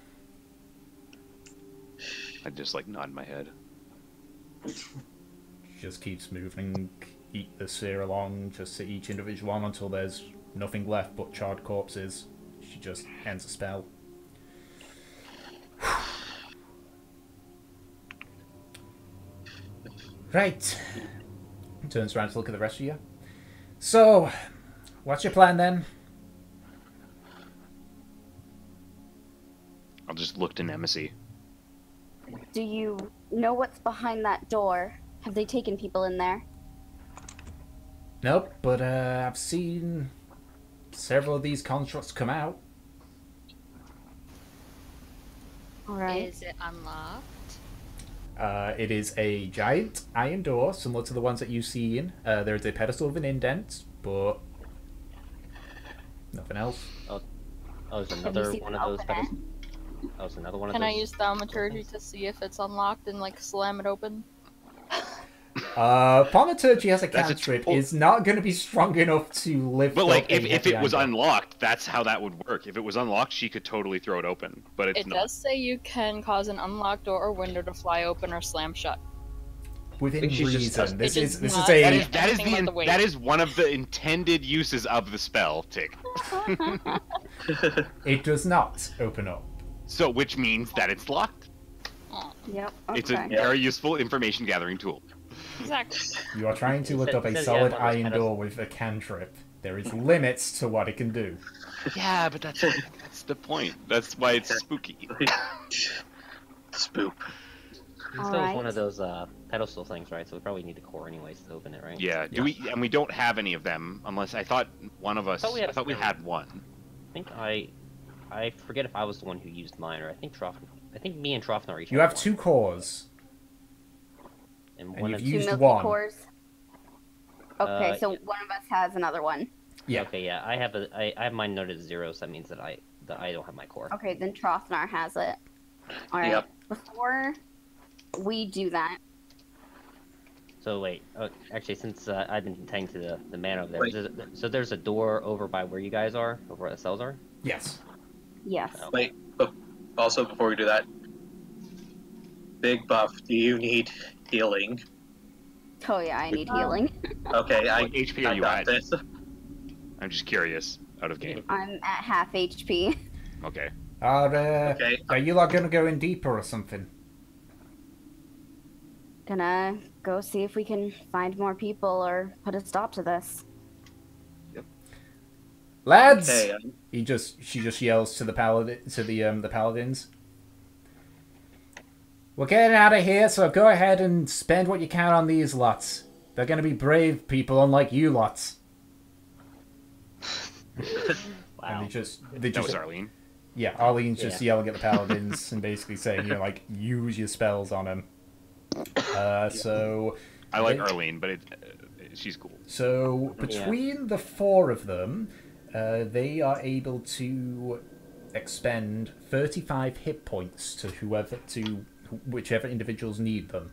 I just like nod my head. She just keeps moving, eat the sphere along, just to each individual one until there's nothing left but charred corpses. She just ends a spell. Right. Turns around to look at the rest of you. So, what's your plan then? I'll just look to Nemesis. Do you know what's behind that door? Have they taken people in there? Nope, but I've seen several of these constructs come out. Alright. Is it unlocked? It is a giant iron door, similar to the ones that you've seen. There is a pedestal with an indent, but nothing else. Oh, there's another one of those pedestals. Oh, it's another one of Can those. I use thaumaturgy to see if it's unlocked and like slam it open? Thaumaturgy as a That's a cantrip tool. is not going to be strong enough to lift But up like, a if heavy it was iron door. unlocked, that's how that would work. If it was unlocked, she could totally throw it open. But it's It not. does say you can cause an unlocked door or window to fly open or slam shut. Within think she's just reason. This It is does not a say That is anything about the weight. that is one of the intended uses of the spell, Tick. it does not open up. So, which means that it's locked. Yep. It's a Okay. very useful information gathering tool. Exactly. You are trying to It lift says- up a it says, solid yeah, one of those iron pedestals. door with a cantrip. There is limits to what it can do. Yeah, but that's the point. That's why it's spooky. Spoop. It's still one of those pedestal things, right? So we probably need the core anyways to open it, right? Yeah. Do we? And we don't have any of them, unless I thought one of us. I thought we had one. I think I forget if I was the one who used mine, or I think me and Troffner each. You have two cores. and and one you've of used Two milky one. cores. Okay, so yeah. one of us has another one. Yeah. Okay, yeah, I have mine noted as 0, so that means that I don't have my core. Okay, then Trothnar has it. Alright. Yep. Before we do that, So wait, actually, since I've been tending to the man over there, Wait. so there's a door over by where you guys are, over where the cells are. Yes. yes. Oh. Wait, also before we do that, Big Buff, do you need healing? Oh yeah, I need healing. Okay, What HP are I you got at? this. I'm just curious. Out of game. I'm at half HP. Okay. Okay. Are you lot gonna go in deeper or something? Gonna go see if we can find more people or put a stop to this. Lads! Okay, She just yells to the paladins. We're getting out of here, so go ahead and spend what you can on these lots. They're gonna be brave people, unlike you lots. Wow. And they That just was Arlene. yeah, Arlene's just Yeah. yelling at the paladins and basically saying, you know, like, use your spells on him. So I like they- Arlene, but she's cool. So between the four of them, they are able to expend 35 hit points to whichever individuals need them.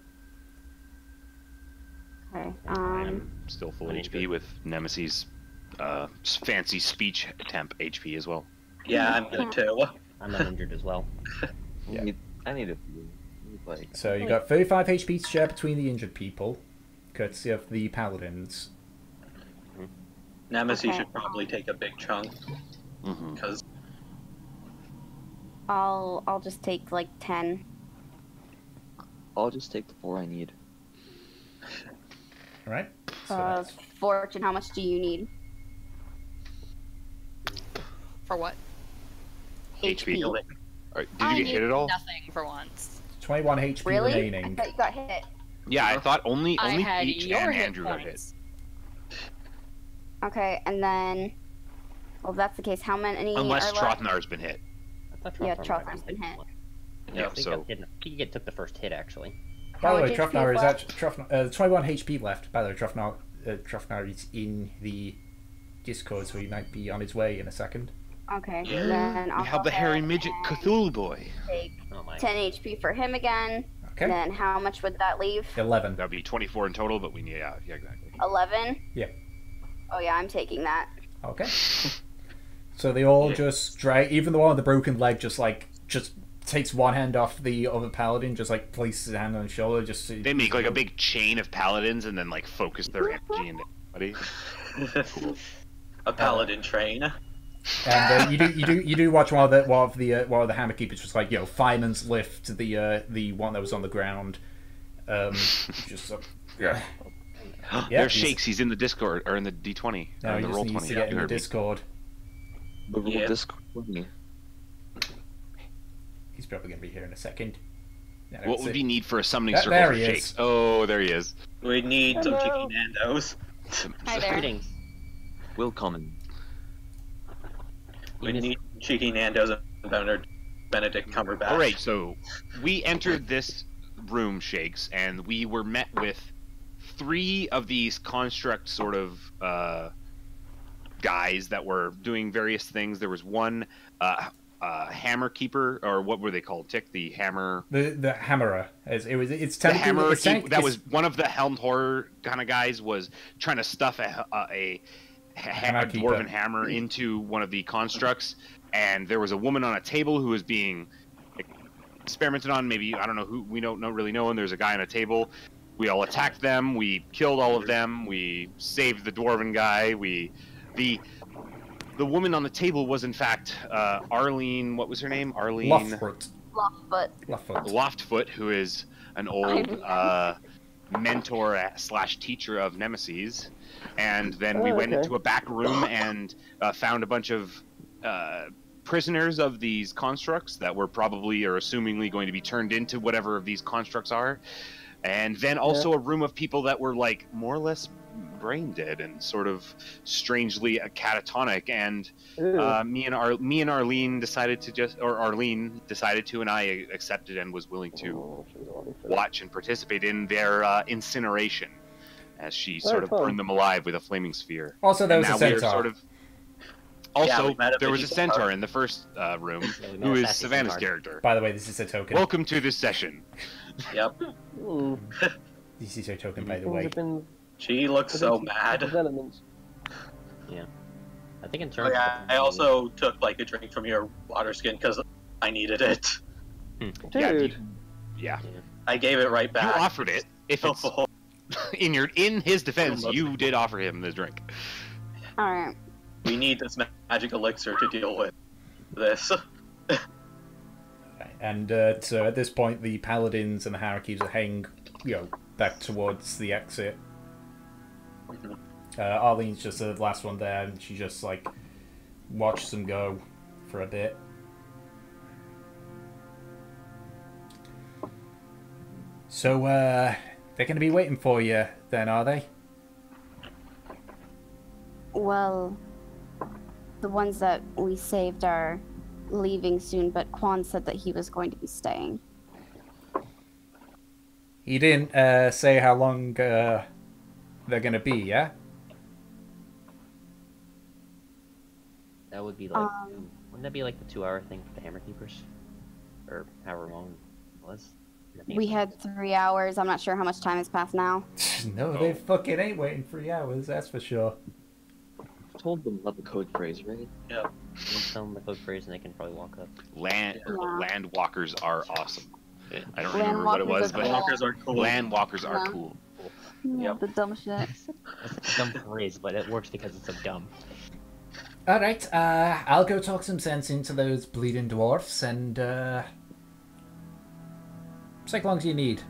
Okay. I'm still full HP with Nemesis' fancy speech temp HP as well. Yeah, I'm good too. I'm uninjured as well. Yeah. I need a few. Like, So you got 35 HP to share between the injured people, courtesy of the paladins. Nemesis Okay. should probably take a big chunk Mm-hmm. because I'll just take like 10. I'll just take the 4 I need. All right. So that's Fortune, how much do you need? For what? HP. healing. Did I you get hit need at all? Nothing for once. 21 HP Really? I remaining. thought you got hit. Yeah, I thought only I had Peach your and hit Andrew got hit. points. Okay, and then, well, if that's the case, how many Unless are left? Trothnar's been hit. I thought Yeah, Trothnar's Trothnar's been hit. Yeah, I think so he took the first hit actually. By the How way, much HP Trofnar is left? actually 21 HP left. By the way, Trofnar is in the Discord, so he might be on his way in a second. Okay, Yeah. then I'll we have go the hairy ahead midget and Cthulhu boy. take Oh my. 10 HP for him again. Okay. Then how much would that leave? 11. That'd be 24 in total, but we need yeah exactly. 11? Yeah. Oh yeah, I'm taking that. Okay. So they all just drag. Even the one with the broken leg just takes one hand off the other paladin, just like places his hand on his shoulder. Just They make like a big chain of paladins and then like focus their energy into everybody. A paladin train. And you do watch one of the hammer keepers just like, you know, fireman's lift the one that was on the ground. Just Yeah. Yeah, There's he's- Shakes. He's in the Discord or in the D20 now or he in the just roll needs 20. to Yeah, get in you the heard me. Discord. The Yeah. Discord with me. He's probably gonna be here in a second. Yeah, What that's would it. we need for a summoning That- circle there for he is. Shakes? Oh, there he is. We need some Hello. cheeky Nandos. Hi there. Greetings. Willkommen. We need cheeky Nandos and Benedict Cumberbatch. All right, so we entered this room, Shakes, and we were met with 3 of these construct sort of guys that were doing various things. There was one hammer keeper, or what were they called? Tick the hammer. The hammerer. It's The technically hammer. it's That was one of the helmed horror kind of guys. Was trying to stuff a Hammer keeper. dwarven hammer into one of the constructs, and there was a woman on a table who was being experimented on. Maybe I don't know who. We don't really know. And there's a guy on a table. We all attacked them. We killed all of them. We saved the dwarven guy. The woman on the table was in fact Arlene. What was her name? Arlene Loftfoot. Loftfoot. Loftfoot, who is an old mentor / teacher of Nemesis. And then we went into a back room and found a bunch of prisoners of these constructs that were probably or assumingly going to be turned into whatever of these constructs are. And then also a room of people that were like more or less brain dead and sort of strangely catatonic. And me and Arlene decided to Arlene decided to, and I accepted and was willing to watch and participate in their incineration as she sort of burned them alive with a flaming sphere. Also, there was And a now we are centaur. sort of. Yeah, Also, we met a there was a mini centaur centaur. in the first room, Yeah, we met who a is sassy Savannah's centaur. character. By the way, this is a token. Welcome to this session. Yep. This is a token, by the way. She looks so mad. Yeah. I think in Oh, terms yeah, of I also took like a drink from your water skin because I needed it. Dude. Yeah. I gave it right You back. offered it. If it's in his defense, you did offer him the drink. Alright. We need this magic elixir to deal with this. And so at this point, the paladins and the hierarchies are heading, you know, back towards the exit. Arlene's just the last one there, and she just like watched them go for a bit. So they're going to be waiting for you, then, are they? Well, the ones that we saved are leaving soon, but Quan said that he was going to be staying. He didn't say how long they're gonna be, yeah? That would be like, wouldn't that be like the 2-hour thing for the Hammer Keepers? Or however long it was? We had 3 hours. I'm not sure how much time has passed now. No, they fucking ain't waiting 3 hours, that's for sure. I told them about the code phrase, right? Yeah. You tell them the code phrase and they can probably walk up. Land walkers are awesome. I don't Land remember what it was, walkers but Walkers are cool. land walkers are Yeah. cool. Yeah, the dumb shit. It's a dumb phrase, but it works because it's so dumb. Alright, I'll go talk some sense into those bleeding dwarfs, and, just like long as you need.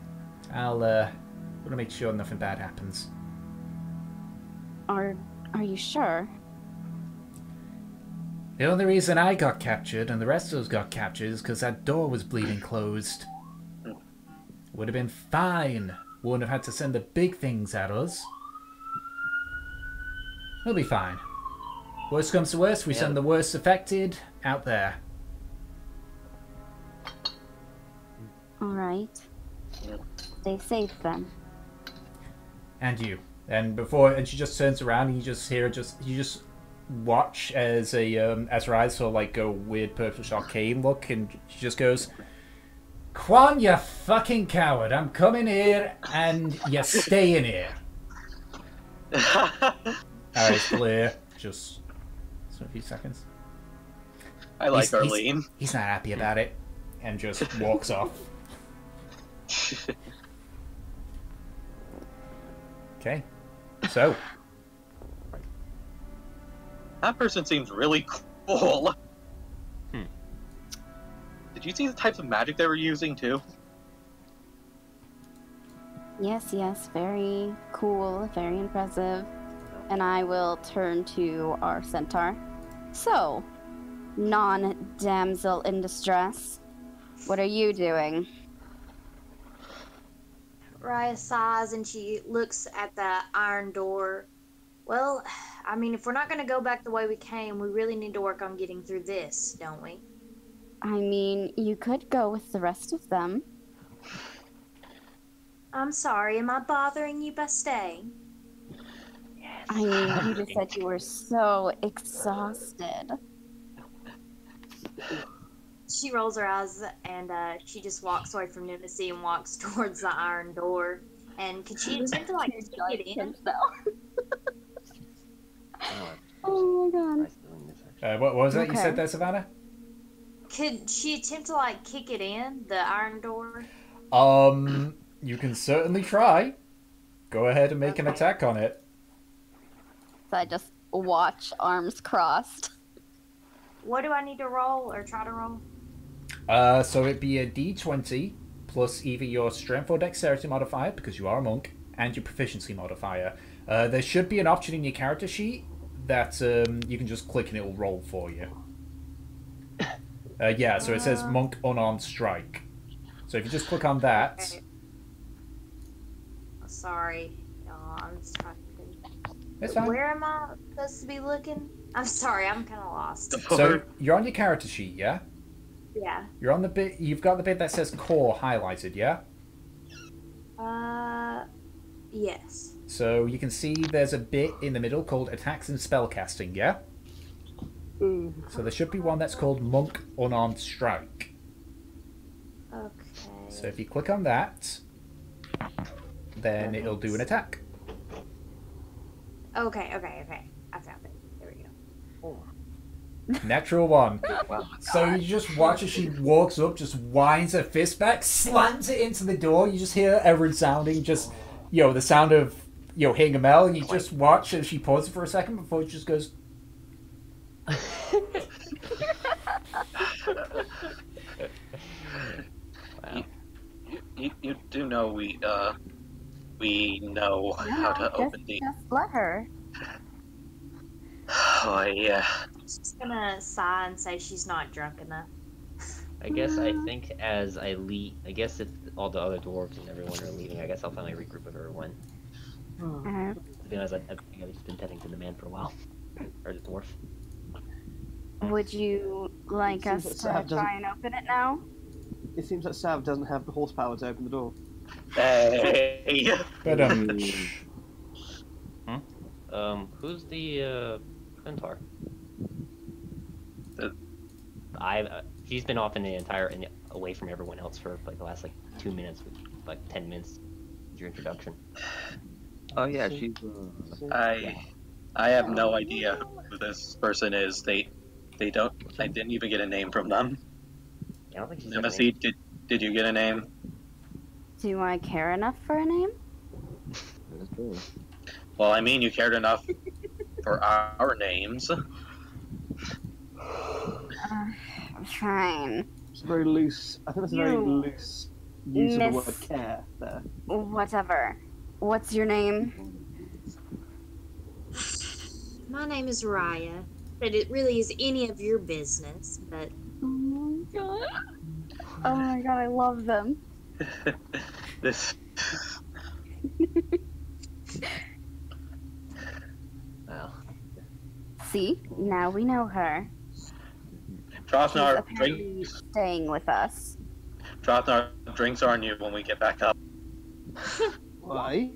I'll, want to make sure nothing bad happens. Are you sure? The only reason I got captured and the rest of us got captured is because that door was bleeding closed. Would have been fine. Wouldn't have had to send the big things at us. We'll be fine. Worst comes to worst, we send the worst affected out there. Alright. Stay safe then. And you. And she just turns around and you just hear you just watch as as her eyes sort of like go weird purplish arcane look, and she just goes, Quan, you fucking coward, I'm coming here and you're staying here. Eyes clear, just a few seconds. I like Arlene. He's not happy about it, and just walks off. Okay, so That person seems really cool. Hmm. Did you see the types of magic they were using too? Yes, very cool, very impressive. And I will turn to our centaur. So, non-damsel in distress, what are you doing? Raya sighs and she looks at the iron door. Well, I mean, if we're not going to go back the way we came, we really need to work on getting through this, don't we? I mean, you could go with the rest of them. I'm sorry, am I bothering you by staying? I mean, you just said you were so exhausted. She rolls her eyes and she just walks away from Nemesis and walks towards the iron door. And could she attempt to like kick it in? Oh my god. what was that you Okay. said there, Savannah? Could she attempt to like kick it in, the iron door? You can certainly try. Go ahead and make an attack on it. So I just watch, arms crossed. What do I need to roll or try to roll? So it'd be a d20 plus either your strength or dexterity modifier, because you are a monk, and your proficiency modifier. There should be an option in your character sheet that you can just click and it will roll for you. Yeah, so it says monk unarmed strike. So if you just click on that... Okay. Sorry. I'm just trying to think. It's fine. Where am I supposed to be looking? I'm sorry, I'm kind of lost. So you're on your character sheet, yeah? Yeah. You're on the bit. You've got the bit that says core highlighted, yeah? Yes. So you can see there's a bit in the middle called attacks and spellcasting, yeah? So there should be one that's called monk unarmed strike. Okay. So if you click on that, then it'll do an attack. Okay. I found it. There we go. Natural one. Wow. So you just watch as she walks up, just winds her fist back, slams it into the door. You just hear a resounding, just, the sound of, hitting a bell, and you just watch as she pauses for a second before she just goes... Wow. You do know we know how to open the... Just let her. Oh, yeah. She's gonna sigh and say she's not drunk enough. I guess I think as I leave, I guess if all the other dwarves and everyone are leaving, I guess I'll finally regroup with everyone. To be honest, I've just been tending to the man for a while. Or the dwarf. Would you like Seems us that Sav to try and open it now? It seems that Sav doesn't have the horsepower to open the door. Hey. But Who's the centaur? She's been off in the entire away from everyone else for like the last like 2 minutes, like 10 minutes. Your introduction. Oh yeah, she's. I have no idea who this person is. They don't. I didn't even get a name from them. I don't think she's got a Nemesis, name. did you get a name? Do I care enough for a name? That's true. Well, I mean, you cared enough for our names. Fine. It's very loose. I think that's a very loose use of the word care there. Whatever. What's your name? My name is Raya. But it really is any of your business, but Oh my god. Oh my god, I love them. This. Well, See? Now we know her. She's Trotnar, apparently drinks. staying with us. Trotnar, drinks are on you when we get back up. Why?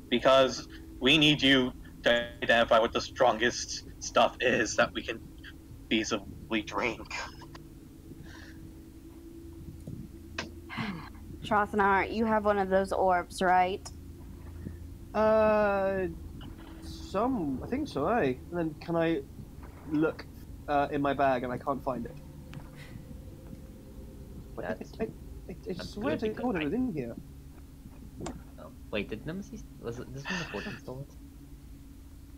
Because we need you to identify what the strongest stuff is that we can feasibly drink. Trothanar, you have one of those orbs, right? I think so, eh? And then can I look in my bag and I can't find it? that's. I That's swear good to because God it was in here. Oh, wait, did Nemesis? Was it this one the Fortune stole it?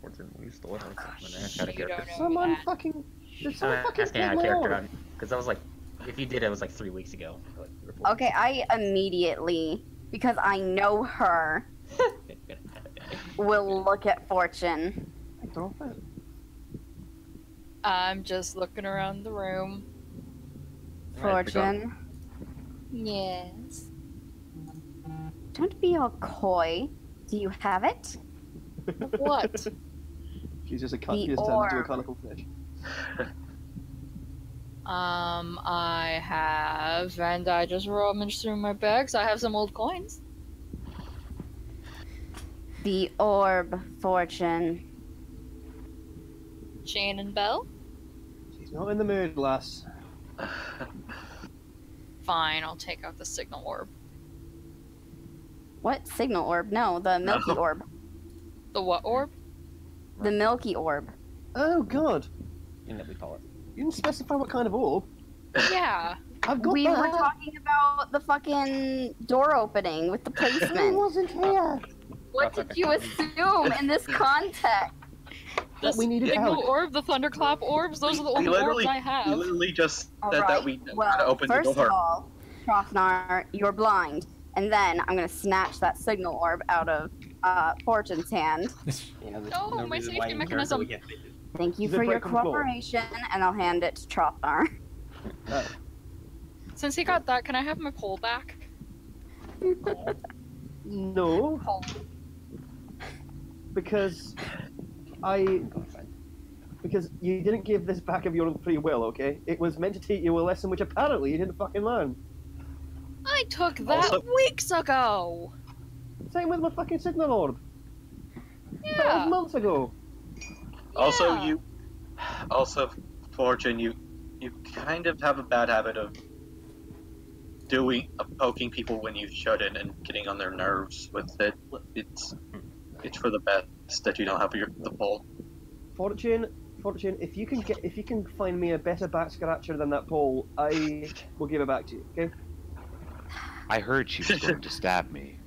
Fortune, we stole it or something? I gotta You get don't know Someone that. fucking... Did I'm someone fucking asking take out of my character orb? because I was like, if you did it was like 3 weeks ago. Like, Okay, I immediately, because I know her, will look at Fortune. I don't know. I'm just looking around the room. Fortune, Yes. don't be all coy. Do you have it? What? She's just a The she's turned into a orb. colourful fish. I have, and I just rummaged through my bags. I have some old coins. The orb, Fortune. Shannon Bell. She's not in the mood, lass. Fine, I'll take out the signal orb. What signal orb? No, the milky No. orb. The what orb? The milky orb. Oh God! thing that we call it. You didn't specify what kind of orb. Yeah. I've got We that. were talking about the fucking door opening with the I placement. wasn't here. What did you assume in this context? The we needed signal help. orb, the thunderclap orbs, those are the We only literally, orbs I we have. literally just All said right. that we well, had to open the first door. of all, Trofnar, you're blind, and then I'm gonna snatch that signal orb out of Fortune's hand. Yeah, there's No, no my reason safety why you mechanism. would get bitten. Thank you Does it for your break on the floor? cooperation, and I'll hand it to Trofnar. Oh. Since he got that, can I have my pole back? No, Pole. because because you didn't give this back of your own free will, okay? It was meant to teach you a lesson which apparently you didn't fucking learn. I took that Also- weeks ago. Same with my fucking signal orb. That Yeah. was months ago. Also, Yeah. Fortune, you kind of have a bad habit of poking people when you shouldn't and getting on their nerves with it. It's for the best that you don't have the pole. Fortune, if you can find me a better back scratcher than that pole, I will give it back to you, okay? I heard she was going to stab me.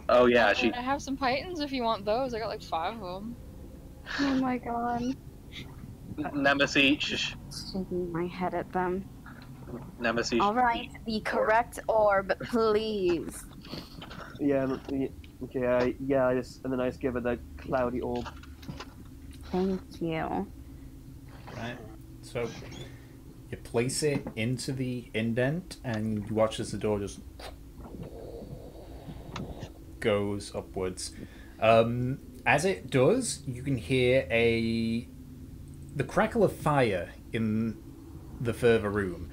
Oh yeah, she. I have some pythons if you want those. I got like 5 of them. Oh my god. Nemesis. Shaking my head at them. Nemesis. Alright, the correct orb, please. Yeah, okay, I just give her the cloudy orb. Thank you. Right. So you place it into the indent, and you watch as the door just goes upwards. As it does, you can hear the crackle of fire in the further room.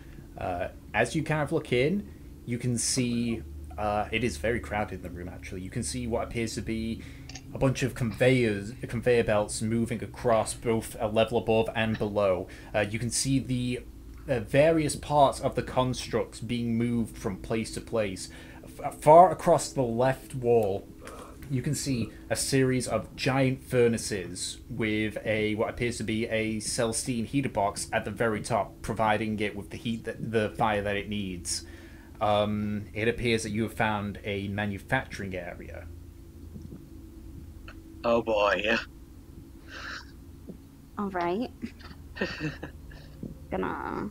As you kind of look in, you can see it is very crowded in the room. Actually, you can see what appears to be a bunch of conveyor belts moving across both a level above and below. You can see the various parts of the constructs being moved from place to place. Far across the left wall, you can see a series of giant furnaces with what appears to be a Celestine heater box at the very top, providing it with the heat, the fire that it needs. It appears that you have found a manufacturing area. Oh boy. All right. Gonna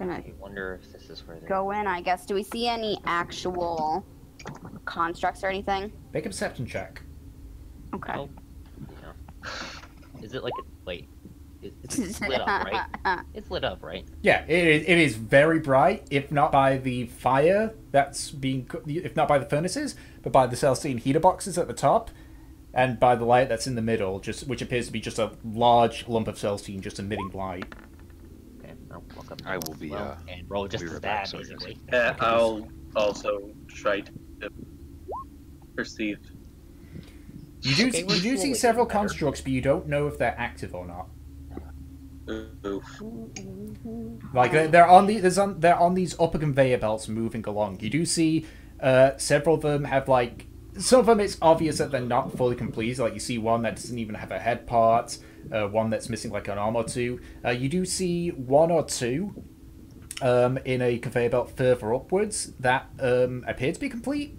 I wonder if this is where they go in, I guess. Do we see any actual constructs or anything? Make a perception check. Okay. Oh, yeah. Is it like a wait? It's lit up, right? It's lit up, right? Yeah, it is very bright, if not by the fire that's being, if not by the furnaces, but by the Celestine heater boxes at the top, and by the light that's in the middle, which appears to be just a large lump of Celestine just emitting light. Okay, I'll walk up. I will be, and roll just we as were bad, back, so basically. I'll also try to perceive. You do, Okay, you we're do see slowly several getting better. constructs, but you don't know if they're active or not. Oof. Like they're on these upper conveyor belts moving along. You do see several of them have like, some of them it's obvious that they're not fully complete. Like you see one that doesn't even have a head part, one that's missing like an arm or two. You do see one or two in a conveyor belt further upwards that appear to be complete.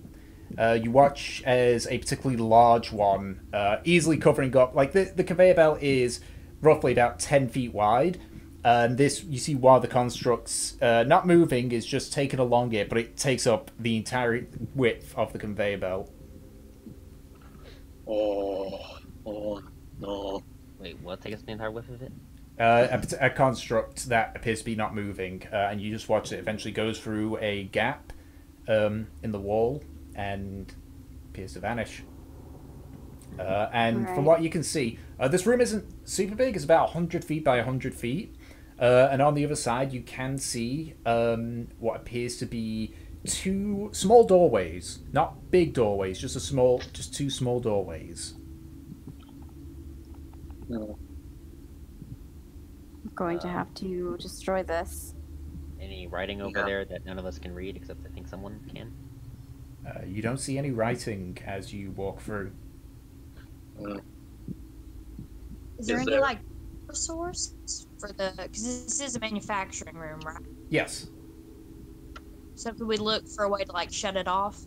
You watch as a particularly large one, easily covering up, like the conveyor belt is roughly about 10 feet wide, and this, you see one of the constructs not moving, is just taken along it, but it takes up the entire width of the conveyor belt. Oh no. Wait, what? Take us the entire width of it? A construct that appears to be not moving, and you just watch it eventually goes through a gap in the wall and appears to vanish. And from what you can see, this room isn't super big. It's about 100 feet by 100 feet. And on the other side, you can see what appears to be two small doorways. Not big doorways, just two small doorways. No. I'm going to have to destroy this. Any writing over there that none of us can read, except I think someone can? You don't see any writing as you walk through. Is there Is any there- like source for the? Because this is a manufacturing room, right? Yes. So could we look for a way to like shut it off?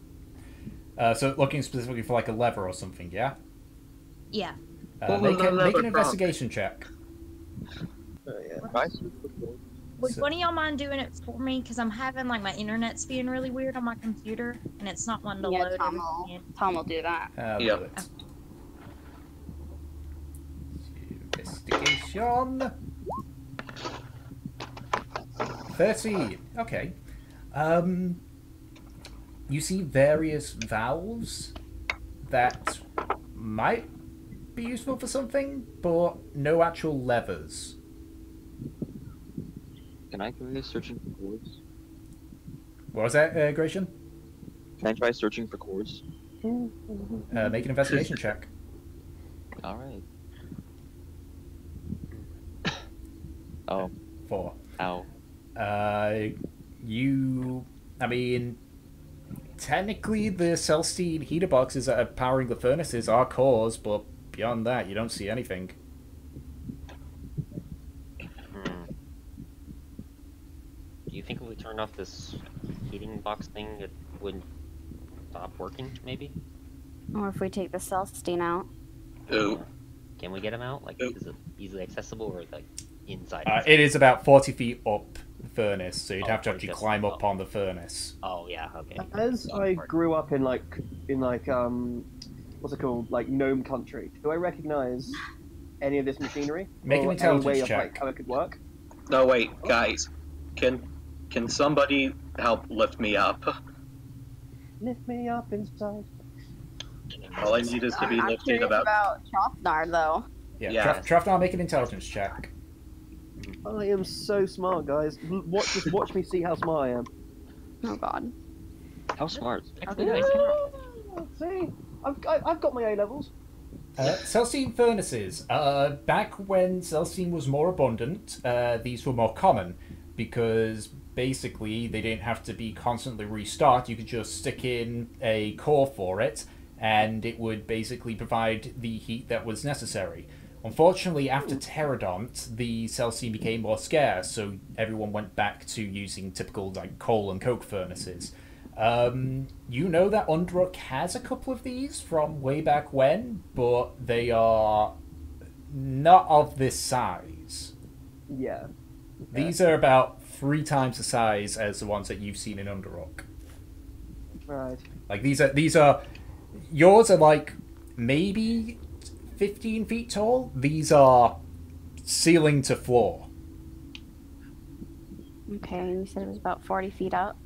So looking specifically for like a lever or something, yeah? Yeah. Well, Make the an lever investigation check. Would So- one of y'all mind doing it for me? Because I'm having like my internet's being really weird on my computer, and it's not wanting to Yeah, load. Tom will do that. Yep. Do it. Investigation. 13. Okay. You see various valves that might be useful for something, but no actual levers. Can I try searching for chords? What was that, Gratian? Can I try searching for chords? Make an investigation check. Alright. Oh, 4. ow. I mean, technically the Celestine heater boxes that are powering the furnaces are cores, but beyond that, you don't see anything. Do you think if we turned off this heating box thing, it would stop working, maybe? Or if we take the Celestine out. Ooh. Can we get him out? Like, is it easily accessible or like inside? It is about 40 feet up the furnace, so you'd Oh, have to like actually this. climb up on the furnace. Oh yeah, okay. As I grew up in what's it called, like gnome country, do I recognize any of this machinery? Make an Or intelligence any way of check. like how it could work? No, wait, guys. Can somebody help lift me up? Lift me up inside. All I need is to be I'm lifted curious about. about Chofnar, though. Yeah, Yeah. Trafnar, make an intelligence check. I am so smart, guys. Just watch me see how smart I am. Oh god. How smart? Actually, Okay. nice. See, I've got my A levels. Celestine furnaces. Back when Celestine was more abundant, these were more common because basically they didn't have to be constantly restarted. You could just stick in a core for it, and it would basically provide the heat that was necessary. Unfortunately, after Pterodont, the Celestine became more scarce, so everyone went back to using typical like coal and coke furnaces. You know that Undruk has a couple of these from way back when, but they are not of this size. Yeah. These are about 3 times the size as the ones that you've seen in Underrock. Right. Like these are yours are like maybe 15 feet tall. These are ceiling to floor. Okay, you said it was about 40 feet up.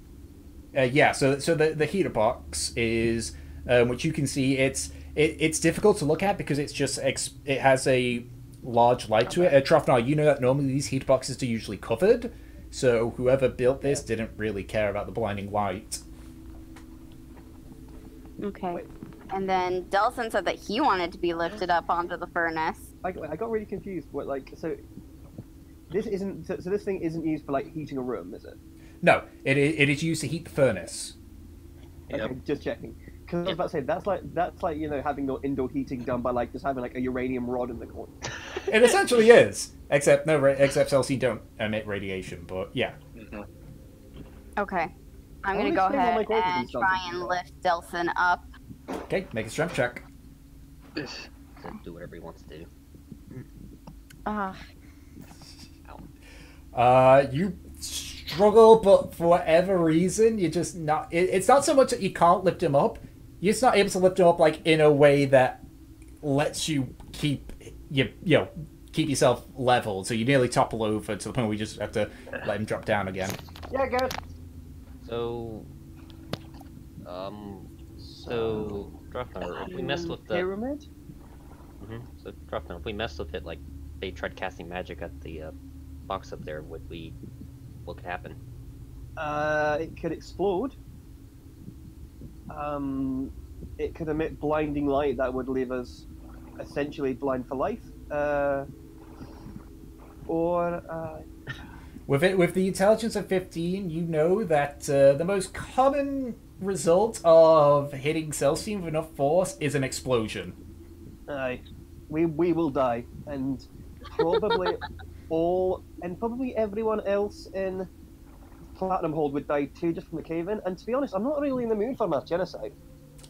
Yeah, so the heater box is, which you can see, it's difficult to look at because it's just it has a large light to it. Trofnar, you know that normally these heater boxes are usually covered, so whoever built this didn't really care about the blinding light. Okay. Wait. And then Delson said that he wanted to be lifted up onto the furnace. I got really confused. What so this isn't so this thing isn't used for like heating a room, is it? No, it is used to heat the furnace. Okay, just checking. Because I was about to say that's like having no indoor heating done by like just having like a uranium rod in the corner. It essentially is, except Celestine don't emit radiation. But yeah. Mhm. Okay. I'm I gonna wanna go explain what ahead my goal and is, try Delson. and lift Delson up. Okay, make a strength check. So do whatever he wants to do. You struggle, but for whatever reason, you're just not. It's not so much that you can't lift him up. You're just not able to lift him up like in a way that lets you keep keep yourself level. So you nearly topple over to the point where you just have to let him drop down again. Yeah, good. So, Drofnar, if we messed with the pyramid. So Drofnar, if we messed with it, like they tried casting magic at the box up there, what could happen? It could explode. It could emit blinding light that would leave us essentially blind for life. With the intelligence of 15, you know that the most common result of hitting Celestine with enough force is an explosion. Aye, we will die, and probably probably everyone else in Platinum Hold would die too, just from the cave-in. And to be honest, I'm not really in the mood for mass genocide.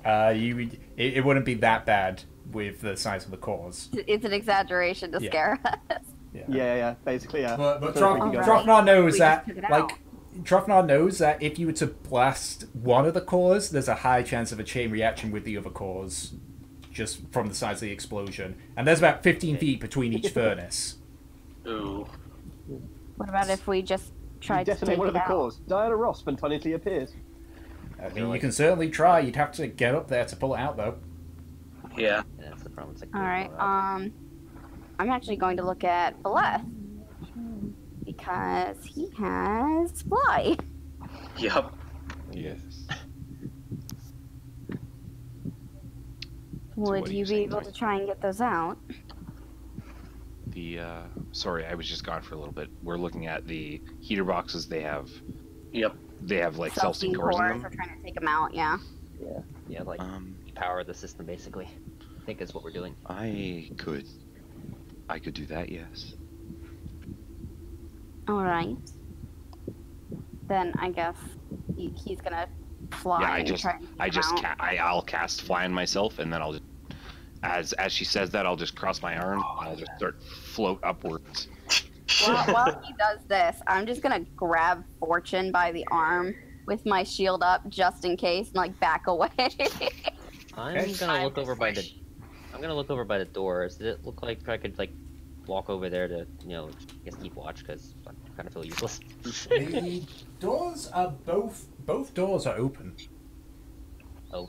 It wouldn't be that bad with the size of the cause. It's an exaggeration to scare us. Yeah, basically, yeah. But Alright. Drofnar knows We that, just took it like, out. Drofnar knows that if you were to blast one of the cores, there's a high chance of a chain reaction with the other cores, just from the size of the explosion. And there's about 15 feet between each furnace. Ooh. What about if we just tried to Detonate take one it of the out? cores. Diana Ross spontaneously appears. I mean, you can certainly try. You'd have to get up there to pull it out, though. Yeah. Yeah, that's the problem. It's like Alright, I'm actually going to look at Valeth. Because he has fly. Yep. Yes. Would what are you you be saying, able Mike? to try and get those out? Sorry, I was just gone for a little bit. We're looking at the heater boxes. They have Yep. like Celestine cores in We're them. trying to take them out, yeah. Yeah, like power the system basically. I think is what we're doing. I could do that. Yes. Alright. Then I guess he's gonna fly Yeah, and try and take them out. I'll cast fly on myself, and then I'll just, as she says that, I'll just cross my arms, and I'll just start float upwards. While he does this, I'm just gonna grab Fortune by the arm with my shield up just in case and like back away. I'm gonna look over by the doors. Does it look like I could like walk over there to I guess keep watch because I kind of feel useless. The doors are both doors are open. Oh.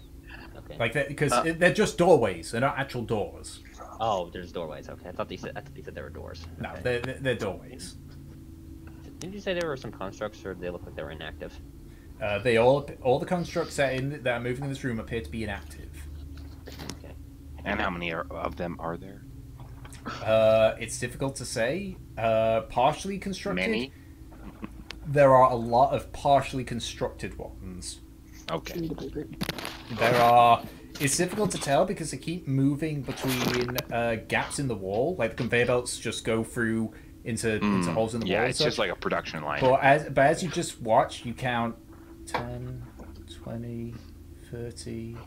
Okay. Like that, because they're just doorways. They're not actual doors. Oh, there's doorways. Okay, I thought they said there were doors. No, Okay. they're doorways. Didn't you say there were some constructs, or they look like they were inactive? They all the constructs that are moving in this room appear to be inactive. Okay. And how many of them are there? It's difficult to say. Partially constructed. Many? There are a lot of partially constructed ones. Okay. There are. It's difficult to tell because they keep moving between gaps in the wall. Like the conveyor belts just go through into holes in the wall. Yeah, and it's such. just like a production line. But as you just watch, you count 10, 20, 30,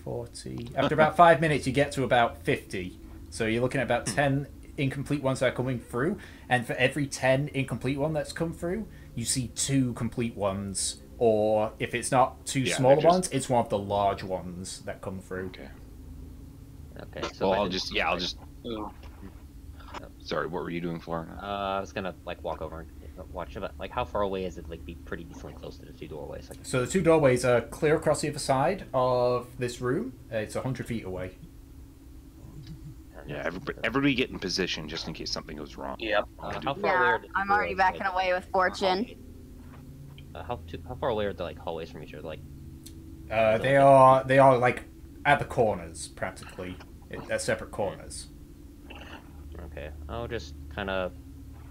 40. After about 5 minutes, you get to about 50. So you're looking at about 10 incomplete ones that are coming through. And for every 10 incomplete one that's come through, you see 2 complete ones. Or if it's not 2 smaller ones, it's one of the large ones that come through. Okay. Okay. So Well, I'll just. Ugh. Sorry, what were you doing for? I was gonna like walk over and watch it. Like, how far away is it? Like, be pretty decently close to the 2 doorways. Like, So the 2 doorways are clear across the other side of this room. It's 100 feet away. Yeah, everybody get in position just in case something goes wrong. Yep. how far away Yeah, are the 2 I'm already doors, backing like, away with Fortune. How far away are the like hallways from each other? Like, They are like at the corners practically. They're separate corners. okay, I'll just kind of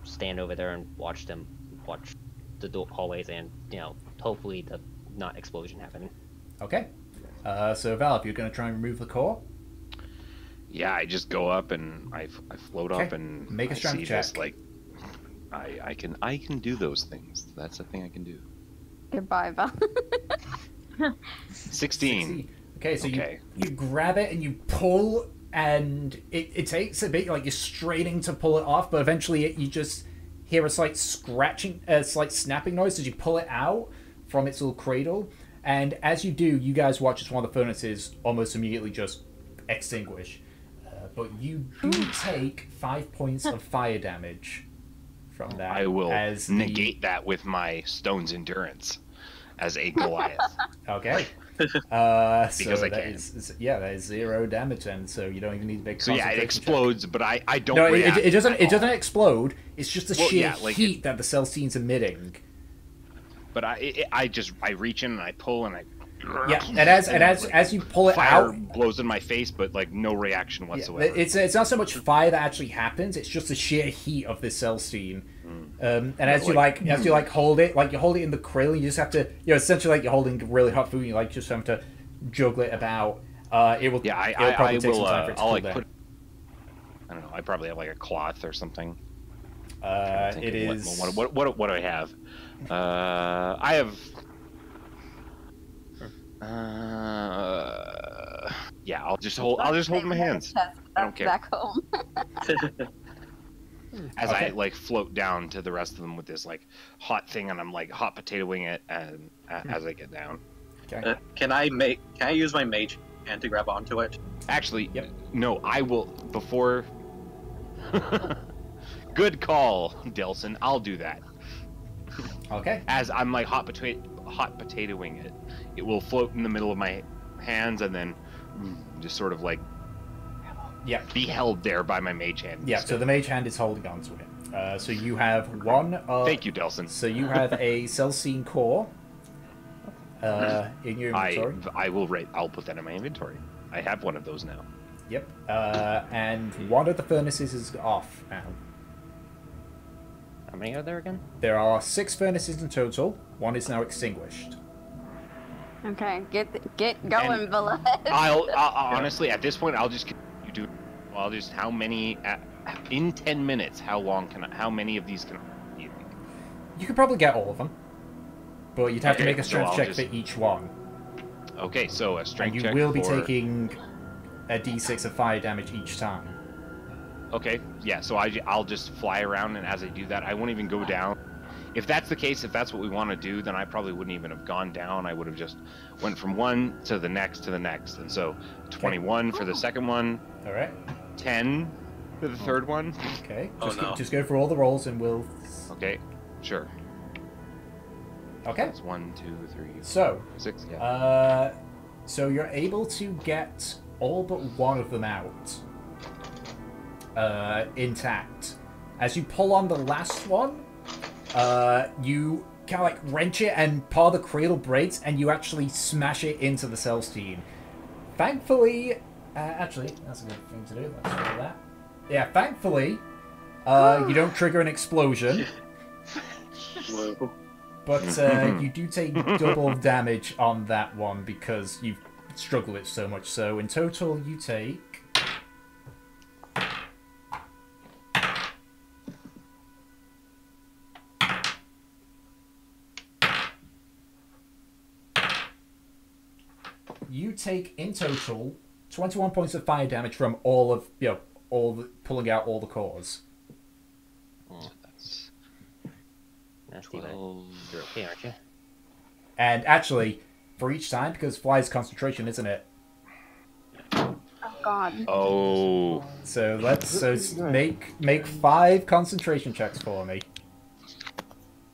stand over there and watch the hallways, and hopefully the not explosion happening. Okay. So Val, if you're going to try and remove the core, Yeah, I just go up and I float Okay. up and Make a I strength see check. this, like I can do those things. That's a thing I can do. Goodbye, Val. 16. Okay, so Okay. you grab it and you pull, and it takes a bit, like you're straining to pull it off, but eventually you just hear a slight scratching, a slight snapping noise as you pull it out from its little cradle. And as you do, you guys watch as one of the furnaces almost immediately just extinguish. But you do take 5 points of fire damage from that. I will as negate that with my stone's endurance as a Goliath. Okay. Because so I that can. that is 0 damage then, so you don't even need to make. So yeah, it concentration explodes, but I don't. check. No, react it doesn't. at It doesn't all. explode. It's just the Well, sheer yeah, like heat that the cell scene's emitting. But I reach in and I pull and I. Yeah, and as you pull it Fire out, blows in my face, but like no reaction yeah, whatsoever. it's not so much fire that actually happens. It's just the sheer heat of this cell scene. And as you hold it, like you hold it in the cradle, you just have to, essentially like you're holding really hot food. You like just have to juggle it about. It will. Yeah, it'll probably take some time for it to I'll cool like down. put. I don't know. I probably have like a cloth or something. It is. What do I have? I have. Yeah, I'll just hold my hands. I don't care. Back home. As I like float down to the rest of them with this like hot thing, and I'm like hot potatoing it, and as I get down. Okay. Can I use my mage hand to grab onto it? Actually, Yep. no. I will before. Good call, Delson. I'll do that. Okay. As I'm like hot potatoing it, it will float in the middle of my hands, and then just sort of like Yeah. be held there by my mage hand. Yeah. So the mage hand is holding on to it. So you have one. Thank you, Delson. So you have a Celcine core. In your inventory. I'll put that in my inventory. I have one of those now. Yep. And one of the furnaces is off now. How many are there again? There are 6 furnaces in total. One is now extinguished. Okay, get going, And Villa. I'll honestly at this point I'll just do. I'll just how many in 10 minutes? How many of these can? Do you think? You could probably get all of them, but you'd have to Okay, make a so strength I'll check just- for each one, Okay, so a strength and you check will be for- taking a d6 of fire damage each time. Okay, yeah, so I'll just fly around, and as I do that, I won't even go down. If that's the case, if that's what we want to do, then I probably wouldn't even have gone down. I would have just went from one to the next to the next. And so 21 for the second one, All right. 10 for the third one. Okay. Oh, Just, no. just go for all the rolls, and we'll. Okay, sure. Okay. That's 1, 2, 3, 4, So, 6, yeah. So you're able to get all but one of them out intact. As you pull on the last one, you kind of like wrench it, and part of the cradle breaks, and you actually smash it into the Celestine. Thankfully, actually, that's a good thing to do. Let's do that. Yeah, thankfully, you don't trigger an explosion. Whoa. But you do take double damage on that one because you've struggled it so much. So in total, you take... You take, in total, 21 points of fire damage from all of, pulling out all the cores. That's Nasty, man. 12. You're okay, aren't you? And actually, for each time, because fly's concentration, isn't it? Oh God. Oh. So make 5 concentration checks for me.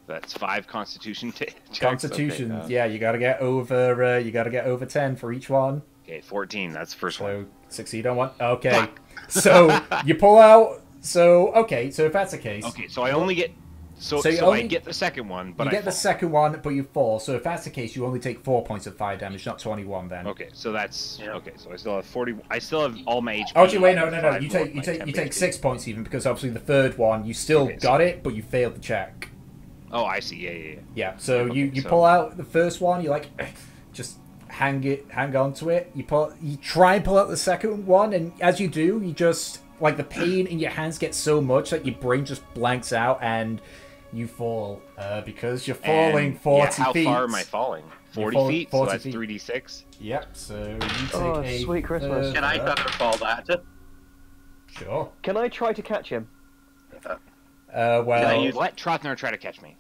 That's 5 Constitution checks. Constitution, Okay, yeah, you gotta get over 10 for each one. Okay, 14. That's the first So one. succeed on one. Okay, so you pull out. So okay, so if that's the case, Okay, so I only get. So So you I only- get the second one, but you I get the fall. second one, but you fall. So if that's the case, you only take 4 points of fire damage, not 21. Then. Okay, so that's Yeah. okay. So I still have 40. I still have all my HP. Oh, actually, wait, no. 5 You more take of my temp 6 HP. points even because obviously the third one you still Okay, got it, but you failed the check. Oh, I see. Yeah. Yeah. So Okay, you so- pull out the first one. You like just hang on to it. You try and pull out the second one, and as you do, you just like the pain in your hands gets so much that your brain just blanks out and you fall because you're falling And, 40 how feet. far am I falling? 40 falling feet. 40 so that's feet. 3d6. Yep. So you take Oh, a sweet Christmas. Can I counterfall that? Sure. Can I try to catch him? Well. Can I use- Let Trotner try to catch me.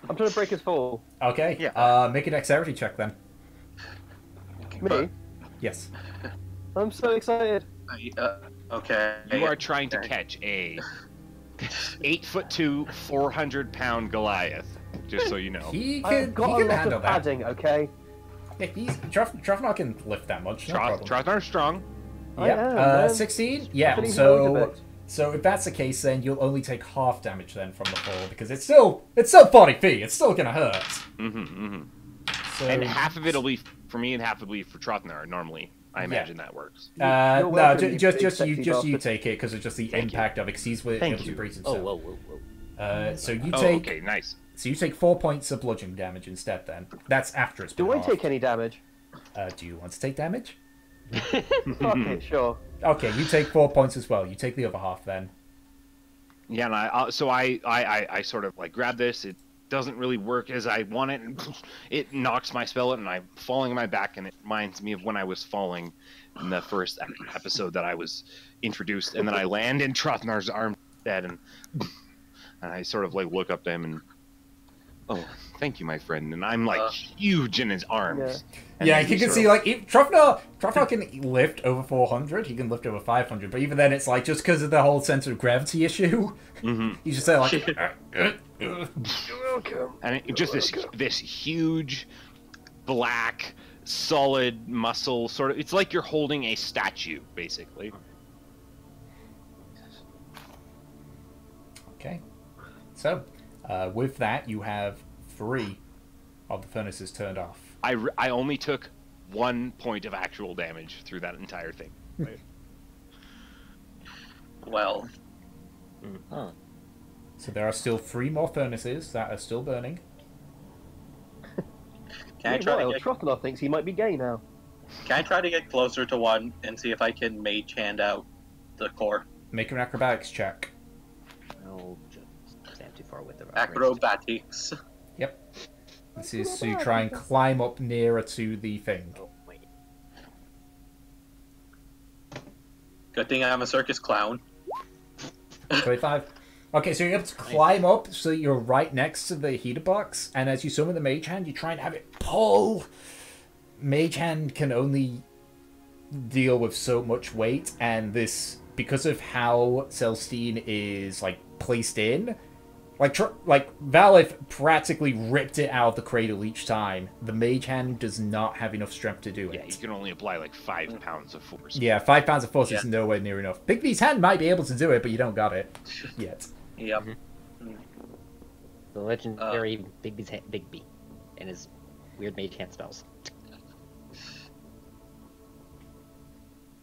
I'm trying to break his fall. Okay. Yeah. Make a dexterity check then. Me? Yes. I'm so excited. Okay. You are trying to Okay. catch a 8'2", 400-pound Goliath. Just so you know. He I've can got a lot handle of that. padding, okay? Yeah, Trofnor can lift that much. No problem. Trotner's strong. I Yeah. am, man. 16. Yeah. I've been eating loads So of it. so if that's the case, then you'll only take half damage then from the fall because it's still 40 feet. It's still gonna hurt. So And half of it'll be for me, and half will be for Trotner. Normally, I imagine that works. You're no, welcome, you just big you sexy take bastard. it because of just the Thank you. impact of it. 'Cause he's able Thank to you. breathe Oh, himself. whoa. So you Oh, take okay, nice. so you take 4 points of bludgeoning damage instead. Then that's after it's been Do I off. take any damage? Do you want to take damage? Fuck it, sure. Okay, you take 4 points as well. You take the other half then. Yeah, and I sort of like grab this. It doesn't really work as I want it, and it knocks my spell out, and I'm falling on my back, and it reminds me of when I was falling in the first episode that I was introduced, and then I land in Trothnar's arm dead, and I sort of like look up to him and, oh, thank you, my friend, and I'm like huge in his arms. And Yeah, then you he can sort see of- like Trofnor can lift over 400. He can lift over 500, but even then, it's like just because of the whole center of gravity issue. He's just there like. And just this huge, black, solid muscle sort of. It's like you're holding a statue, basically. Okay, so with that, you have 3 of the furnaces turned off. I only took 1 point of actual damage through that entire thing. Well, Huh. So there are still 3 more furnaces that are still burning. can I try to Meanwhile, get Trothnor thinks he might be gay now. closer to one and see if I can mage hand out the core? Make an acrobatics check. I'll just stand too far with the Acrobatics. Yep. This is to try and climb up nearer to the thing. Oh, wait. Good thing I'm a circus clown. 25. Okay, so you're able to climb up so you're right next to the heater box, and as you summon the mage hand, you try and have it pull. Mage hand can only deal with so much weight, and this, because of how Celestine is like placed in, Like Valif practically ripped it out of the cradle each time. The mage hand does not have enough strength to do it. Yeah, you can only apply like 5 pounds of force. Yeah, 5 pounds of force Yeah. is nowhere near enough. Bigby's hand might be able to do it, but you don't got it yet. Yep. The legendary Bigby and his weird mage hand spells.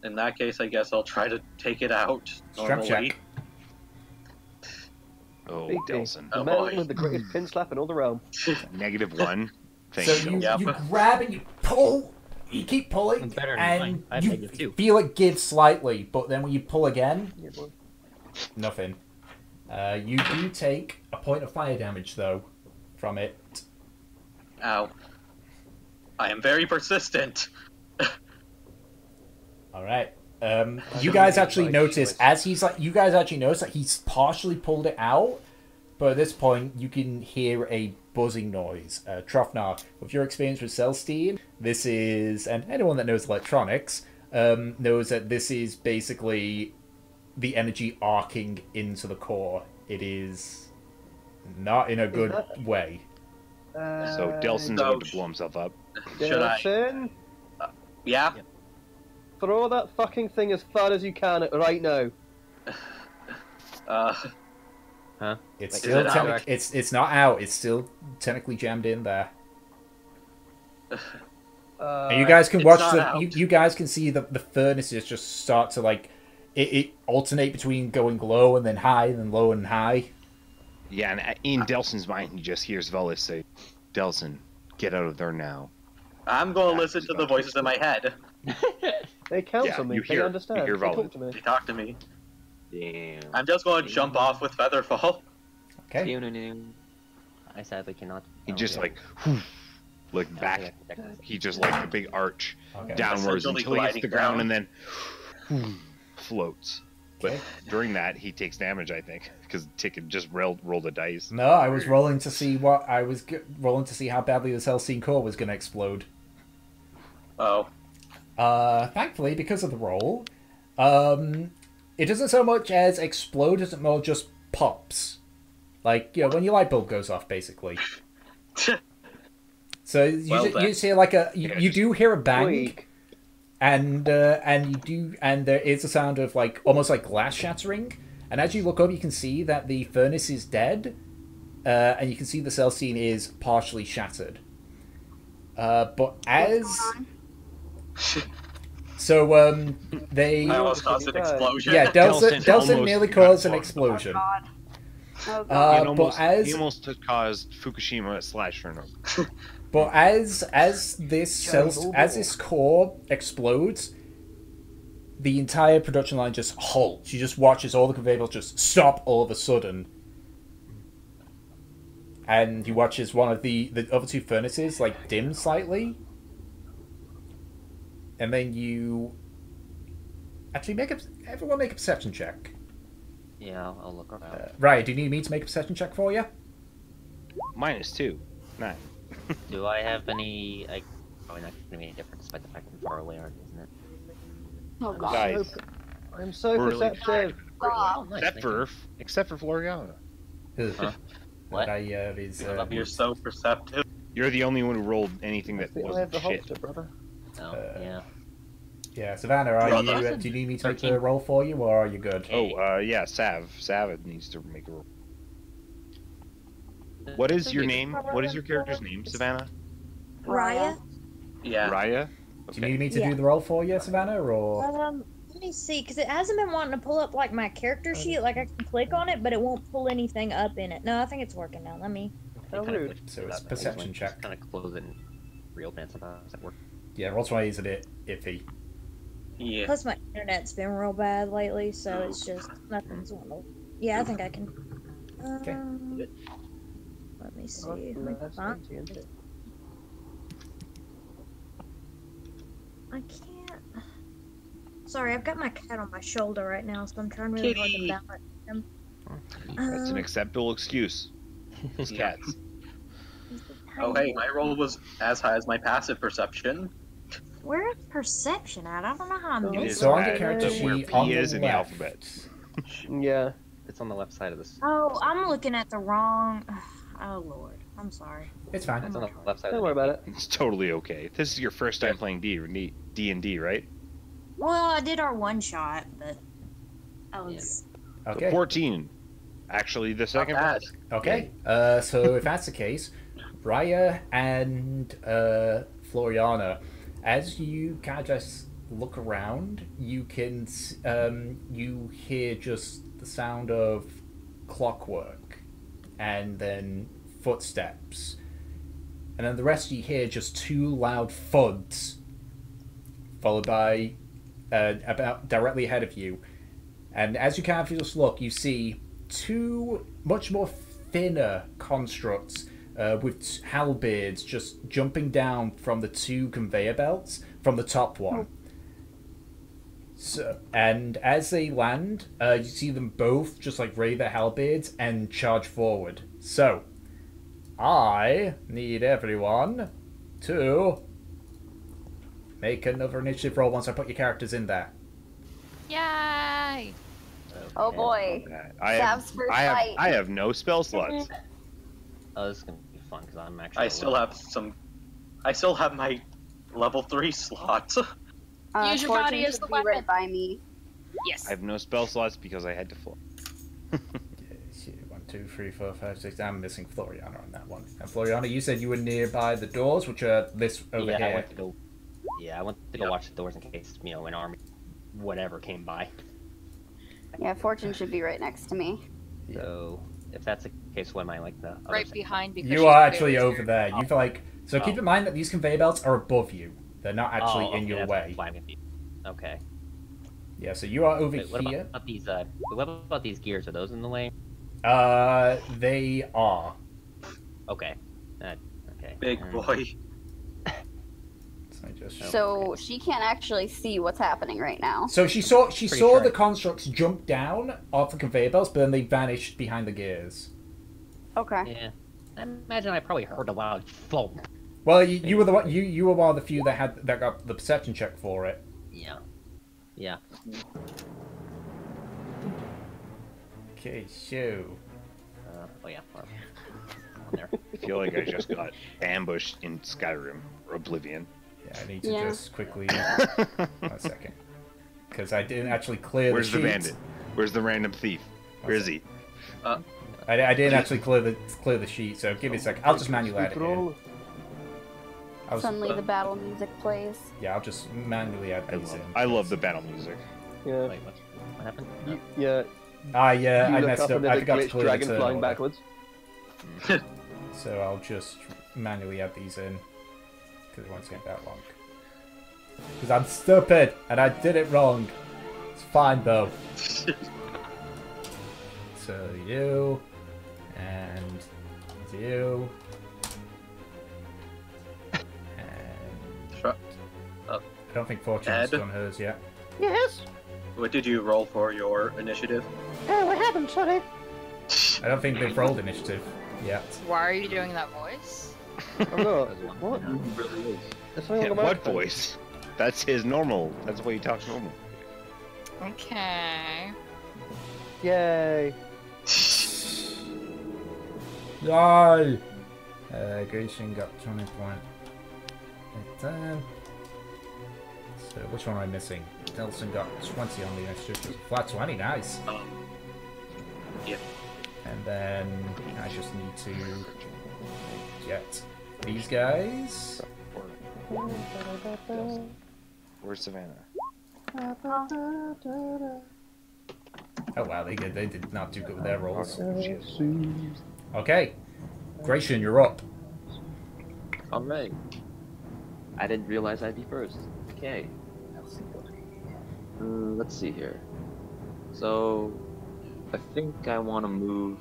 In that case, I guess I'll try to take it out Strap normally. check. Oh, Big Delson. the Oh, man boy. with the greatest pin slap in all the realm. -1. Thank So you. you, Yep. you grab and you pull, you keep pulling, It's better than and mine. I have you -2. feel it give slightly, but then when you pull again, nothing. You do take a point of fire damage, though, from it. Ow. I am very persistent. Alright. You guys actually Right notice, choice. as he's like, you guys actually notice that he's partially pulled it out, but at this point, you can hear a buzzing noise. Trofnar, with your experience with Celestine, this is, and anyone that knows electronics, knows that this is basically the energy arcing into the core. It is not in a good way. So Delson's So- going to blow himself up. Should I? Delson, Yeah? throw that fucking thing as far as you can right now. Uh, It's Like, still is it out? it's not out. It's still technically jammed in there. And you guys can it's watch not the out. you guys can see the furnaces just start to like it alternate between going low and then high and then low and high. Yeah, and in Delson's mind, he just hears Velis say, Delson, get out of there now. I'm going to listen to the voices in my head. They counsel Yeah, me. you They hear- understand. you hear They Valen. talk to me. They talk to me. Damn. I'm just going to jump off with Featherfall. Okay. I sadly cannot. He oh, just yeah. like No, I back. gotta protect myself. He just like a big arch Okay. downwards Essentially until he hits gliding the ground down. and then floats. But Okay. during that, he takes damage, I think, because Ticket just rolled the dice. No, I was rolling to see what I was rolling to see how badly the Celestine core was going to explode. Oh. Thankfully, because of the roll, it doesn't so much as explode as it more just pops. Like, you know, when your light bulb goes off, basically. So you, Well you then. just hear like you do hear a bang, Weak. and there is a sound of like almost like glass shattering. And as you look up, you can see that the furnace is dead, and you can see the Celestine is partially shattered. But as so, they I almost caused an explosion. yeah, Delson Delson almost nearly got caused an blown. explosion. God. Oh god. He almost, as- he almost caused Fukushima / Chernobyl. But as this core explodes, the entire production line just halts. You just watch as all the conveyor belts just stop all of a sudden, and you watch as one of the other two furnaces like dim slightly, and then you actually everyone make a perception check. Yeah, I'll look around. Right, do you need me to make a perception check for you? -2. 9. Do I have any? Probably not going to be any difference despite the fact I'm far away, isn't it? Oh god. Guys, I'm so Really? perceptive. Oh, nice, except thank for you. Floriana. Huh? What? You're so perceptive. You're the only one who rolled anything that I have wasn't the shit. holster, brother. Oh, yeah. Yeah, Savannah, are you? Brother. Do you need me to make 13. the roll for you, or are you good? Oh, yeah, Sav needs to make a roll. What is your name? What is your character's name, Savannah? Raya? Yeah. Raya? Do you need me to Yeah. do the roll for you, Savannah, or? Let me see, because it hasn't been wanting to pull up like my character sheet. Like I can click on it, but it won't pull anything up in it. No, I think it's working now. Let me. How rude. So it's perception check. Kind of close it and reopen it sometimes. Does that work? Yeah, roll 20 is a bit iffy. Yeah. Plus, my internet's been real bad lately, so it's just nothing's on. Yeah, I think I can. Okay. Let me see. Oh, Let me that's find- fancy, isn't it? I can't. Sorry, I've got my cat on my shoulder right now, so I'm trying really hard to Kitty. balance him. That's an acceptable excuse. It's Yeah. cats. Oh, hey, my roll was as high as my passive perception. Where is perception at? I don't know how I'm It doing is So on the bad character that where sheet P on is the in the left, alphabet. Yeah. It's on the left side of this. Oh, I'm looking at the wrong. Oh Lord, I'm sorry. It's fine. It's on the left side. Don't of worry the about it. It's totally okay. This is your first time playing D&D, right? Well, I did our one shot, but I was. Okay. 14. Actually, the second bad. one. Okay. So if that's the case, Raya and Floriana, as you kind of just look around, you can you hear just the sound of clockwork, and then footsteps, and then the rest you hear just two loud thuds, followed by about directly ahead of you. And as you kind of just look, you see two much more thinner constructs with halberds just jumping down from the two conveyor belts from the top one. So, and as they land, you see them both just like raise their halberds and charge forward. So, I need everyone to make another initiative roll once I put your characters in there. Yay! Oh boy. Sav's first fight. I have no spell slots. Oh, this is gonna be fun because I'm actually. I still have my level 3 slots. Use your Fortune body as should the be weapon. right by me. Yes. I have no spell slots because I had to fly. 1, 2, 3, 4, 5, 6. I'm missing Floriana on that one. And Floriana, you said you were nearby the doors, which are this over Yeah, here. I went to go. Yeah, I went to go watch the doors in case an army, whatever, came by. Yeah, Fortune should be right next to me. So if that's the case, what am I like the? other Right side? behind because You she's are very actually over scared. there. You feel like so. Keep in mind that these conveyor belts are above you. They're not actually in okay, your that's way. why I'm confused. Okay. Yeah, so you are over Wait, what here. about these? What about these gears? Are those in the way? They are. Okay. Okay. Big boy. So, So she can't actually see what's happening right now. So she saw Pretty saw sure. the constructs jump down off the conveyor belts, but then they vanished behind the gears. Okay. Yeah. I imagine I probably heard a loud thump. Well, you were the one. You were one of the few that got the perception check for it. Yeah. Yeah. Okay, so Oh yeah. On there. I feel like I just got ambushed in Skyrim or Oblivion. yeah, I need to Yeah. just quickly 1 second because I didn't actually clear Where's the the sheet. bandit? Where's the random thief? Where is he? I didn't actually clear the sheet, so give me a sec. I'll just manually add it in. Suddenly the battle music plays. Yeah, I'll just manually add these in. I love the battle music. Yeah. Wait, what happened? Yeah. Yeah, You I look messed up up. and I there's a forgot to glitch clear dragon the turn flying order. backwards. So I'll just manually add these in because it won't take that long. Because I'm stupid and I did it wrong. It's fine though. So you and you and Sure. I don't think Fortune's Ed? done hers yet. Yes. What did you roll for your initiative? Oh, I haven't, sorry. I don't think they've rolled initiative yet. Why are you doing that voice? I'm not. What? That's not Yeah, on my what accent. voice? That's his normal. That's the way he talks normal. Okay. Yay. Yay! Grayson got 20 point. So which one am I missing? Nelson got 20 on the initiative. Flat 20, nice. Yeah. And then I just need to get these guys. Where's Savannah? Oh wow, they did not do good with their rolls. Oh, shit. Okay, Grayson, you're up. Alright. I didn't realize I'd be first. Okay. Let's see here. So, I think I want to move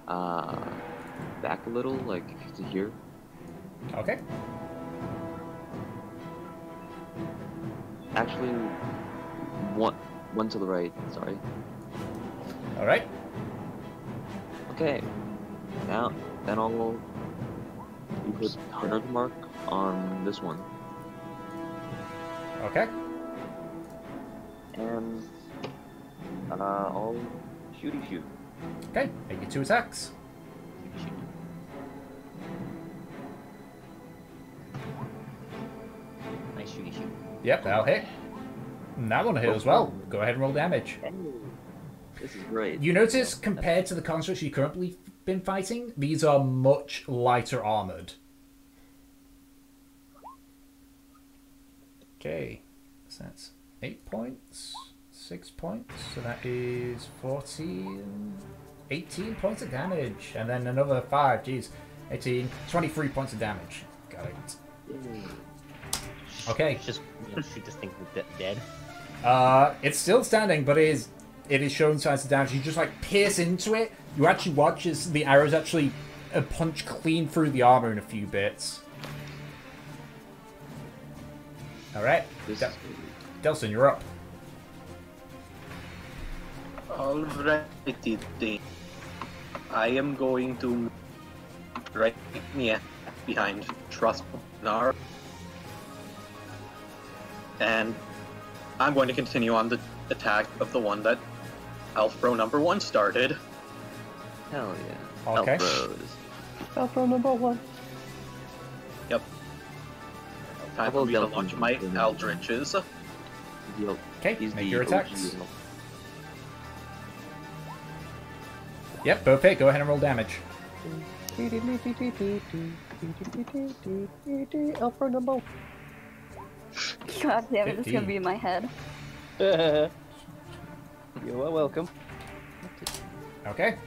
back a little, like to here. Okay. Actually, one to the right. Sorry. All right. Okay. Now, then I'll put another mark on this one, Okay. and I'll shoot. Okay, make your 2 attacks. Nice shooty shoot. Yep, that'll hit. And that one will hit as well. Go ahead and roll damage. This is great. You notice, compared to the constructs you've currently been fighting, these are much lighter armored. Okay, so that's 8 points, 6 points, so that is 14, 18 points of damage, and then another 5, geez, 18, 23 points of damage. Got it. Okay. Just shoot this thing dead. It's still standing, but it is showing signs of damage. You just like pierce into it. You actually watch as the arrows actually punch clean through the armor in a few bits. Alright. Delson, you're up. Alrighty then. I am going to right behind Trustnar. And I'm going to continue on the attack of the one that Alfro number 1 started. Hell yeah. Okay. Alpha number 1. Yep. Time for me to launch my Eldritches. Okay, He's make the your OG. attacks. Yep, both hit. Go ahead and roll damage. Alpha number 1. God damn it, it's 15. gonna be in my head. You are welcome. Okay.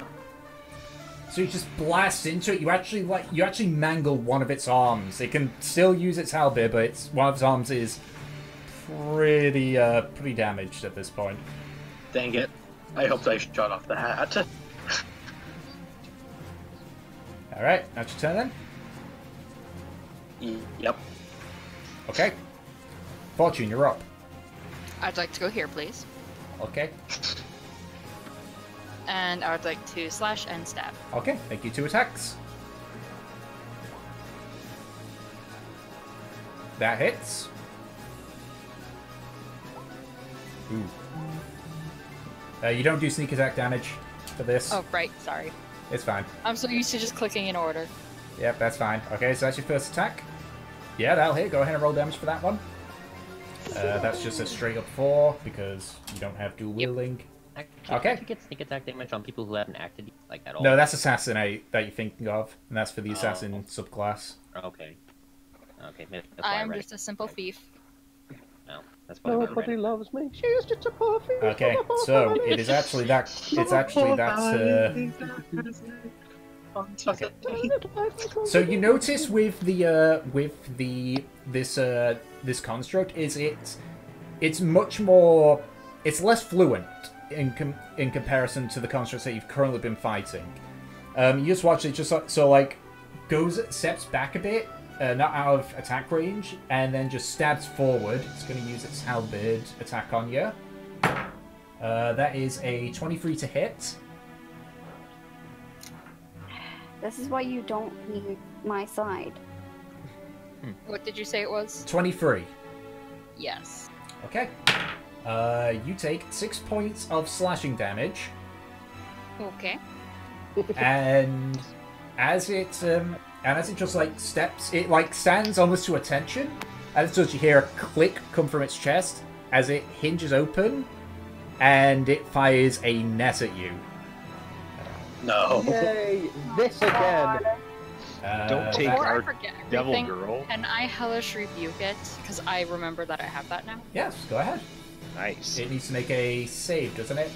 So you just blast into it. You actually mangle one of its arms. It can still use its halberd, but one of its arms is pretty damaged at this point. Dang it. I hoped I shot off the hat. Alright, that's your turn then? Yep. Okay. Fortune, you're up. I'd like to go here, please. Okay. And I would like to slash and stab. Okay, make you 2 attacks. That hits. Ooh. You don't do sneak attack damage for this. Oh, right, sorry. It's fine. I'm so used to just clicking in order. Yep, that's fine. Okay, so that's your first attack. Yeah, that'll hit. Go ahead and roll damage for that one. That's just a straight up 4 because you don't have dual wielding. Okay. You get sneak attack damage on people who haven't acted like at all. No, that's assassinate that you're thinking of, and that's for the assassin subclass. Okay. Okay, maybe that's why I I'm read just it. a simple thief. No, that's why I read Nobody it. loves me. She's just a poor thief. Okay, so it is actually that. It's actually that. So you notice with this construct is it's much more. It's less fluent in comparison to the constructs that you've currently been fighting. You just watch it, just like steps back a bit, not out of attack range, and then just stabs forward. It's going to use its halberd attack on you. That is a 23 to hit. This is why you don't need my side. What did you say it was? 23. Yes. Okay. You take 6 points of slashing damage, Okay. and as it just like steps, it like stands almost to attention. As it does, you hear a click come from its chest as it hinges open, and it fires a net at you. No. Yay! This again. Don't take Before I our forget devil everything, girl. can I hellish rebuke it? Because I remember that I have that now. Yes, go ahead. Nice. It needs to make a save, doesn't it?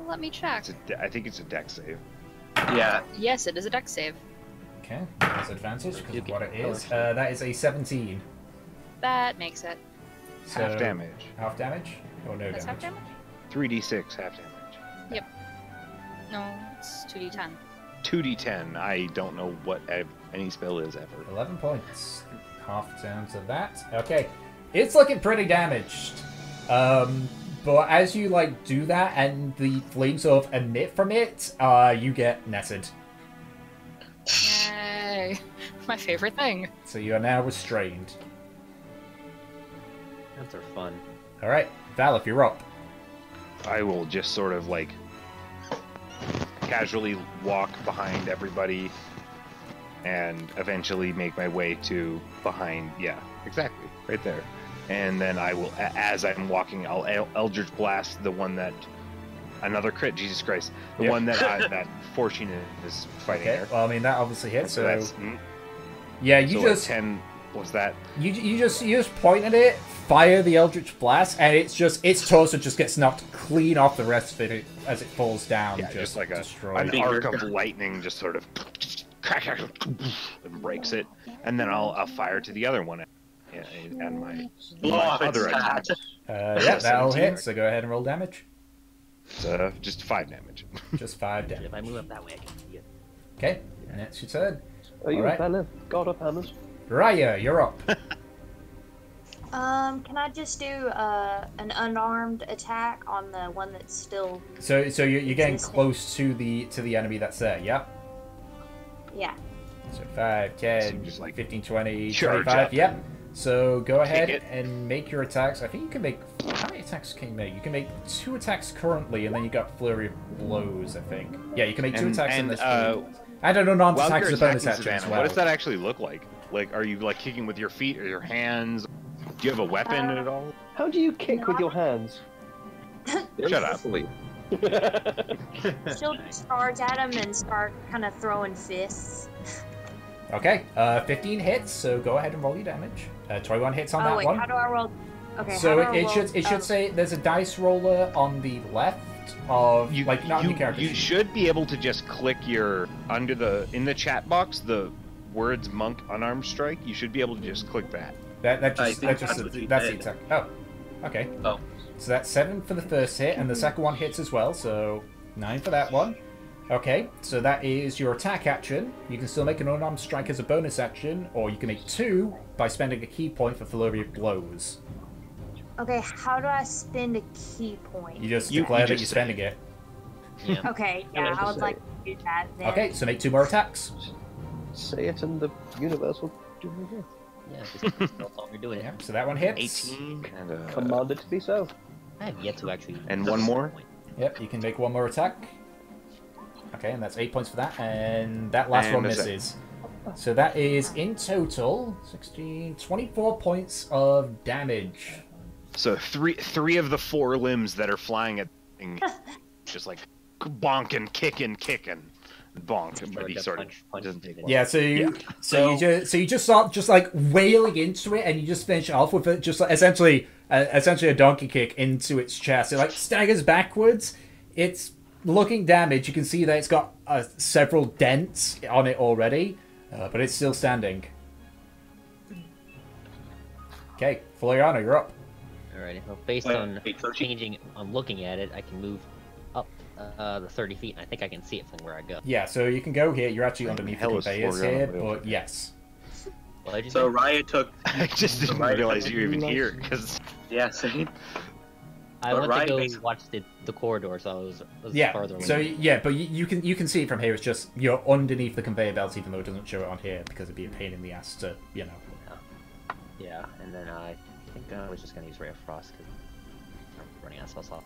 Let me check. I think it's a deck save. Yeah. Yes, it is a dex save. Okay, that's advantage because of what it is. That is a 17. That makes it. So, Half damage. Half damage? Or no That's half damage? damage? 3d6 half damage. No, it's 2d10. 2d10. I don't know what any spell is ever. 11 points. Half down to that. Okay. It's looking pretty damaged. But as you like do that and the flames sort of emit from it, you get netted. Yay! My favorite thing. So you are now restrained. Those are fun. Alright, Val, if you're up. I will just sort of like casually walk behind everybody and eventually make my way to behind. Yeah, exactly, right there. And then I will, as I'm walking, I'll Eldritch Blast the one that. Another crit, Jesus Christ. The one that that Fortune is fighting Okay, there. well, I mean, that obviously hits, so... that's, yeah, you so just... Like 10, what's that? You just point at it, fire the Eldritch Blast, and its torso just gets knocked clean off the rest of it as it falls down. Yeah, just like destroyed. an arc of lightning just sort of and breaks it. And then I'll fire to the other one and my other attack. Yeah, that'll hit, so go ahead and roll damage. It's just 5 damage. Just 5 damage. If I move up that way, I can see it. Okay, and it's your turn. Are you Alright. a banner? God of hammers? Raya, you're up. Can I just do an unarmed attack on the one that's still? So you're getting existing? close to the enemy that's there, yeah? Yeah. So 5, 10, So just, like, 15, 20, charge 25, up yep. So go ahead it. and make your attacks. I think you can make... How many attacks can you make? You can make 2 attacks currently, and then you got Flurry of Blows, I think. Yeah, you can make 2 attacks in this. And an unarmed While attack you're is a bonus attacking action as Savannah, well. what does that actually look like? Like, are you like kicking with your feet or your hands? Do you have a weapon at all? How do you kick with your hands? Shut up. She'll charge at him and start kind of throwing fists. Okay, 15 hits, so go ahead and roll your damage. 21 hits on Oh that wait, one. how do I roll? Okay. So how do I roll? it should say there's a dice roller on the left of not on your character You sheet. should be able to just click your in the chat box the words monk unarmed strike. You should be able to just click that. That's what the he did. attack. Oh, okay. Oh. So that's 7 for the first hit, and the second one hits as well. So 9 for that one. Okay, so that is your attack action. You can still make an unarmed strike as a bonus action, or you can make 2 by spending a key point for Flurry of Blows. Okay, how do I spend a key point? You just You- declare you that just you're spending it. Yeah. Okay, I yeah, was I would just like to do that then. Okay, so make 2 more attacks. Say it and the universe will do it. Yeah, just that's all we're doing. Yeah, so that one hits. 18 and Commanded to be so. I have yet to actually. And one more? Yep, you can make 1 more attack. Okay, and that's 8 points for that, and that last And one is that- misses. So that is, in total, 16, 24 points of damage. So three of the 4 limbs that are flying at thing, just like bonking, kicking, bonk. But he sort of doesn't take one. Yeah, so you just start just like wailing into it, and you just finish off with it, just like essentially a donkey kick into its chest. It like staggers backwards. It's looking damaged. You can see that it's got several dents on it already, but it's still standing. Okay, Floriano, you're up. Alrighty. Well, based on changing, on looking at it, I can move up the 30 feet, and I think I can see it from where I go. Yeah, so you can go here. You're actually underneath the hell is conveyors Floriano? here, but yes. Well, I just So Raya took. I just didn't realize you were even here because Yeah, same. I but went to Ryan go basically- watch the corridor, so I was Yeah. farther away. So yeah, but you can see it from here. It's just you're underneath the conveyor belts, even though it doesn't show it on here because it'd be a pain in the ass to Yeah, and then I think I was just gonna use Ray of Frost because I'm running out of spell slot.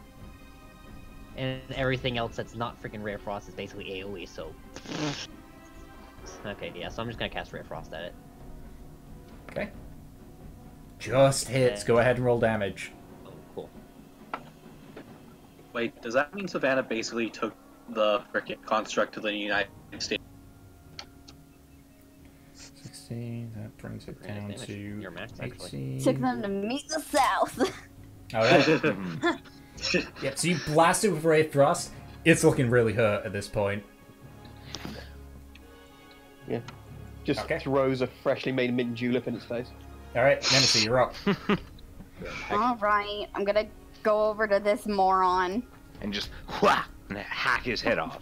And everything else that's not freaking Ray of Frost is basically AoE, so. Okay, yeah, so I'm just gonna cast Ray of Frost at it. Okay. Just hits. Go ahead and roll damage. Oh, cool. Wait, does that mean Savannah basically took the frickin' construct to the United States? 16. That brings it down Damage. to Your max, actually. 18. Took them to meet the South. Alright. Yep, so you blast it with Ray of Frost. It's looking really hurt at this point. Yeah. Just Okay. throws a freshly made mint julep in its face. Alright, Nemesis, you're up. Alright, I'm gonna go over to this moron. and just whack and hack his head off.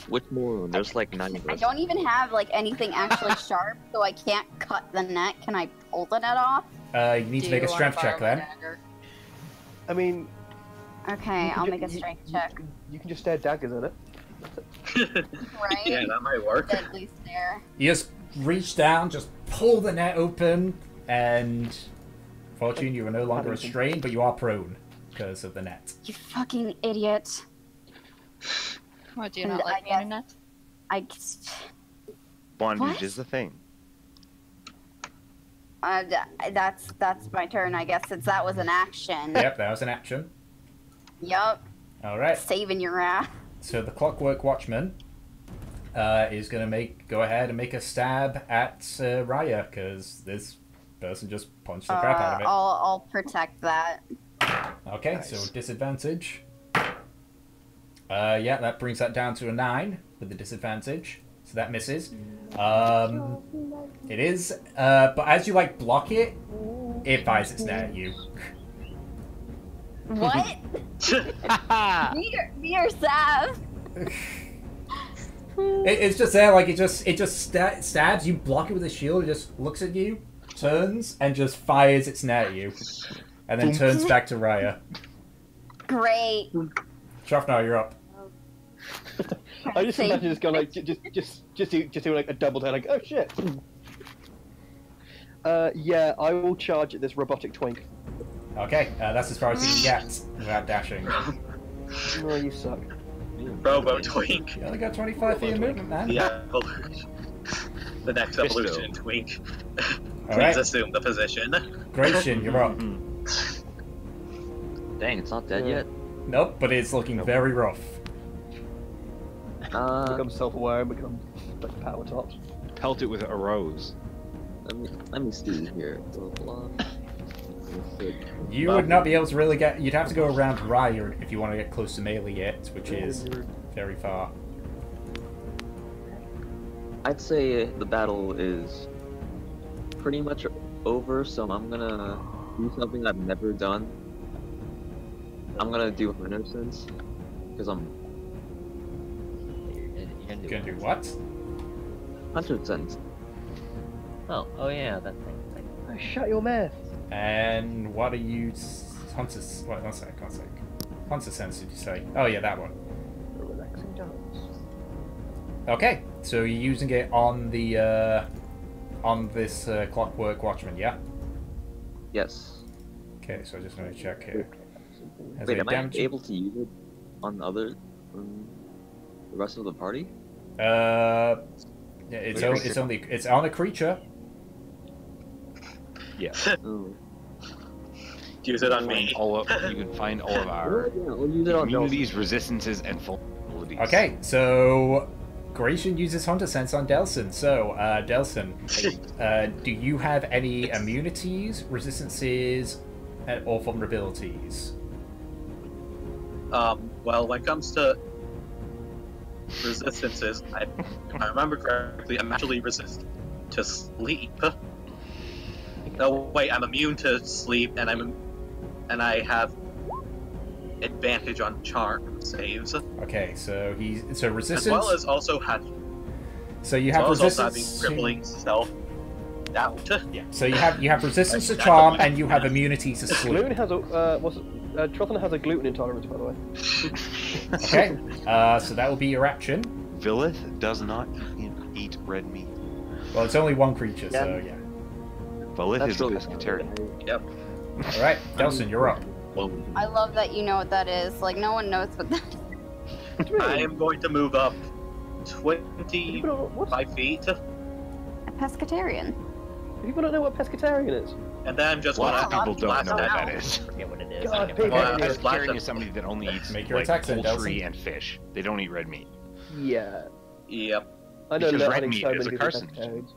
Which moron? There's like 9 of I us. don't even have like anything actually sharp, so I can't cut the net. Can I pull the net off? You need to make a strength check then. I mean, Okay, you can I'll ju- make a you- strength you check. can- You can just stare daggers at it. Right? Yeah, that might work. Deadly stare. You just reach down, just pull the net open, and Fortune, you are no longer restrained, but you are prone. because of the net. You fucking idiot. What, do you And not like I being in net? Bondage What? is the thing. That's my turn, I guess, since that was an action. Yep, that was an action. Yup. All right. Saving your ass. So the Clockwork Watchman is going to go ahead and make a stab at Raya, because this person just punched the crap out of it. I'll protect that. Okay, Nice. so disadvantage. Yeah, that brings that down to a 9 with the disadvantage. So that misses. It is, but as you block it, it fires its net at you. What? me or Sav? It's just there, it just stabs you, block it with a shield, it just looks at you, turns, and just fires its net at you, and then turns back to Raya. Great. Shrafnar, you're up. I just imagine just going just doing a double turn, oh shit. Yeah, I will charge at this robotic twink. Okay, that's as far as you can get without dashing. Oh, you suck. Robo Twink. You only got 25 for your movement, man. The evolution. The next evolution, Twink. Please Alright. assume the position. Gratian, you're up. Dang, it's not dead yet. Nope, but it's looking very rough. Become self-aware and become power tops. Pelt it with a rose. Let me see here. Blah, blah. You would not be able to really get... You'd have to go around Raya if you want to get close to melee yet, which is very far. I'd say the battle is pretty much over, so I'm gonna do something I've never done. I'm gonna do Hunter Sense, because I'm... You're gonna do what? Hunter Sense. Oh yeah, that thing. Oh, shut your mouth. And what are you... Hunter... What? One sec. Hunter Sense, did you say? Oh yeah, that one. A relaxing dance. Okay, so you're using it on the... on this Clockwork Watchman, yeah? Yes. Okay, so I just want to check here. Has Wait, a am I damage- able to use it on the rest of the party? Yeah, it's on a creature. Yeah. Oh. Use it on You me. can find all of our Yeah, I'll use it on immunities, resistances, and vulnerabilities. Okay, so Gratian uses Hunter Sense on Delson. So, Delson, do you have any immunities, resistances, or vulnerabilities? Well, when it comes to resistances, if I remember correctly, I'm actually resistant to sleep. No, wait, I'm immune to sleep, and I have advantage on charm saves, Okay, so resistance. as well as also so you have also having resistance. crippling self doubt. Yeah. So you have resistance to charm and you have immunity to sleep. Gluten has a Trothan has a gluten intolerance, by the way. Okay. So that will be your action. Villith does not eat red meat. Well, it's only one creature, so yeah. Villith That's is a really pescatarian. Yep. All right, Delson, you're up. I love that you know what that is. Like, no one knows what that is. I am going to move up What? 25 feet, A pescatarian. People don't know what pescatarian is. and then I'm just A lot going of to people don't blast know it what out. that is. Forget what it is. God, I can't big remember. Well, head. just blast Pescatarian it. is somebody that only eats Make your like attacks then, poultry Delson. and fish. They don't eat red meat. Yeah. Yep. I know Because that red having meat so is many a people carcinogen. pescatarians.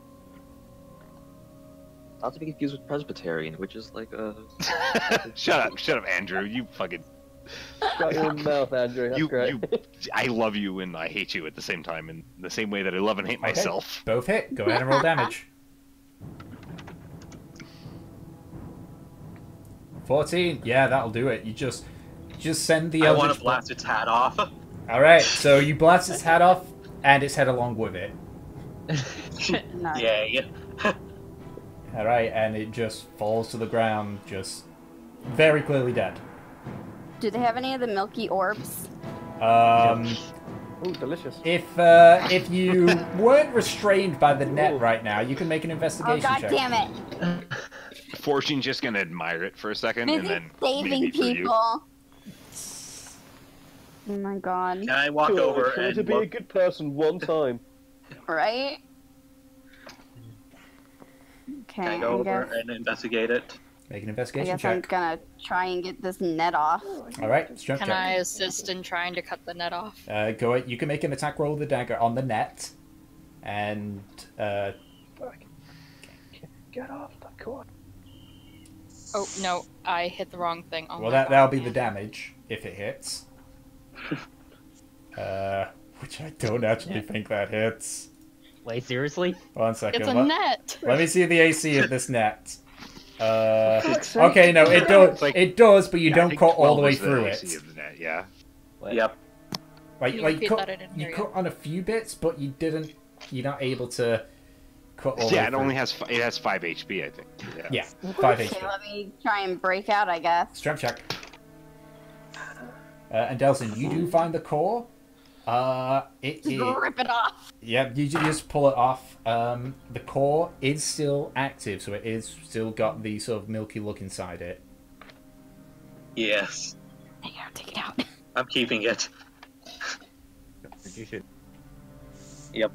Not to be confused with Presbyterian, which is like a... Shut up, Andrew. You fucking. Shut your mouth, Andrew. That's great. I love you and I hate you at the same time, in the same way that I love and hate myself. Both hit. Go ahead and roll damage. 14. Yeah, that'll do it. You just send the I want Eldritch to blast its hat off. All right, so you blast its hat off and its head along with it. Nice. Yay. All right, and it just falls to the ground, just very clearly dead. Do they have any of the milky orbs? Oh, delicious. If you weren't restrained by the net right now, you can make an Oh, investigation god check. damn it. Fortune's just gonna admire it for a second, and Busy then saving maybe for you. people. Oh my god. Can I walk Try over to and be a look? good person one time. Right? Can I Okay, go I over guess, and investigate it? Make an I investigation guess I'm check. gonna try and get this net off. All right, strength Can check. I assist in trying to cut the net off? Go. You can make an attack roll with the dagger on the net, and Get off the cord. Oh no, I hit the wrong thing. On well, the that'll be bottom. the damage if it hits. Which I don't actually think that hits. Wait, seriously? 1 second. It's a net. Let me see the AC of this net. fuck's sake. Okay, no, it does. It's like- It does, but you Yeah, I don't think cut all 12 the way is through AC it. of the net, yeah. What? Yep. Like, Can you like repeat cut, that? I didn't hear you you. cut on a few bits, but you didn't. You're not able to cut all the way Yeah, it through. only has it has 5 HP, I think. Yeah, 5 Okay, HP. let me try and break out, I guess. Strength check. And Delson, you do find the core. It is. Rip it off. Yeah, you just pull it off. The core is still active, so it is still got the sort of milky look inside it. Yes. There you go, take it out. I'm keeping it. You should. Yep.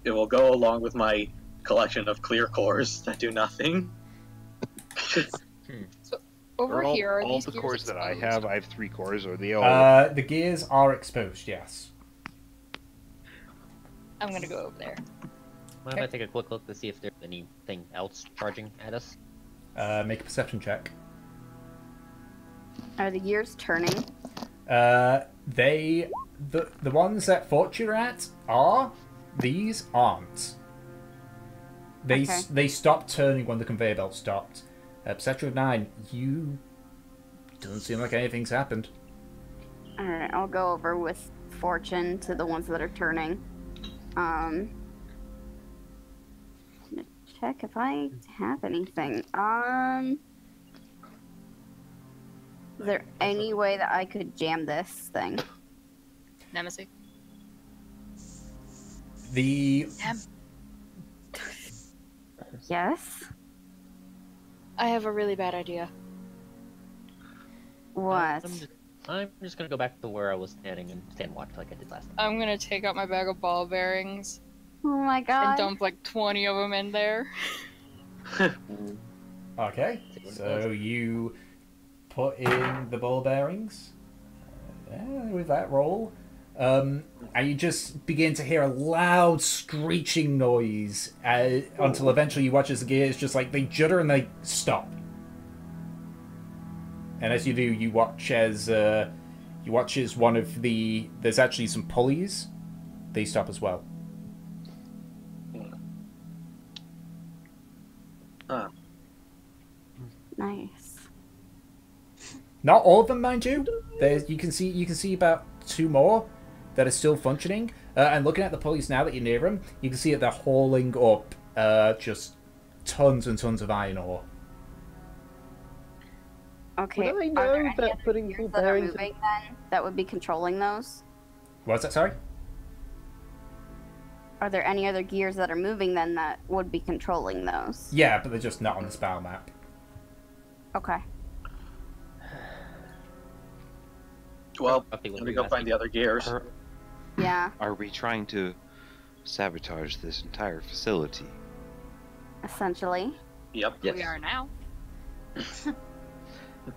It will go along with my collection of clear cores that do nothing. Over all, here, are all these the gears cores that I exposed? have 3 cores, or they all... The gears are exposed, yes. I'm gonna go over there. Mind if I take a quick look to see if there's anything else charging at us? Make a perception check. Are the gears turning? The ones that Fort you're at are. These aren't. They Okay. they stopped turning when the conveyor belt stopped. Perception of 9, you doesn't seem like anything's happened. Alright, I'll go over with Fortune to the ones that are turning. I'm gonna check if I have anything. Is there any way that I could jam this thing? Nemesis. The Yes? I have a really bad idea. What? I'm just gonna go back to where I was standing and stand watch like I did last time. I'm gonna take out my bag of ball bearings Oh my god. and dump like 20 of them in there. Okay, so you put in the ball bearings with that roll, and you just begin to hear a loud screeching noise until eventually you watch as the gears just like they judder and they stop. And as you do, you watch as one of there's actually some pulleys. They stop as well. Nice. Not all of them, mind you. You can see about 2 more that are still functioning. And looking at the pulleys now that you're near them, you can see that they're hauling up just tons and tons of iron ore. Okay. Would I Are there know any that other putting gears ball that are bearings in- moving then that would be controlling those? What's that? Sorry. Are there any other gears that are moving then that would be controlling those? Yeah, but they're just not on the spell map. Okay. Well, Okay, what let were me you go find asking? the other gears. Yeah, Are we trying to sabotage this entire facility? essentially. Yep. Yes. We are now.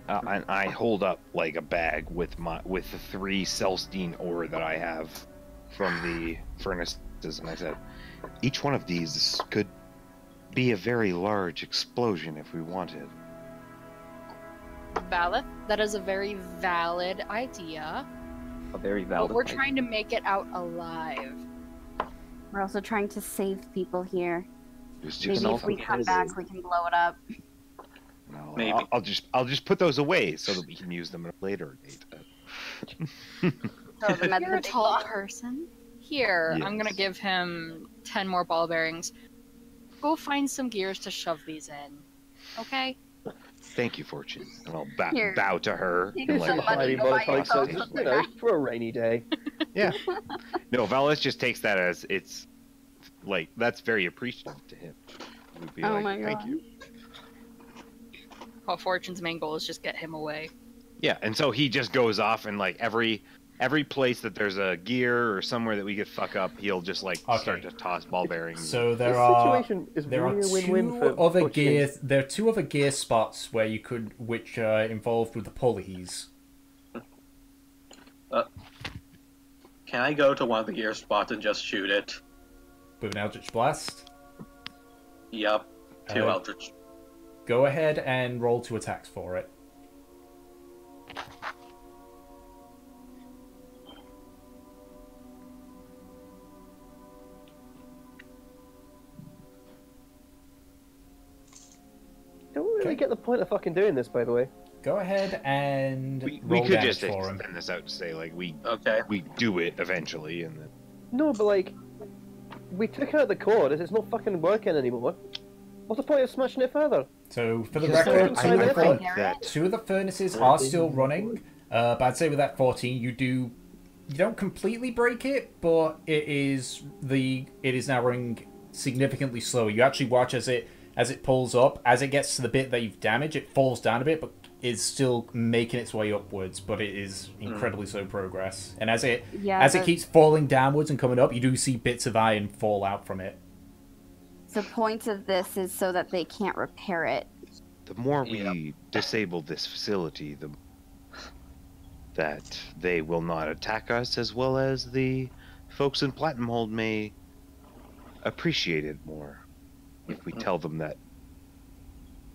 And I hold up like a bag with the 3 Celestine ore that I have from the furnaces, and I said, each one of these could be a very large explosion if we wanted. Valid. That is a very valid idea. A very But valid we're idea. trying to make it out alive. We're also trying to save people here. Just Maybe if also we come has- back, we can blow it up. no, Maybe. I'll just put those away so that we can use them at a later date. Throw them at You're the a big tall box. person. Here, I'm gonna Yes. give him 10 more ball bearings. Go find some gears to shove these in. Okay? Thank you, Fortune. And I'll Here. bow to her. Here's and, some like, money. Highly go buy modified yourself soldiers, something. you know, for a rainy day. Yeah. No, Valis just takes that as it's like that's very appreciative to him. He would be Oh like, my thank God. you. While Fortune's main goal is just get him away. Yeah, and so he just goes off and like every place that there's a gear or somewhere that we could fuck up, he'll just like start to toss ball bearings. So This situation is really a win-win for Fortune. There are two other gear spots where you could, which are involved with the pulleys. Can I go to one of the gear spots and just shoot it? With an Eldritch Blast. Yep. 2 Eldritch. Go ahead and roll 2 attacks for it. Don't really get the point of fucking doing this, by the way. Go ahead and We roll could damage just for him. extend this out to say like we Okay. do it eventually, and then No, but like, we took out the cord. It's not fucking working anymore. What's the point of smashing it further? So for the Just record, fucking sign it. that 2 of the furnaces are still running. But I'd say with that 14, you don't completely break it, but it is now running significantly slower. You actually watch as it pulls up, as it gets to the bit that you've damaged, it falls down a bit, but is still making its way upwards. But it is incredibly slow progress, and as it keeps falling downwards and coming up, you do see bits of iron fall out from it. The point of this is so that they can't repair it. the more we disable this facility, that they will not attack us, as well as the folks in Platinum Hold may appreciate it more if we tell them that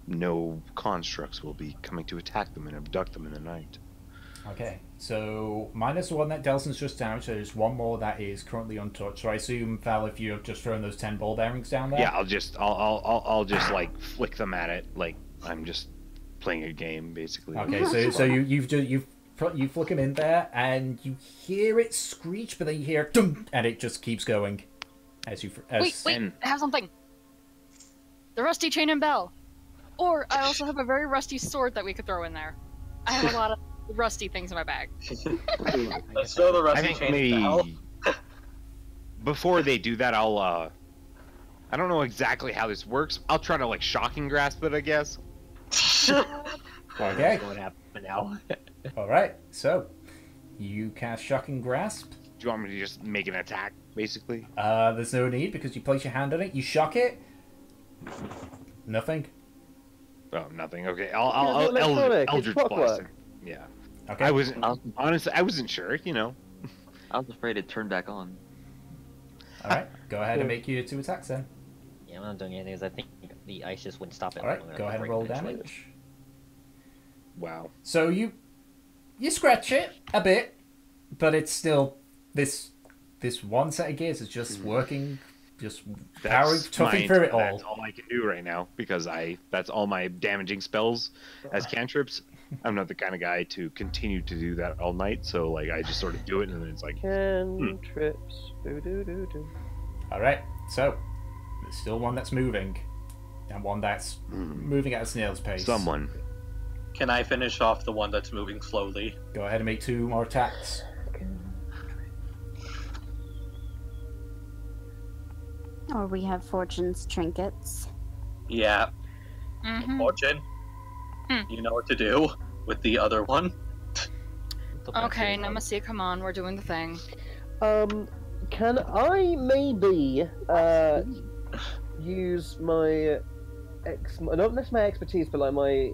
no constructs will be coming to attack them and abduct them in the night. Okay, so minus the one that Delson's just damaged, so there's one more that is currently untouched. So I assume, Val, if you've just thrown those 10 ball bearings down there. Yeah, I'll just like flick them at it, like I'm just playing a game, basically. Okay, so you flick them in there, and you hear it screech, but then you hear dum, and it just keeps going. Wait, I have something. The rusty chain and bell. Or I also have a very rusty sword that we could throw in there. I have a lot of rusty things in my bag. Let's throw the rusty I think chain maybe bell. before they do that, I'll I don't know exactly how this works. I'll try to like shocking grasp it, I guess. Okay. What's going to happen now? Alright, so you cast Shocking Grasp. Do you want me to just make an attack, basically? There's no need because you place your hand on it, you shock it. Nothing. Oh, nothing. Okay, I'll Eldritch Blast. Yeah. Okay. I wasn't honestly. I wasn't sure. You know. I was afraid it turned back on. Alright, go ahead and make your 2 attacks then. Yeah, I'm not doing anything because I think the ice just wouldn't stop it. Alright, go ahead and roll damage. Wow. So you scratch it a bit, but it's still this one set of gears is just working, just powering, toughing through it all. That's all I can do right now because that's all my damaging spells as cantrips. I'm not the kind of guy to continue to do that all night, so like I just sort of do it and then it's like Cantrips. Alright, so there's still one that's moving, and one that's moving at a snail's pace. someone. Can I finish off the one that's moving slowly? Go ahead and make 2 more attacks. Or we have Fortune's trinkets. Yeah. Fortune, you know what to do with the other one. Okay, Nemesis, come on, we're doing the thing. Can I maybe use my not necessarily my expertise, but like my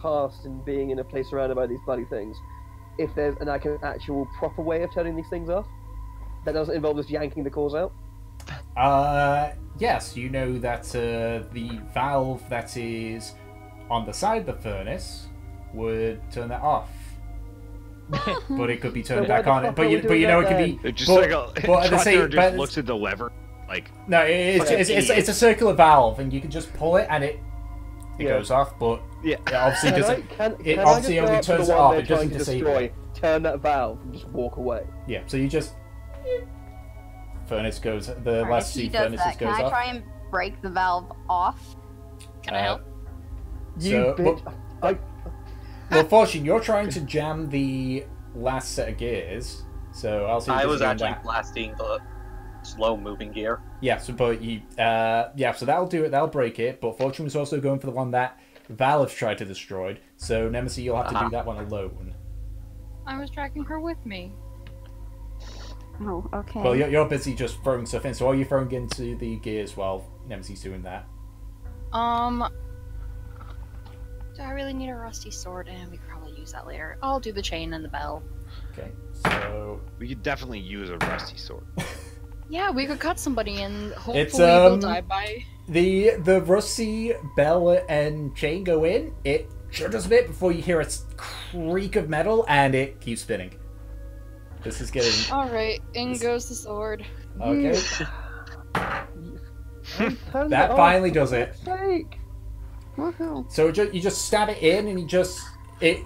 past in being in a place surrounded by these bloody things, if there's an actual proper way of turning these things off that doesn't involve just yanking the cores out? Yes, you know that the valve that is on the side of the furnace would turn that off. But it could be turned back on. But you know it can be. It just but, like but at the same, just looks at the lever like. No, it's a circular valve, and you can just pull it, and it goes off. But it obviously doesn't. It obviously only turns it off. It doesn't disable it. Turn that valve and just walk away. Yeah. So you just. Furnace goes. The last 2 furnaces goes off. Can I try and break the valve off? Can I help? You bitch. Well, Fortune, you're trying to jam the last set of gears, so I'll see. I was actually blasting the slow-moving gear. Yeah, so but you, so that'll do it. That'll break it. But Fortune was also going for the one that valve tried to destroy. So Nemesis, you'll have to Uh-huh. do that one alone. I was dragging her with me. Oh, okay. Well, you're busy just throwing stuff in. So are you throwing into the gears while Nemesis doing that? Do I really need a rusty sword? And we could probably use that later. I'll do the chain and the bell. Okay, so We could definitely use a rusty sword. Yeah, we could cut somebody and hopefully It's, they'll die by... the rusty bell and chain go in. It shudders a bit before you hear a creak of metal, and it keeps spinning. This is getting Alright, in goes the sword. okay. Turn That it off, finally for does it. fuck's sake. Woohoo. So you just stab it in, and it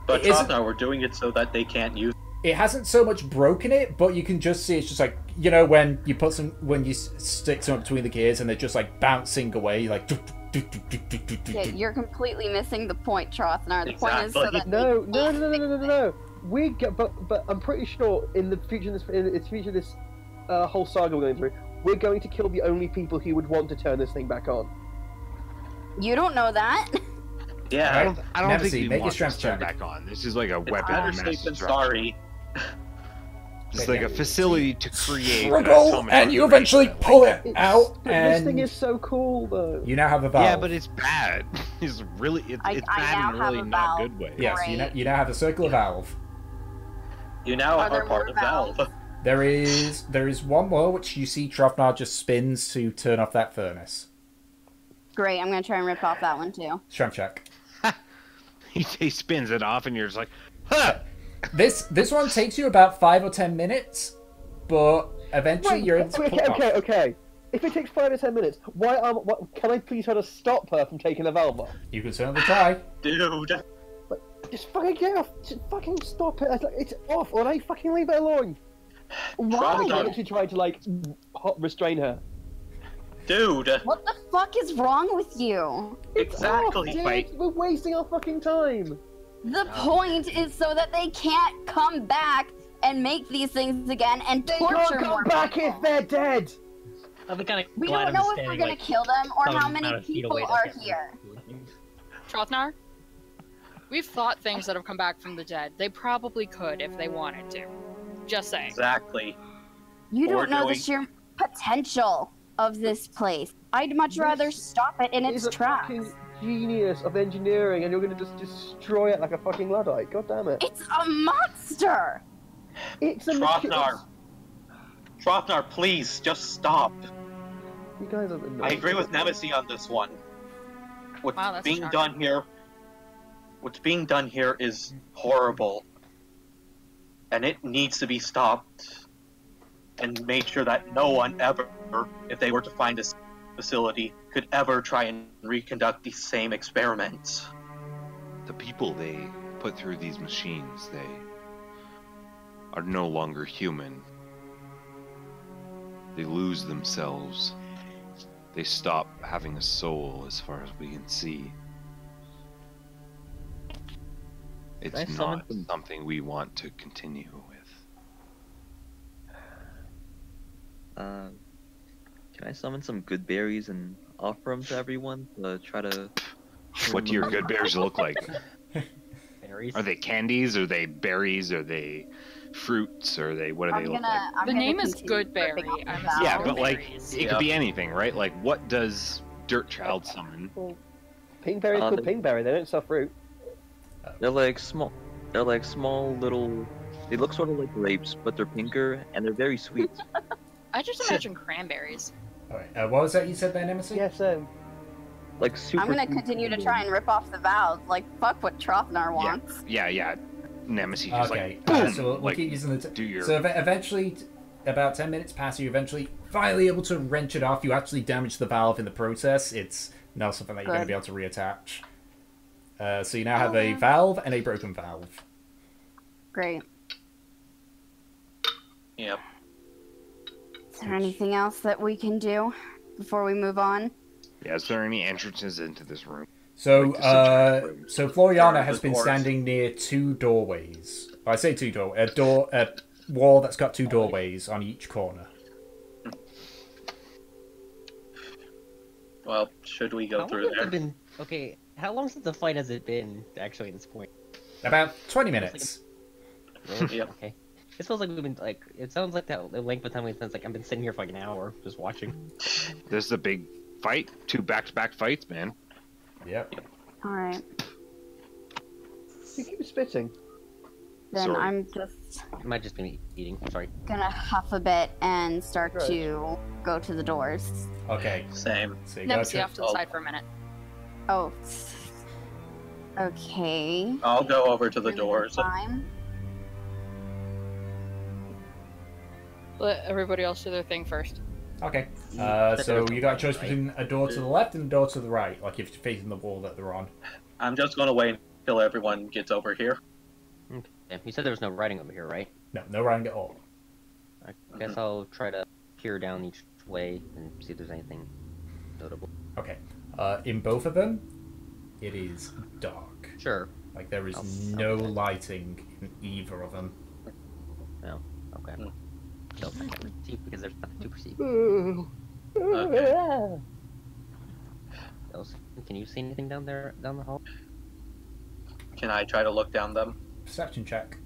But isn't- Trotnar, we're doing it so that they can't use. it hasn't so much broken it, but you can just see it's just like, when you put when you stick some between the gears and they're just like bouncing away, like. Yeah, you're completely missing the point, Trotnar. The point is so Exactly. that No. We get, but I'm pretty sure in the future, this whole saga we're going through, we're going to kill the only people who would want to turn this thing back on. You don't know that. Yeah, I don't Nemesis, think we make a want strength this turned check. back on. This is like a weapon of mass Understatement, destruction. sorry. It's like a facility to create Struggle, atomic and you weapons. eventually pull it It's- out, but this thing and is so cool, though. you now have a valve. Yeah, but it's bad. It's really it's I bad now in a have really a not valve. good way. yes, Great. you now have a circular valve. You now Are are there part more of Valve. valves? There is one more which you see Trofnar just spins to turn off that furnace. Great, I'm gonna try and rip off that one too. Strength check. He spins it off, and you're just like, huh! This one takes you about 5 or 10 minutes, but eventually Wait, you're able to pull it off. okay. If it takes 5 or 10 minutes, can I please try to stop her from taking the valve off? You can certainly try. Dude. Just fucking get off! Just fucking stop it! It's off, alright? Fucking leave it alone! Why? I'm actually trying to, restrain her. Dude. What the fuck is wrong with you? Exactly. Off, dude. We're wasting our fucking time! The point is so that they can't come back and make these things again and They torture can't more come back people. if they're dead! I'll be kind of We glad don't know if we're gonna kill them or how many people are here. Trotnar? We've fought things that have come back from the dead. They probably could if they wanted to. Just saying. Exactly. You We're don't know the doing- sheer potential of this place. I'd much rather stop it in its He's a tracks. fucking genius of engineering, and you're gonna just destroy it like a fucking Luddite. God damn it! It's a monster! It's a Trotnar. Trotnar, please, just stop. You guys are. I agree with Nemesis on this one. What's Wow, that's being shocking. done here... What's being done here is horrible. And it needs to be stopped. And made sure that no one ever, if they were to find this facility, could ever try and reconduct these same experiments. The people they put through these machines, they are no longer human. They lose themselves. They stop having a soul as far as we can see. It's I summon not some- something we want to continue with. Can I summon some good berries and offer them to everyone to try to... What do your good berries look like? Berries. Are they candies? Are they berries? Are they fruits? Are they, what do they look like? The name is Goodberry. I'm assuming Yeah, but like, berries. it could be anything, right? Like, what does Dirt Child summon? Well, pinkberry's called the- pinkberry. They don't sell fruit. They're like small little... They look sort of like grapes, but they're pinker, and they're very sweet. I just imagine cranberries. Alright, what was that you said there, Nemesis? Yes, Like super I'm gonna sweet continue to candy. try and rip off the valves. Like, fuck what Trotnar wants. Yeah. Nemesis just Okay, like, boom, so we'll like, keep using the... do your... So eventually, about 10 minutes pass, you're eventually finally able to wrench it off. You actually damage the valve in the process. It's now something that you're going to be able to reattach. So you now have a valve and a broken valve. Great. Yep. Is there anything else that we can do before we move on? Yeah, is there any entrances into this room? So, Like the subterranean rooms. so Floriana There are has the been doors. standing near two doorways. I say two doorways. A wall that's got two doorways on each corner. Well, should we go How through long have there? they been? Okay, how long since the fight has it been, actually, at this point? About 20 minutes. Really? Yep. Okay. It feels like we've been, like, it sounds like that the length of time we've been, like, I've been sitting here for like an hour, just watching. This is a big fight. 2 back-to-back fights, man. Yep. Alright. You keep spitting. Then Sorry. I'm just It might just be me eating, sorry. gonna huff a bit and start Right. to go to the doors. Okay. Same. So you Nemesis got off to the side for a minute. Oh. Okay. I'll go over to the Really doors. Time. Let everybody else do their thing first. Okay. Mm, So you got a choice right? between a door to the left and a door to the right, like if you're facing the wall that they're on. I'm just gonna wait until everyone gets over here. Okay. You said there was no writing over here, right? No, no writing at all. I guess I'll try to peer down each way and see if there's anything notable. Okay. In both of them, it is dark. Sure. Like there is I'll no do that. lighting in either of them. No. Okay. Hmm. So, I can't really see because there's nothing to perceive. Okay. Else, can you see anything down there, down the hall? Can I try to look down them? Perception check.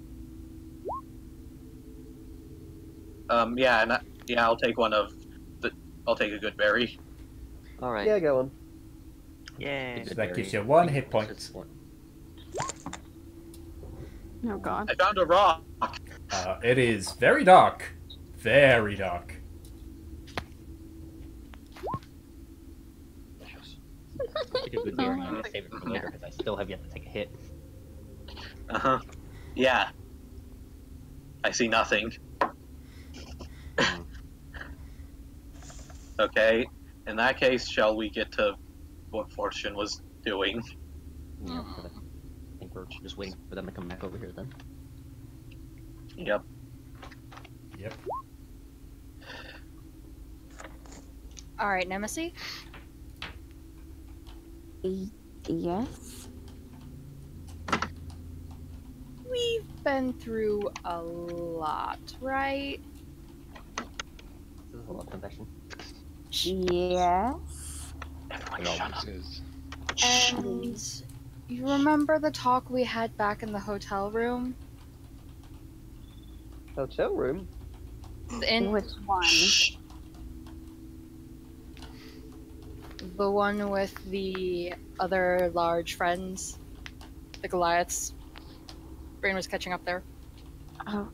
Yeah, and I'll take one of the. I'll take a good berry. All right. Yeah, go on. Yay. So that gives you 1 hit point. Oh god. I found a rock. It is very dark. Very dark. Take a good beer and I'm gonna save it for later because I still have yet to take a hit. Uh-huh. Yeah. I see nothing. Okay. In that case, shall we get to what Fortune was doing? Yeah, but I think we're just waiting for them to come back over here then. Yep. Yep. Alright, Nemesis. Yes. We've been through a lot, right? This is a love confession. Yes. It always is. And you remember the talk we had back in the hotel room? Hotel room? In Which one? the one with the other large friends, the Goliaths. Brain was catching up there. Oh.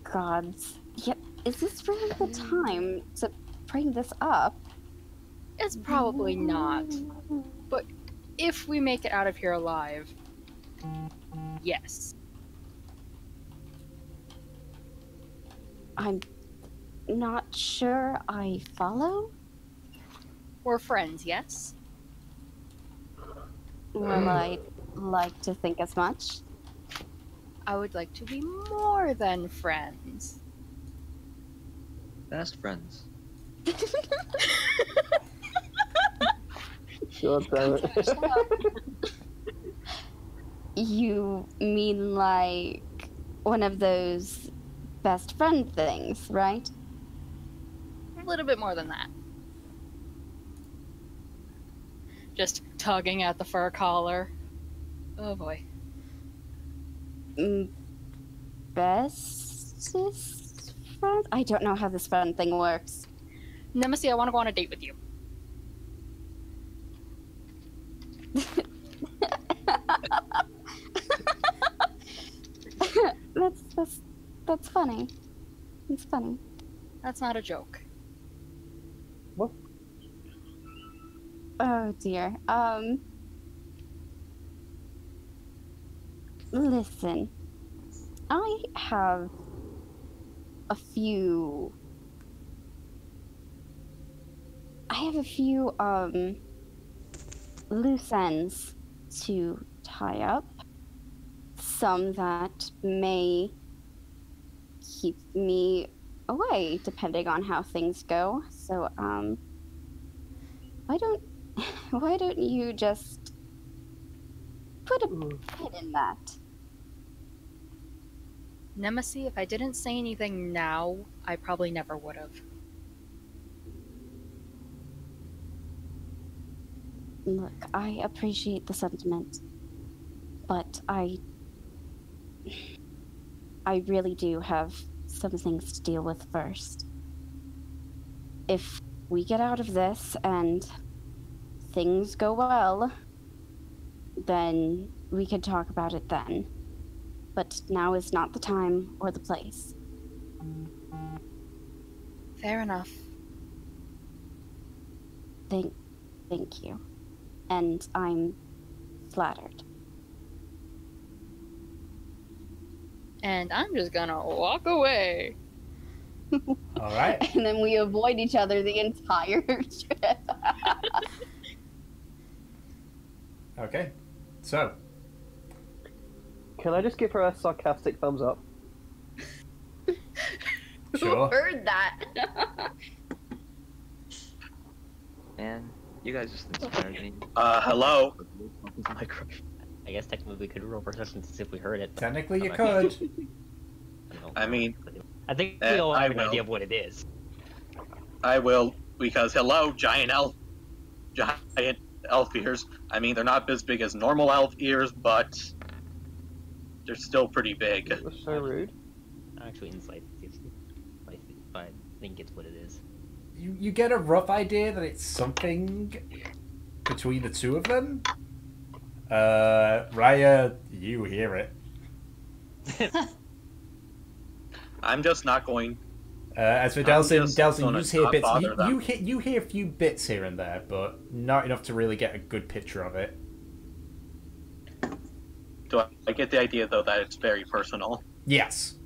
God. Yep. Is this really the time to bring this up? It's probably not. But if we make it out of here alive, yes. I'm not sure I follow. We're friends, yes? Well, I'd like to think as much. I would like to be more than friends. Best friends. God damn it. You mean like one of those best friend things, right? A little bit more than that. Just tugging at the fur collar. Oh boy. Bestest friend? I don't know how this friend thing works. Nemesis, I want to go on a date with you. That's funny. It's funny. That's not a joke. What? Oh dear. Listen. I have a few loose ends to tie up. Some that may keep me away depending on how things go. So why don't you just put a pin in that? Nemesis, if I didn't say anything now, I probably never would have. Look, I appreciate the sentiment, but I really do have some things to deal with first. If we get out of this and things go well, then we could talk about it then. But now is not the time or the place. Fair enough. Thank you. And I'm flattered. And I'm just gonna walk away. All right. And then we avoid each other the entire trip. Okay. So, Can I just give her a sarcastic thumbs up? sure. Who heard that? Man, you guys just inspired me. Hello? I guess technically we could roll perception to see if we heard it. Technically, you I'm could. I mean, I think we all I have an will. idea of what it is. I will, because hello, giant elf ears. I mean, they're not as big as normal elf ears, but they're still pretty big. That was so rude. Actually, insight. I think it's what it is. You get a rough idea that it's something between the two of them. Raya, you hear it. I'm just not going. As for I'm Delsin, just Delsin, gonna you just hear not bits. bother them. You hear a few bits here and there, but not enough to really get a good picture of it. Do I get the idea though that it's very personal? Yes,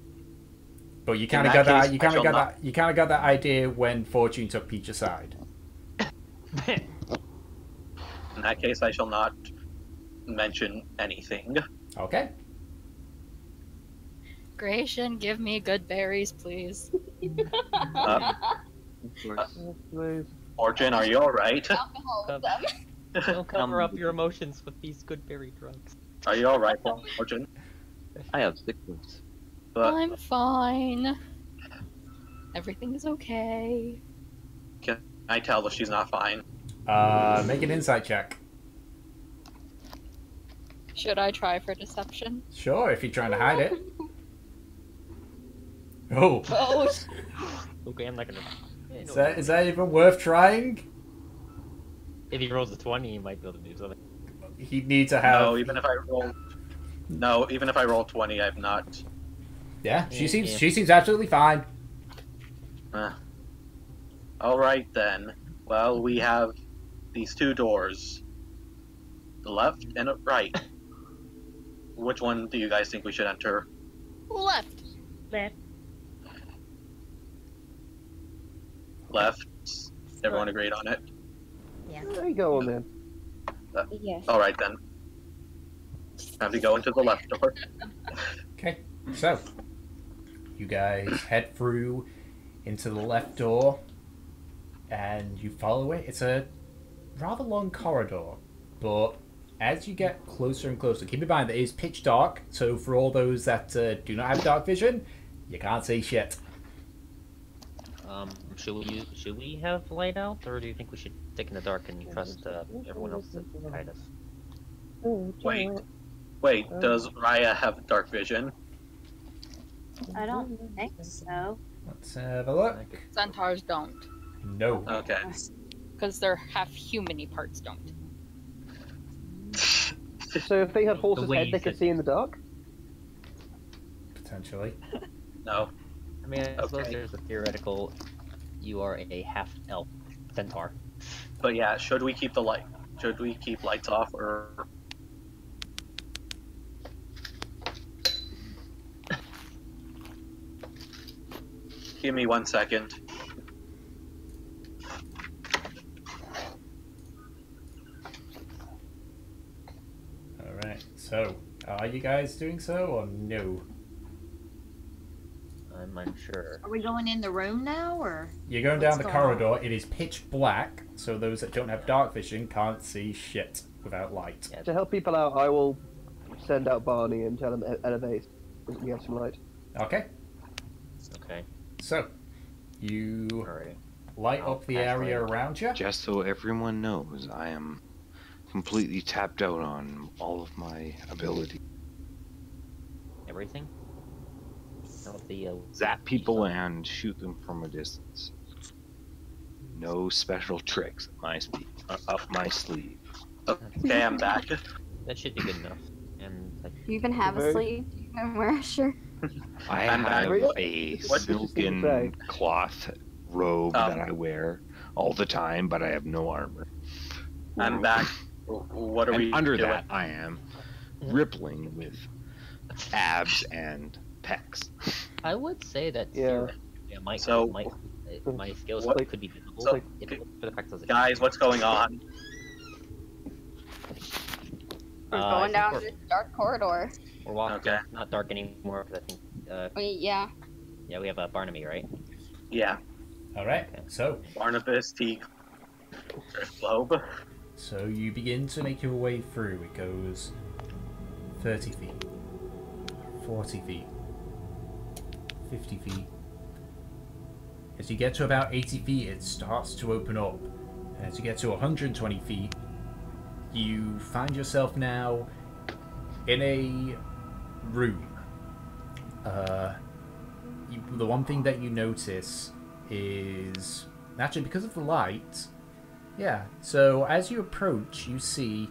but you kind of that got that. case, You I kind of shall got not- that. You kind of got that idea when Fortune took Peach aside. In that case, I shall not mention anything. Okay. Gratian, give me good berries, please. Uh, Of course. Please. Fortune, are you alright? Alcoholism. Don't cover up your emotions with these good berry drugs. Are you alright, Fortune? I have sickness. But I'm fine. Everything is okay. can I tell that she's not fine? Make an insight check. Should I try for deception? Sure, if you're trying to hide it. Oh, Oh, Okay, I'm not gonna. is that even worth trying? If he rolls a 20, he might be able to do something. He'd need to have. No, even if I roll. No, even if I roll 20, I'm not. Yeah, she seems Yeah. she seems absolutely fine. Alright then. Well, we have these two doors. The left and the right. Which one do you guys think we should enter? Left. Left. Left. Everyone agreed on it? Yeah. There you go on then. yes. Alright then. Time to go into the left door. Okay, so you guys head through into the left door, and you follow it. It's a rather long corridor, but as you get closer and closer, keep in mind that it is pitch dark. So for all those that do not have dark vision, you can't see shit. Should we have light out, or do you think we should stick in the dark and trust everyone else to guide us? Wait, does Raya have dark vision? I don't think so. Let's have a look. Centaurs don't. No. Okay. Because their half-humany parts don't. So if they had horse's way head, you they could said- see in the dark? Potentially. No. I mean, I suppose Okay. there's a theoretical. You are a half elf centaur. But yeah, should we keep the light? Should we keep lights off or? Give me 1 second. Alright, so are you guys doing so or no? I'm unsure. Are we going in the room now, or? You're going down What's the going on? corridor. It is pitch black, so those that don't have dark vision can't see shit without light. Yeah. To help people out, I will send out Barney and tell him elevate. We have some light. Okay, Okay. so you Alright. light I'll up the pass area light. around you. Just so everyone knows, I am completely tapped out on all of my ability. Everything? Not with the, Zap people and shoot them from a distance. No special tricks up my sleeve. Okay, I'm back. That should be good enough. And like, Do you even have a sleeve? Do you even wear a shirt? I I'm have back. a What did you silken say? cloth robe that I wear all the time, but I have no armor. I'm back. What are And we under doing? that, I am rippling with abs and pecs. I would say that Yeah. my So- my skills What- could be visible so- if it wasn't for the fact that I was a Guys, what's going on? We're I going think down we're- this dark corridor. We're walking. Okay. Not dark anymore because I think. Yeah. Yeah, we have Barnaby, right? Yeah, Alright, so Barnabas, Teague, Globe. So you begin to make your way through. It goes 30 feet, 40 feet, 50 feet. As you get to about 80 feet, it starts to open up. And as you get to 120 feet, you find yourself now in a room. The one thing that you notice is, actually because of the light, yeah, so as you approach, you see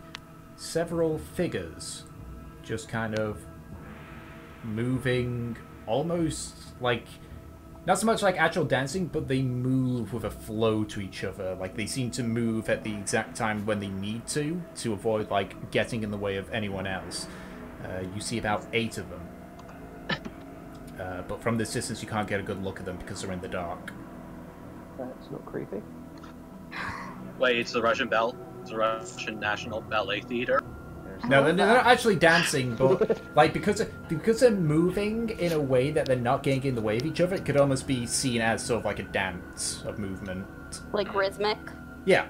several figures just kind of moving almost like, not so much like actual dancing, but they move with a flow to each other. Like they seem to move at the exact time when they need to avoid like getting in the way of anyone else. You see about 8 of them. But from this distance you can't get a good look at them because they're in the dark. That's not creepy. Wait, it's the Russian Bell. It's the Russian National Ballet Theater. No, they're not actually dancing, but like because they're moving in a way that they're not getting in the way of each other, it could almost be seen as sort of like a dance of movement. Like rhythmic? Yeah.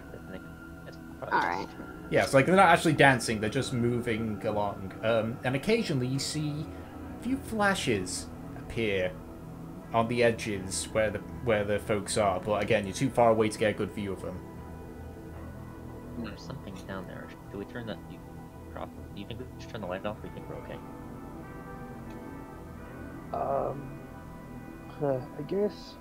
Alright. Yeah, so like they're not actually dancing, they're just moving along. And occasionally you see a few flashes appear on the edges where the folks are, but again, you're too far away to get a good view of them. There's something down there. Do we turn the? Do you think we should turn the light off, or do you think we're okay? I guess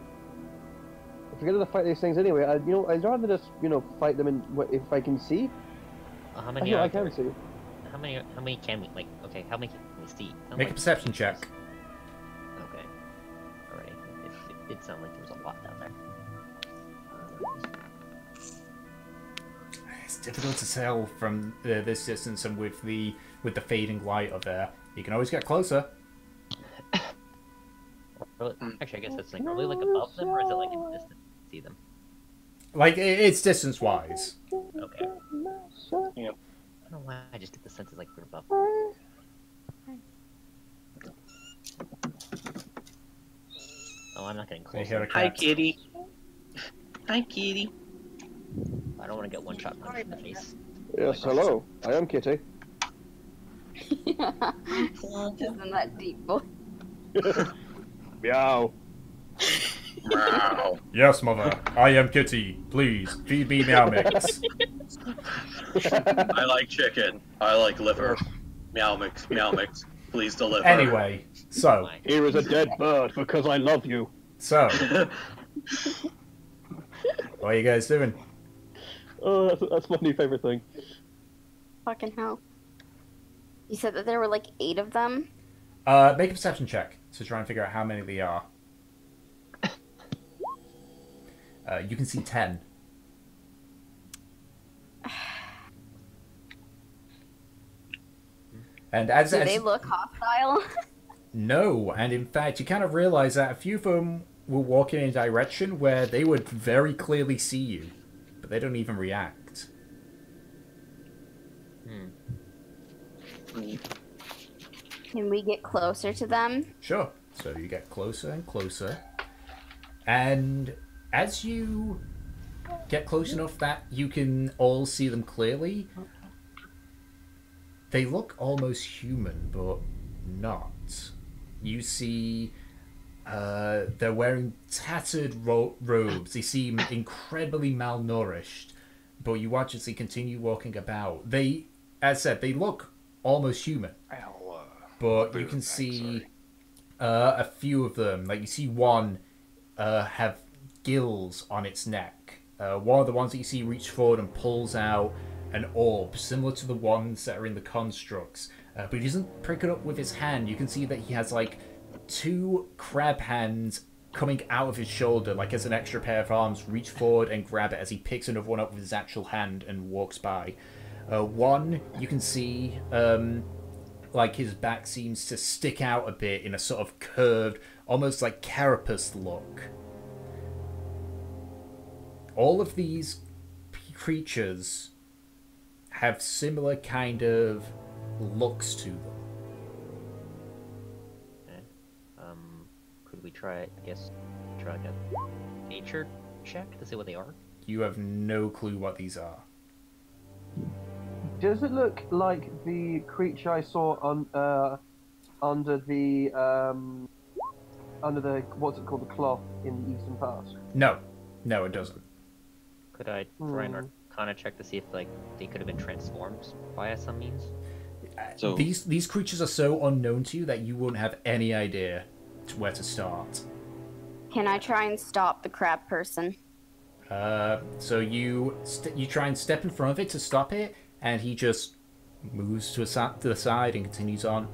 if we're gonna fight these things anyway, I'd rather just fight them in if I can see. How many? I can see. How many can we like? Okay, how many can we see? Make a perception check. Okay. Alright. It did sound like there was a lot down there. It's difficult to tell from this distance and with the fading light of there. You can always get closer. Actually, I guess it's like, are they like above them, or is it like in the distance? See them? Like it's distance wise. Okay. Yep. I don't know why I just get the sense it's like we're above. Oh, I'm not getting They close. hear a Hi, cat. kitty. Hi, kitty. I don't want to get one shot punched in the face. Yes, hello. I am Kitty. Isn't that deep voice? Meow. Wow. Yes, mother. I am Kitty. Please feed me meow mix. I like chicken. I like liver. Meow mix. Meow mix. Please deliver. Anyway, so Here is a dead bird because I love you. What are you guys doing? Oh, that's my new favorite thing. Fucking hell. You said that there were like 8 of them? Make a perception check to try and figure out how many they are. You can see 10. And Do they look hostile? No, and in fact, you kind of realize that a few of them will walk in a direction where they would very clearly see you, but they don't even react. Can we get closer to them? Sure. So you get closer and closer, and as you get close enough that you can all see them clearly, they look almost human, but not. You see they're wearing tattered robes. They seem incredibly malnourished. but you watch as they continue walking about. They, as said, they look almost human, but you can see a few of them. Like you see one have gills on its neck. One of the ones that you see reach forward and pulls out an orb similar to the ones that are in the constructs, but he doesn't prick it up with his hand. You can see that he has like 2 crab hands coming out of his shoulder, like as an extra pair of arms, reach forward and grab it as he picks another one up with his actual hand and walks by. One, you can see like his back seems to stick out a bit in a sort of curved, almost like carapace look. All of these creatures have similar kind of looks to them. Could we try, I guess, try like a nature check to see what they are? You have no clue what these are. Does it look like the creature I saw on under the what's it called, the cloth in the Eastern Pass? No, it doesn't. Could I try an Arcana check to see if like they could have been transformed via some means? So These creatures are so unknown to you that you wouldn't have any idea where to start. Can I try and stop the crab person? So you try and step in front of it to stop it, and he just moves to the side and continues on.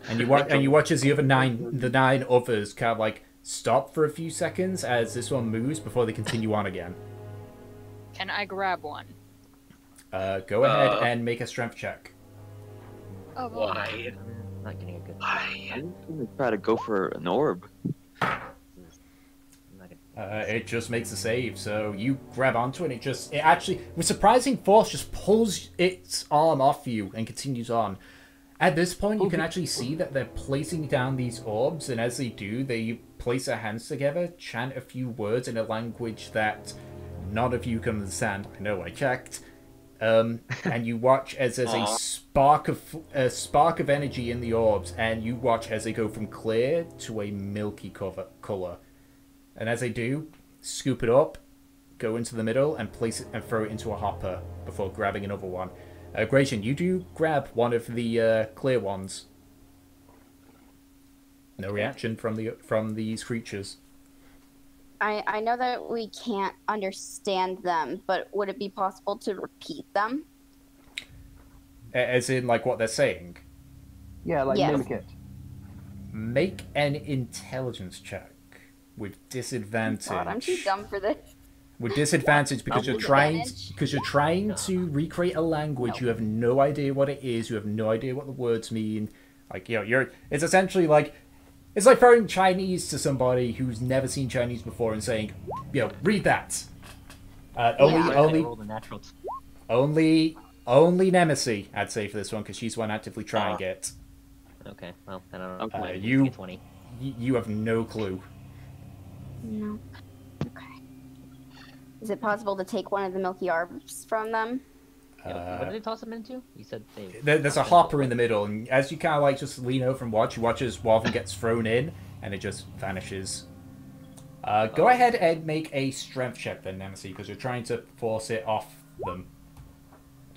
And you watch as the nine others kind of like stop for a few seconds as this one moves before they continue on again. Can I grab one? Go ahead and make a strength check. Oh, well. Why? I'm not getting a good. I'm gonna try to go for an orb. It just makes a save, so you grab onto it, and it actually, with surprising force, just pulls its arm off you and continues on. At this point, you can actually see that they're placing down these orbs, and as they do, they place their hands together, chant a few words in a language that none of you can understand. I know, I checked. And you watch as there's a spark of energy in the orbs, and you watch as they go from clear to a milky color. And as they do, scoop it up, go into the middle, and place it and throw it into a hopper before grabbing another one. Gratian, you do grab one of the clear ones. No reaction from these creatures. I know that we can't understand them, but would it be possible to repeat them? As in, like, what they're saying? Yeah, like Yes. mimic it. Make an intelligence check with disadvantage. God, I'm too dumb for this. With disadvantage because you're trying to recreate a language. You have no idea what it is. You have no idea what the words mean. Like, you know, it's essentially like, it's like throwing Chinese to somebody who's never seen Chinese before and saying, you know, read that. Only Nemesis, I'd say, for this one, because she's the one actively trying it. Okay, well, then I don't know. You 20. You have no clue. No. Okay. Is it possible to take one of the milky orbs from them? What did they toss them into? You said they... There's a hopper in the middle, and as you kind of like just lean over and watch, you watch as one of them gets thrown in, and it just vanishes. Go ahead and make a strength check then, Nemesis, because you're trying to force it off them.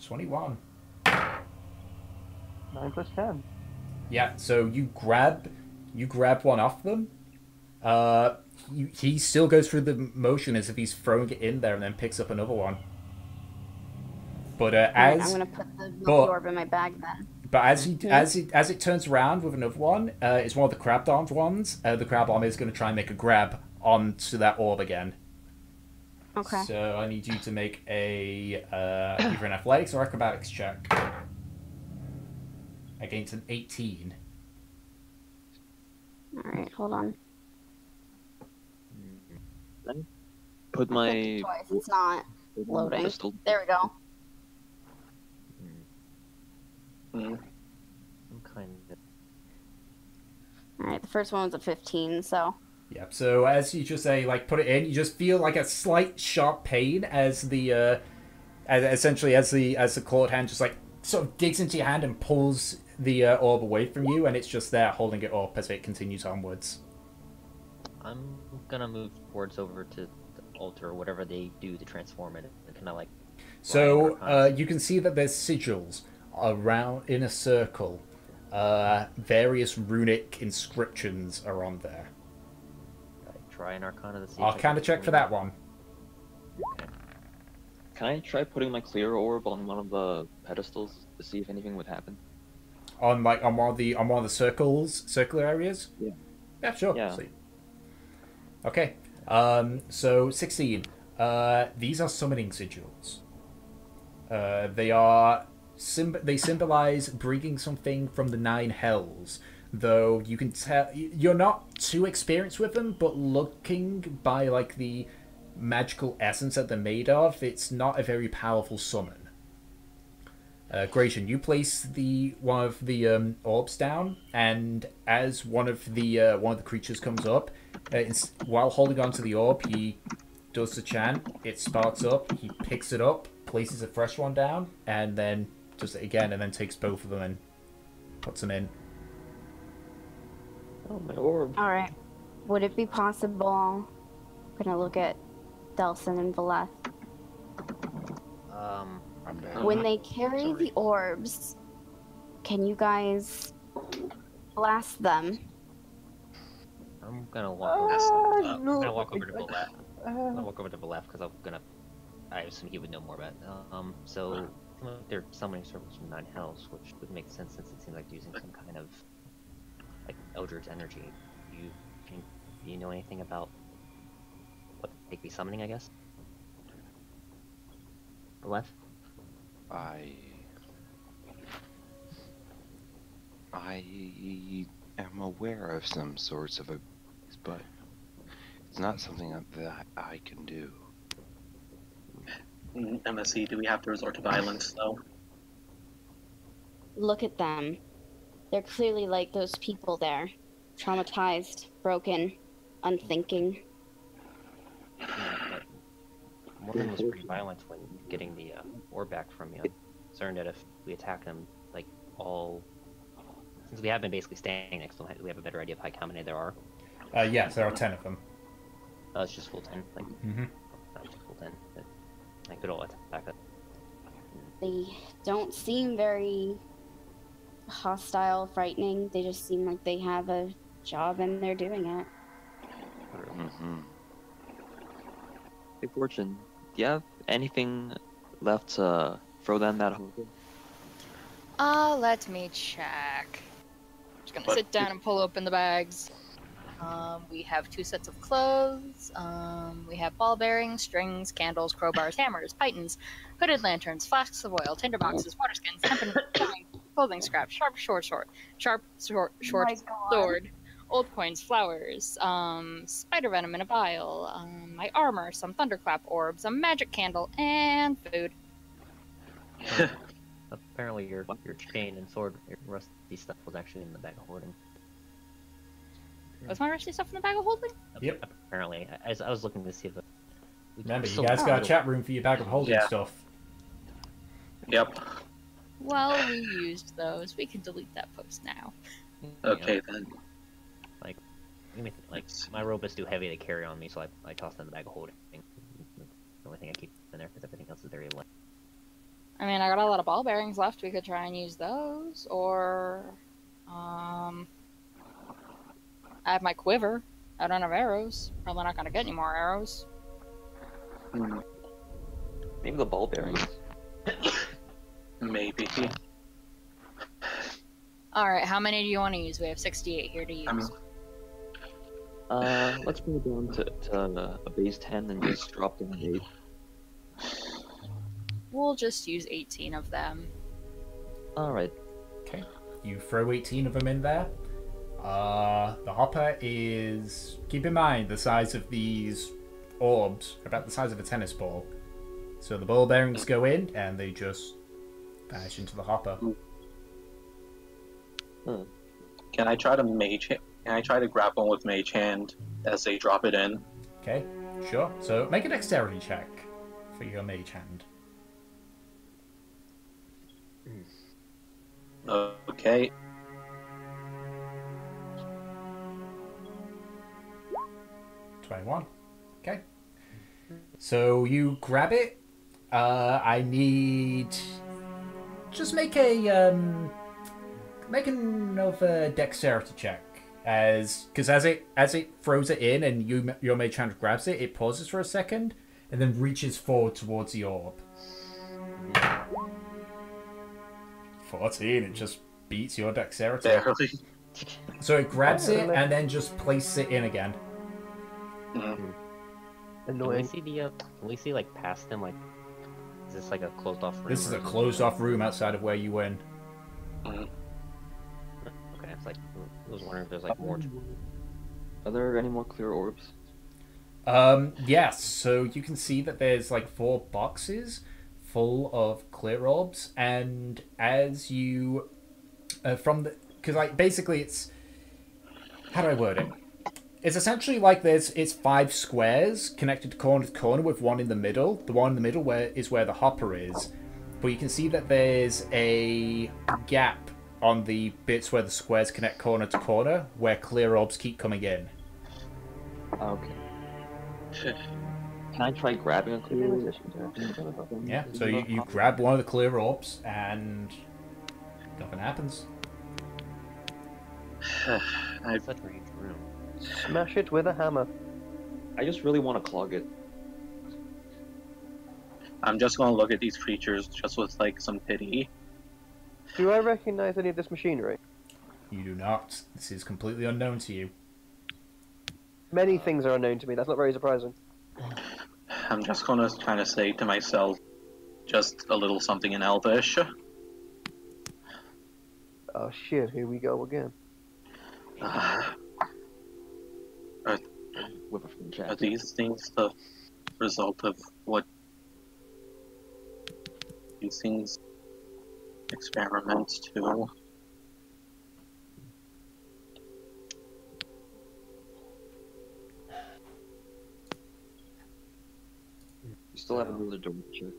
21. 9 plus 10. Yeah, so you grab one off them. He still goes through the motion as if he's throwing it in there and then picks up another one. But I'm gonna put the milky orb in my bag then. But as it turns around with another one, it's one of the crab-armed ones. The crab arm is going to try and make a grab onto that orb again. Okay. So I need you to make a either an athletics or acrobatics check against an 18. All right, hold on. Put my... Twice. It's not loading. There we go. I'm kind of... Alright, the first one was a 15, so... Yep, so as you just say, like, put it in, you just feel like a slight sharp pain as the, essentially as the clawed hand just, like, sort of digs into your hand and pulls the orb away from you, and it's just there holding it up as it continues onwards. I'm gonna move towards over to the altar or whatever they do to transform it, and kind of, like, So you can see that there's sigils around in a circle. Various runic inscriptions are on there. Try an Arcana to see. Arcana check for that one. Okay. Can I try putting my clear orb on one of the pedestals to see if anything would happen? On one of the circular areas. Yeah. Yeah, sure. Yeah. Sweet. Okay. So 16. These are summoning sigils. They symbolize bringing something from the Nine Hells. Though you can tell you're not too experienced with them, but looking by like the magical essence that they're made of, it's not a very powerful summon. Gratian, you place one of the orbs down, and as one of the creatures comes up, while holding onto the orb, he does the chant. It sparks up. He picks it up, places a fresh one down, and then does it again, and then takes both of them and puts them in. Oh, my orb. All right. Would it be possible? I'm gonna look at Delson and Valeth. I'm bad. When they carry the orbs, can you guys blast them? I'm gonna walk over. I'm gonna walk over to Valeth. I'm gonna walk over to Valeth because I assume he would know more about it. So they're summoning servants from Nine Hells, which would make sense since it seems like using some kind of like Eldritch energy. Do you know anything about what they'd be summoning? I guess. Valeth? I am aware of some sorts of abuse, but it's not something that I can do. MSC, do we have to resort to violence, though? Look at them. They're clearly like those people there. Traumatized, broken, unthinking. Morgan was pretty violent when getting the orb back from you. I'm concerned that if we attack them, like since we have been basically standing next to them, we have a better idea of how many there are. Yes, there are 10 of them. It's just full 10. Like, not just full 10. But I could all attack it. They don't seem very hostile, frightening. They just seem like they have a job and they're doing it. Hey, Fortune, do you have anything left to throw down that hole? Let me check. Just gonna sit down and pull open the bags. We have 2 sets of clothes. We have ball bearings, strings, candles, crowbars, hammers, pythons, hooded lanterns, flasks of oil, tinderboxes, water skins, hempen clothing scraps, sharp short sword, old coins, flowers, spider venom in a vial, my armor, some thunderclap orbs, a magic candle, and food. Apparently your chain and sword, your rusty stuff was actually in the bag of holding. Was my rusty stuff in the bag of holding? Yep. Apparently. I was looking to see if Remember, you guys got a chat room for your bag of holding stuff. Yep. Well, we used those. We can delete that post now. Okay, then. Like my rope is too heavy to carry on me, so I tossed it in the bag of holding. The only thing I keep in there because everything else is very light. I mean, I got a lot of ball bearings left. We could try and use those, or I have my quiver. I don't have arrows. Probably not gonna get any more arrows. Maybe the ball bearings. Maybe. Alright, how many do you want to use? We have 68 here to use. Let's bring it down to a base 10 and just drop down 8. We'll just use 18 of them. Alright. Okay. You throw 18 of them in there. The hopper is... Keep in mind, the size of these orbs are about the size of a tennis ball. So the ball bearings go in, and they just vanish into the hopper. Can I try to grab one with Mage Hand as they drop it in? Okay, sure. So make a dexterity check for your Mage Hand. Okay. Okay. So you grab it, I need... Just make another dexterity check. Because as it throws it in and your mage hand grabs it, it pauses for a second and then reaches forward towards the orb. 14, it just beats your dexterity. Barely. So it grabs it and then just places it in again. Can we Annoying. see can we see like past them? Like, is this like a closed off room? This is or a something? closed off room outside of where you went. Okay, it's like I was wondering if there's like more. Are there any more clear orbs? Yes, so you can see that there's like 4 boxes full of clear orbs, and as you because like basically it's, how do I word it? It's essentially like it's 5 squares connected corner to corner with one in the middle. The one in the middle is where the hopper is, but you can see that there's a gap on the bits where the squares connect corner to corner where clear orbs keep coming in. Okay. Can I try grabbing a clear orb? Yeah, so you grab one of the clear orbs and nothing happens. It's such a huge room. Smash it with a hammer. I just really want to clog it. I'm just gonna look at these creatures just with like some pity. Do I recognize any of this machinery? You do not. This is completely unknown to you. Many things are unknown to me. That's not very surprising. I'm just gonna kind of say to myself, just a little something in Elvish. Oh shit! Here we go again. Whip it from the Are jacket. these things the result of what these things experiment too? You still have another door check.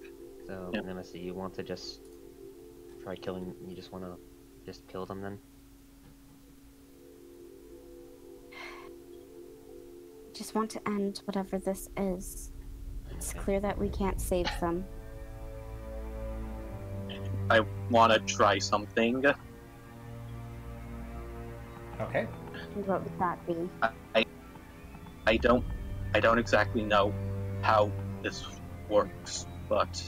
So Yeah. I'm gonna see. You want to just try killing? You just want to just kill them then? Just want to end whatever this is. It's Okay. clear that we can't save them. I want to try something. Okay. What would that be? I don't exactly know how this works, but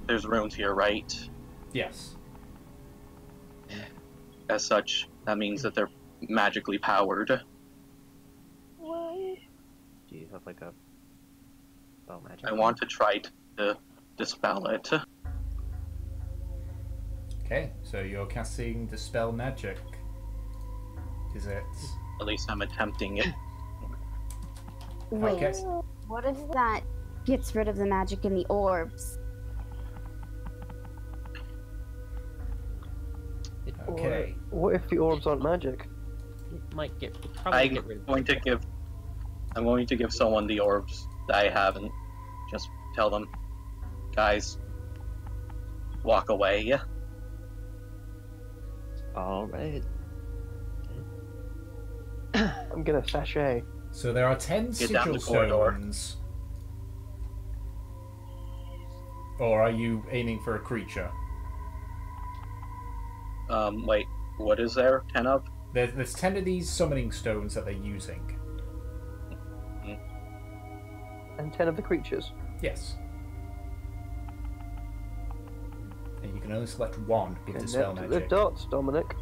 there's runes here, right? Yes. As such, that means that they're magically powered. Do you have like a spell magic? I want to try to dispel it. Okay, so you're casting Dispel Magic. Is it? At least I'm attempting it. Wait, Okay. what if that gets rid of the magic in the orbs? Okay. What if the orbs aren't magic? It might probably get rid of. I'm going to give someone the orbs that I haven't. Just tell them, guys, walk away. All right. I'm gonna sachet. So there are 10 Get down sigil the corridor. stones. Or are you aiming for a creature? Wait, what is there? 10 of? There's 10 of these summoning stones that they're using. And 10 of the creatures. Yes. And you can only select one with Dispel Connect the Magic. dots, Dominic.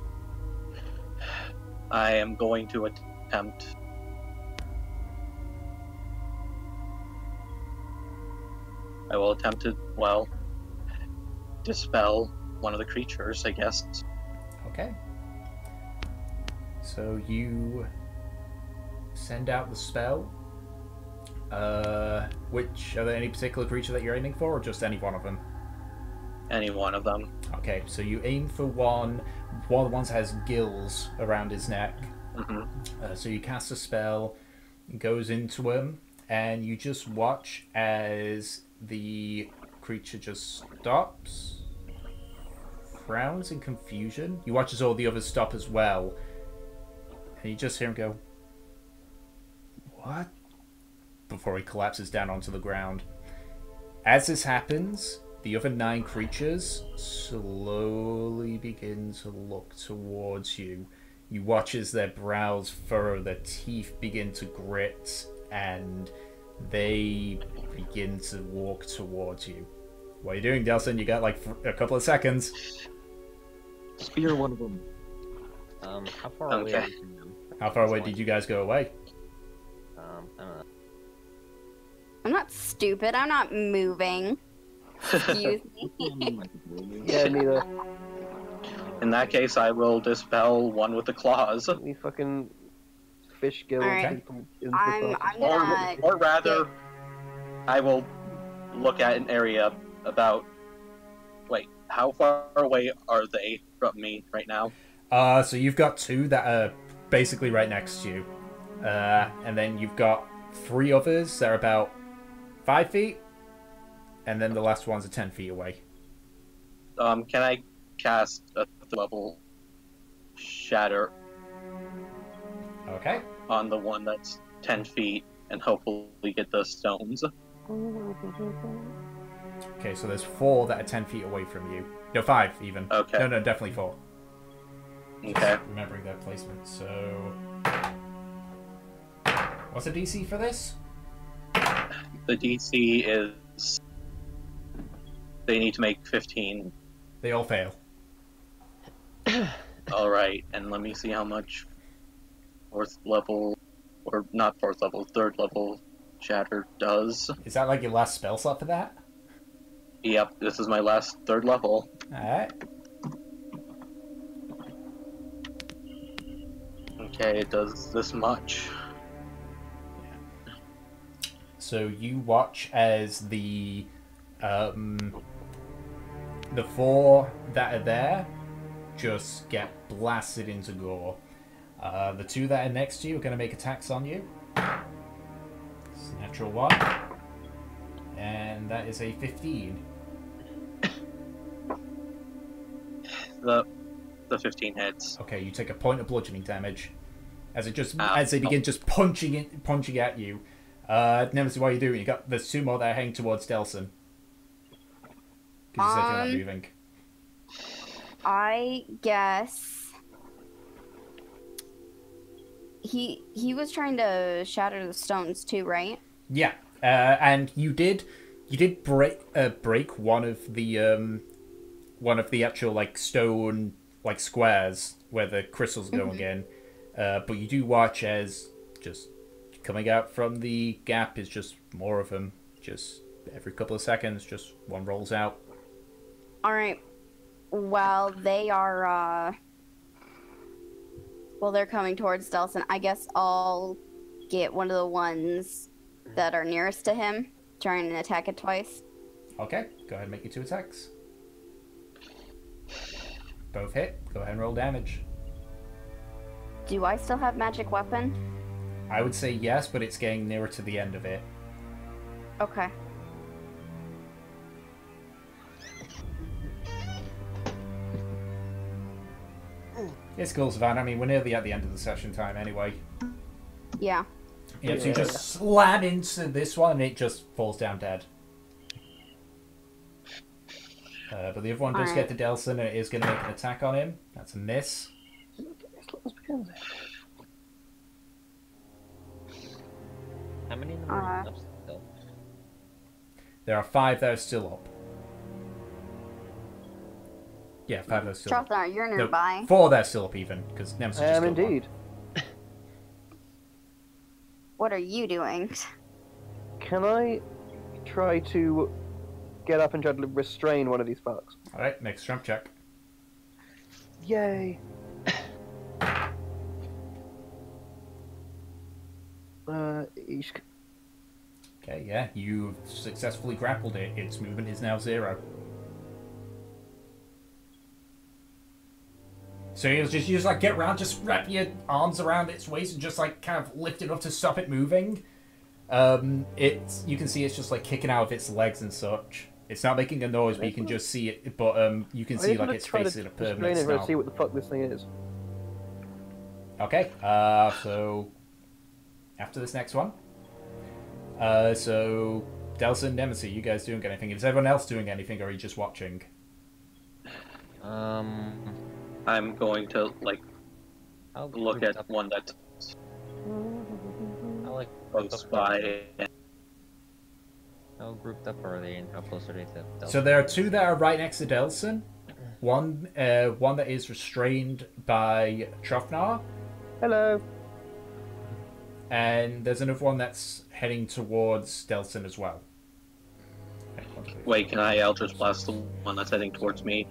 I am going to attempt. I will attempt to, well, dispel one of the creatures, I guess. Okay. So you send out the spell. Which, are there any particular creature that you're aiming for, or just any one of them? Any one of them. Okay, so you aim for one of the ones that has gills around his neck. Hmm. So you cast a spell, it goes into him, and you just watch as the creature just stops, frowns in confusion. You watch as all the others stop as well, and you just hear him go, "What?" before he collapses down onto the ground. As this happens, the other 9 creatures slowly begin to look towards you. You watch as their brows furrow, their teeth begin to grit, and they begin to walk towards you. What are you doing, Delson? You got like a couple of seconds. Spear one of them. How far away Okay. are we from them? How far away did you guys go away? I don't know. I'm not stupid. I'm not moving. Excuse me. Yeah, neither. In that case, I will dispel one with the claws. We fucking fish gill Alright. people into I'm the gonna. Or rather, I will look at an area about. Wait, how far away are they from me right now? So you've got 2 that are basically right next to you. And then you've got 3 others that are about 5 feet. And then the last ones are 10 feet away. Can I cast a level shatter Okay. on the one that's 10 feet and hopefully get the stones? Okay, so there's 4 that are 10 feet away from you. No, 5 even. Okay. No, definitely 4. Okay. Remembering their placement. So, what's the DC for this? The DC is. They need to make 15. They all fail. Alright, and let me see how much 4th level, or not 4th level, 3rd level shatter does. Is that like your last spell slot for that? Yep, this is my last 3rd level. Alright. Okay, it does this much. So you watch as the 4 that are there just get blasted into gore. The 2 that are next to you are going to make attacks on you. It's a natural 1. And that is a 15. The 15 hits. Okay, you take a point of bludgeoning damage as it just Ow. as they begin just punching at you. Nemesis, what are you doing? There's 2 more that are heading towards Delson. Because you said you're not moving. I guess he was trying to shatter the stones too, right? Yeah, and you did break one of the actual like stone like squares where the crystals are going in. But you do watch as just coming out from the gap is just more of them. Just every couple of seconds, just one rolls out. All right. Well, they are. Well, they're coming towards Delson. I guess I'll get one of the ones that are nearest to him, trying to attack it twice. Okay, go ahead and make your 2 attacks. Both hit. Go ahead and roll damage. Do I still have magic weapon? I would say yes, but it's getting nearer to the end of it. Okay. It's cool, Savannah. I mean, we're nearly at the end of the session time anyway. Yeah. Yeah, so you just slam into this one and it just falls down dead. But the other one does get to Delson and it is going to make an attack on him. That's a miss. How many of them are left still? There are 5 that are still up. Yeah, 5 that are still up. Trothnar, you're No, nearby. 4 that are still up even, because Nemesis I just am killed one. indeed. What are you doing? Can I try to get up and try to restrain one of these sparks? Alright, make a strength check. Yay! Eesh. Okay, yeah, you've successfully grappled it. Its movement is now 0. So you just like get around, just wrap your arms around its waist and just like kind of lift it up to stop it moving. You can see it's just like kicking out of its legs and such. It's not making a noise, but you can just see it. But you can see like its face in a permanent Restrain it and see stop. what the fuck this thing is. Okay, so after this next one, so Delson, Nemesis, you guys doing anything? Is everyone else doing anything, or are you just watching? I'm going to How look grouped at up- one that's How like close by. how grouped up are they, and how close are they to Delson? So there are two that are right next to Delson. One that is restrained by Trofnar, Hello. and there's another one that's heading towards Delson as well. Wait, can I Eldritch Blast the one that's heading towards me?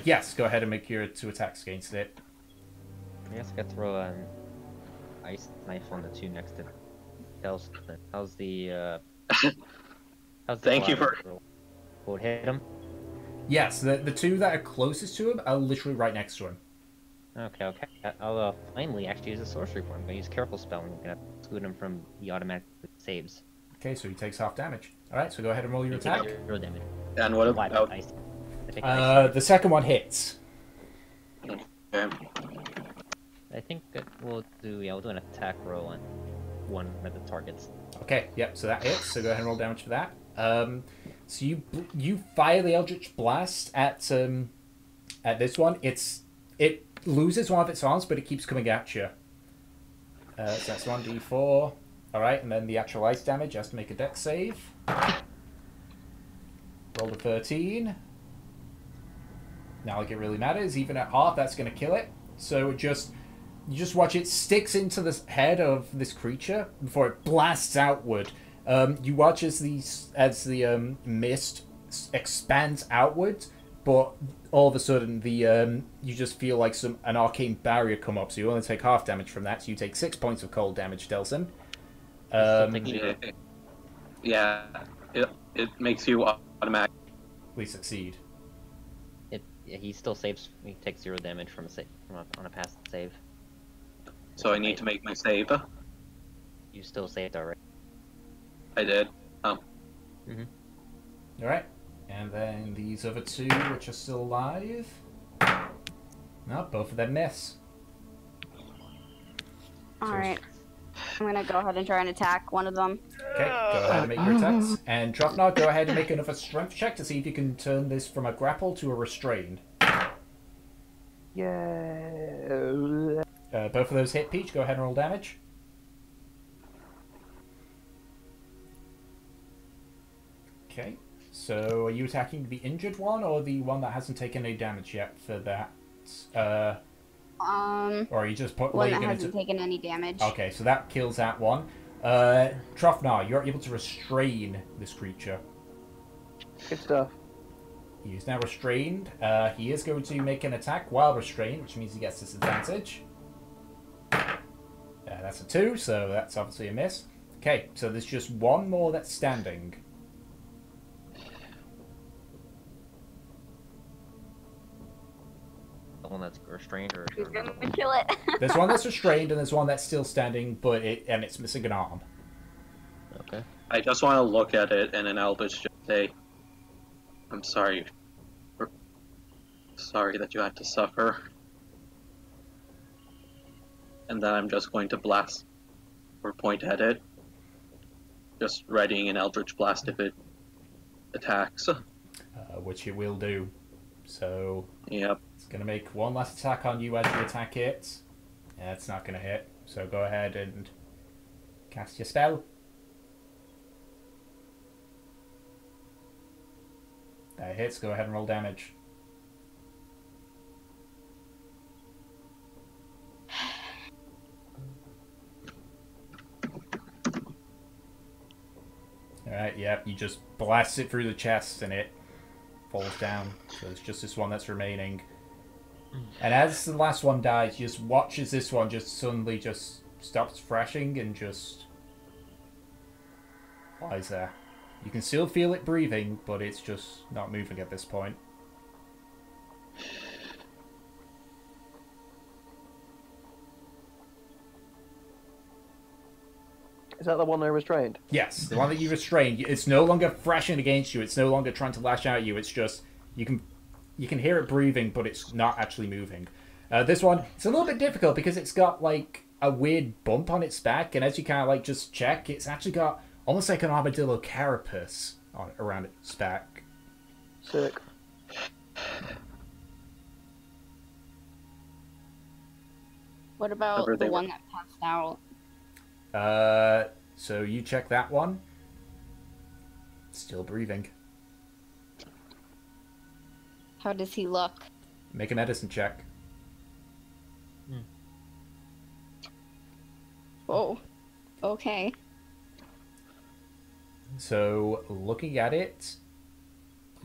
Yes, go ahead and make your 2 attacks against it. I guess I could throw an ice knife on the two next to Delson. How's the Thank you for- collateral? Will it hit him? Yes, the two that are closest to him are literally right next to him. Okay. I'll finally actually use a sorcery point. I'm gonna use Careful Spell and gonna exclude him from the automatic saves. Okay, so he takes half damage. Alright, so go ahead and roll your attack. Zero damage. And what Why about? ice? I think ice. The second one hits. Okay. I think that we'll do an attack roll on one of the targets. Okay, yep, so that hits, so go ahead and roll damage for that. So you fire the Eldritch Blast at this one. It loses one of its arms, but it keeps coming at you. So that's 1d4. Alright, and then the actual ice damage has to make a dex save. Roll a 13. Now, like, it really matters. Even at half, that's going to kill it. So you just watch it sticks into the head of this creature before it blasts outward. You watch as the mist expands outwards, but all of a sudden you just feel like an arcane barrier come up. So you only take half damage from that. So you take 6 points of cold damage, Delson. Yeah, it makes you automatically. Succeed. He still saves. He takes 0 damage from on a past save. So I need to make my save. You still saved already. I did. All right, and then these other two, which are still alive. No, both of them miss. Alright. I'm gonna go ahead and try and attack one of them. Okay, go ahead and make your attacks. And Drofnar, go ahead and make another strength check to see if you can turn this from a grapple to a restrained. Yeah. Both of those hit, Peach. Go ahead and roll damage. Okay, so are you attacking the injured one or the one that hasn't taken any damage yet for that? Or are you just put One that hasn't taken any damage. Okay, so that kills that one. Trofnar, you're able to restrain this creature. Good stuff. He is now restrained. He is going to make an attack while restrained, which means he gets disadvantage. That's a 2, so that's obviously a miss. Okay, so there's just one more that's standing. The one that's restrained, or Who's gonna kill it? There's one that's restrained, and there's one that's still standing, but it's missing an arm. okay. I just want to look at it and then Eldritch just say, "I'm sorry. We're sorry that you had to suffer." And then I'm just going to blast or point at it, just readying an Eldritch Blast if it attacks. Which it will do. So Yep. it's going to make one last attack on you as you attack it. Yeah, it's not going to hit. So go ahead and cast your spell. That hits. Go ahead and roll damage. Alright, yep, you just blast it through the chest and it falls down. So it's just this one that's remaining. And as the last one dies, you just watch as this one just suddenly just stops thrashing and just lies there. You can still feel it breathing, but it's just not moving at this point. Is that the one I restrained? Yes, the one that you restrained. It's no longer thrashing against you. It's no longer trying to lash out at you. It's just you can hear it breathing, but it's not actually moving. This one, it's a little bit difficult because it's got like a weird bump on its back, and as you kind of like just check, it's actually got almost like an armadillo carapace around its back. Sick. What about Everything- the one that passed out? So you check that one. Still breathing. How does he look? Make a medicine check. Oh, okay. So, looking at it,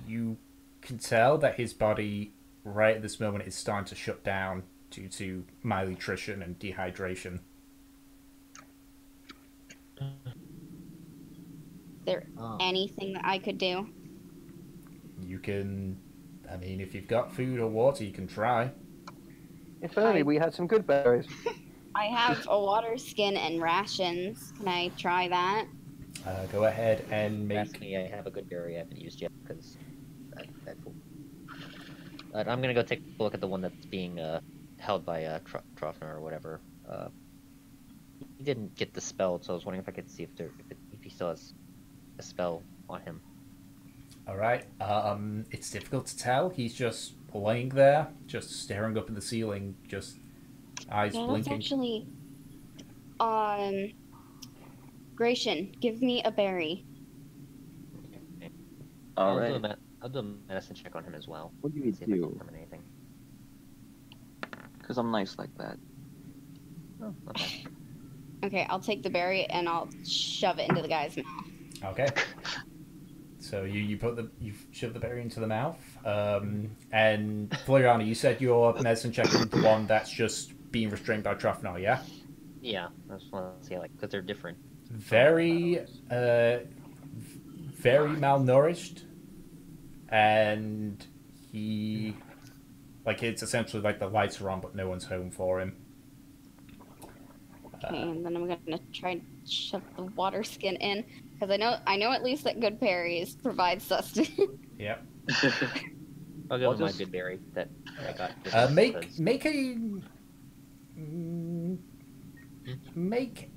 you can tell that his body, right at this moment, is starting to shut down due to malnutrition and dehydration. Is there anything that I could do? You can, I mean, if you've got food or water, you can try. If only we had some good berries. I have a water skin and rations. Can I try that? Go ahead and Ask make. me, I have a good berry I haven't used yet, because that's cool. I'm gonna go take a look at the one that's being held by Trofner or whatever. He didn't get the spell, so I was wondering if I could see if he still has a spell on him. All right. It's difficult to tell. He's just laying there, just staring up at the ceiling, just eyes Yeah, that's blinking. actually... Gratian, give me a berry. All right. I'll do a medicine check on him as well. What do you See if I can do? determine anything. Because I'm nice like that. Oh, not bad. Okay, I'll take the berry and I'll shove it into the guy's mouth. Okay. So you shove the berry into the mouth, and Floriana, you said your medicine check is the one that's just being restrained by Trofnar, yeah? Yeah, I just want to see, like, because they're different. Very malnourished, and he, like, it's essentially like the lights are on, but no one's home for him. Okay, and then I'm gonna try and shove the water skin in because I know at least that good berries provide sustenance. Yep. I'll give I'll him my just- good berry that I got. Make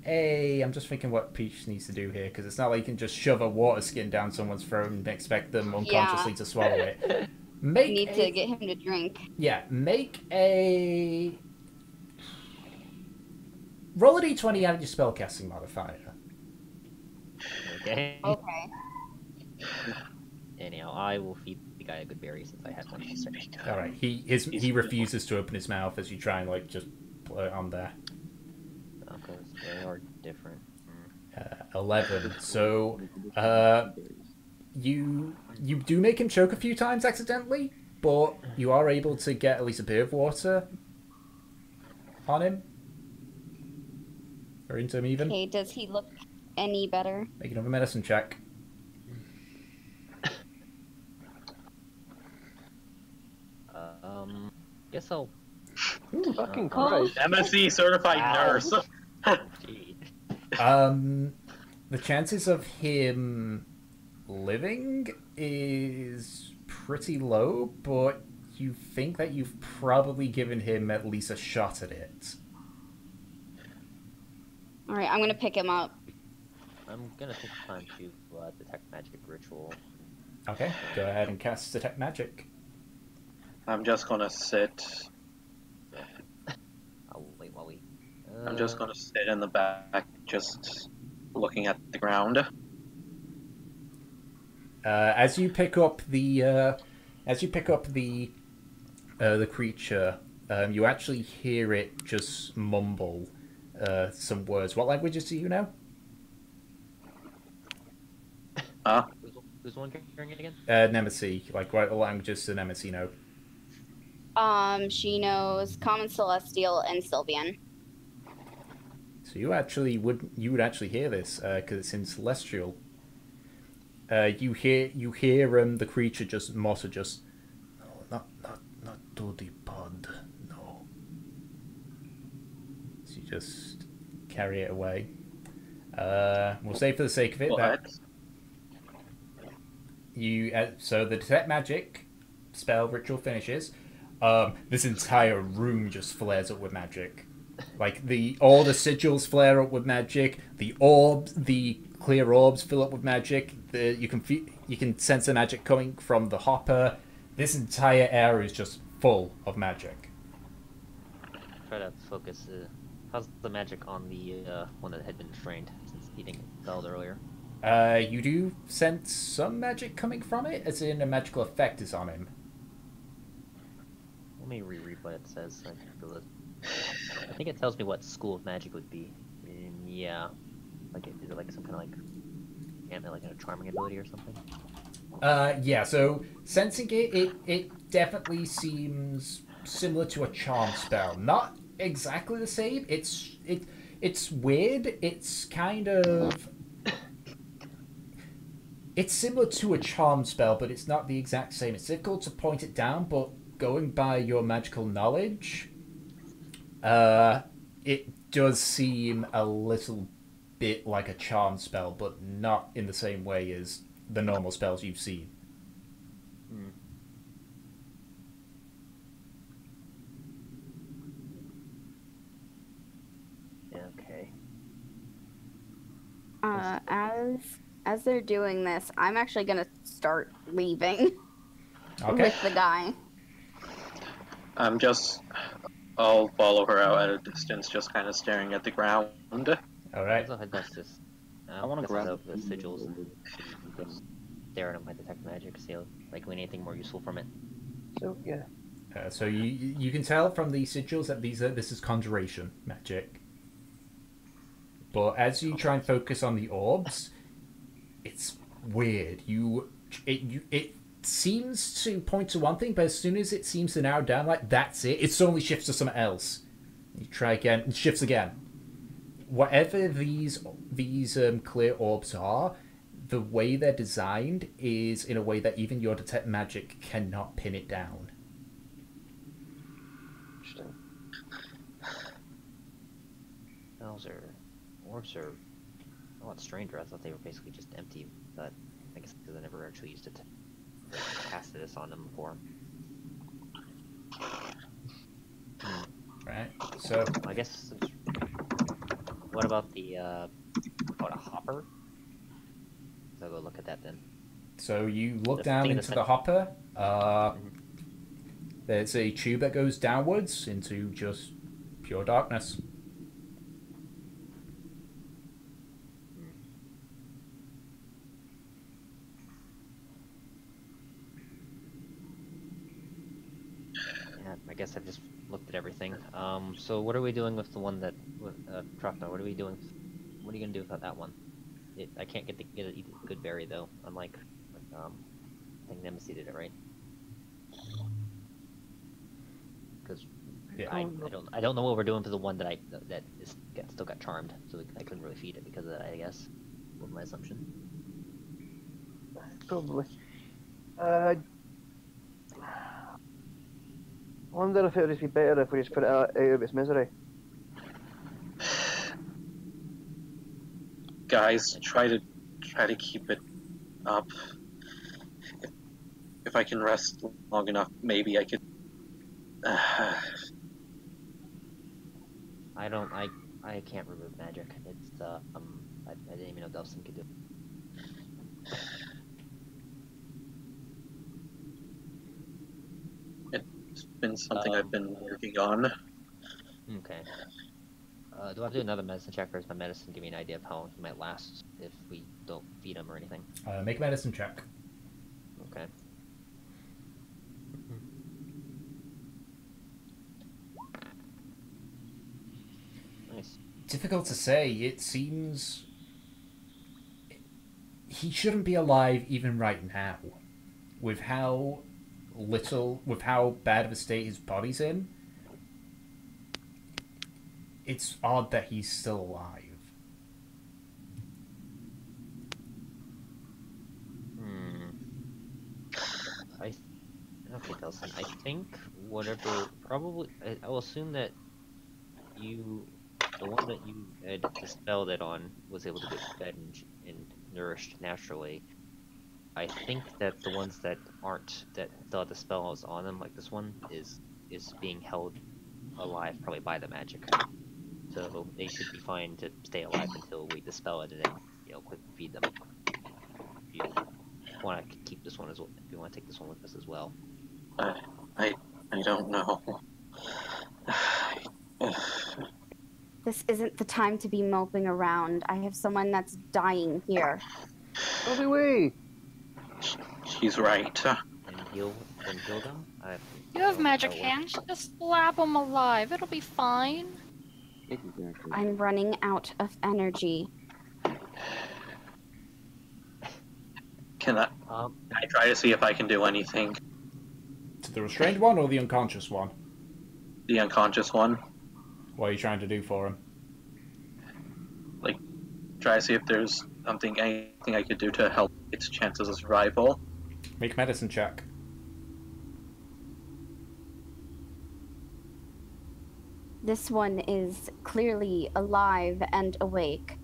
a. I'm just thinking what Peach needs to do here because it's not like you can just shove a water skin down someone's throat and expect them unconsciously to swallow it. I Make need to get him to drink. Yeah, make a. Roll a d20 out of your spellcasting modifier. Okay. Okay. Anyhow, I will feed the guy a good berry since I had one. All right, he refuses to open his mouth as you try and like just put it on there. Because they are different. 11. So, you do make him choke a few times accidentally, but you are able to get at least a bit of water on him. Or into him even. Okay, does he look any better? Make another medicine check. Guess I'll. Fucking Christ. MSc certified Wow. nurse. Gee. The chances of him living is pretty low, but you think that you've probably given him at least a shot at it. All right, I'm gonna pick him up. I'm gonna take the time to detect magic ritual. Okay, go ahead and cast Detect Magic. I'm just gonna sit. I'll wait while we. I'm just gonna sit in the back, just looking at the ground. As you pick up the creature, you actually hear it just mumble some words. What languages do you know? Who's the one carrying it again? Nemesis. Like, what languages does Nemesis know? She knows Common, Celestial, and Sylvian. So you would actually hear this because it's in Celestial. You hear the creature just mutter just no, not to the pod, no. So you just carry it away. We'll say for the sake of it that you so the Detect Magic spell ritual finishes. This entire room just flares up with magic. Like all the sigils flare up with magic. The orbs, the clear orbs fill up with magic. You can sense the magic coming from the hopper. This entire area is just full of magic. Try to focus. How's the magic on the one that had been restrained since he didn't get spelled earlier? You do sense some magic coming from it, as in a magical effect is on him. Let me reread what it says. So I can feel it. I think it tells me what school of magic would be. Yeah, like is it like some kind of like a charming ability or something? Yeah. So sensing it definitely seems similar to a charm spell. Not exactly the same. It's weird. It's kind of. It's similar to a charm spell, but it's not the exact same. It's difficult to point it down, but going by your magical knowledge, it does seem a little bit like a charm spell, but not in the same way as the normal spells you've seen. Hmm. Okay. As they're doing this, I'm actually gonna start leaving Okay. with the guy. I'll follow her out at a distance, just kind of staring at the ground. All right. So that's just. I want to grab the sigils and stare at them. I detect magic. See like anything more useful from it. So yeah. So you can tell from the sigils that this is conjuration magic. But as you try and focus on the orbs, it's weird. It seems to point to one thing, but as soon as it seems to narrow down, like that's it, it suddenly shifts to something else. You try again, it shifts again. Whatever these clear orbs are, the way they're designed is in a way that even your detect magic cannot pin it down. Interesting. Orbs are a lot stranger. I thought they were basically just empty, but I guess because I never actually used it to cast this on them before. Right. So I guess. What about the a hopper? I'll go look at that then. So you look The down thing in the into the center. hopper. There's a tube that goes downwards into just pure darkness. Yeah, I guess I just looked at everything. So what are we doing with the one that Trachna? What are we doing? What are you gonna do with that one? I can't get a good berry though. Unlike I think Nemesis did it right. Because Yeah. I don't know what we're doing to the one that still got charmed, so I couldn't really feed it because of that. I guess was my assumption. Probably. I wonder if it would just be better if we just put it out of its misery. Guys, try to keep it up. If I can rest long enough, maybe I could. I can't remove magic. It's I didn't even know Delson could do it. It's been something I've been working on. Okay. Do I have to do another medicine check, or is my medicine give me an idea of how long he might last if we don't feed him or anything? Make a medicine check. Okay. Nice. Difficult to say. It seems he shouldn't be alive even right now, with how bad of a state his body's in. It's odd that he's still alive. Okay, Delson. I think I will assume that the one that you had dispelled it on was able to get fed and nourished naturally. I think that the ones that still have the spells on them, like this one, is being held alive probably by the magic. So they should be fine to stay alive until we dispel it and then quick feed them. If you want to keep this one as well, if you want to take this one with us as well. I don't know. This isn't the time to be moping around. I have someone that's dying here. So do we. She's right. And heal them. You have magic hands. Just slap them alive. It'll be fine. Exactly. I'm running out of energy. Can I try to see if I can do anything? To the restrained one or the unconscious one? The unconscious one. What are you trying to do for him? Like, try to see if there's anything I could do to help its chances of survival. Make a medicine check. This one is clearly alive and awake.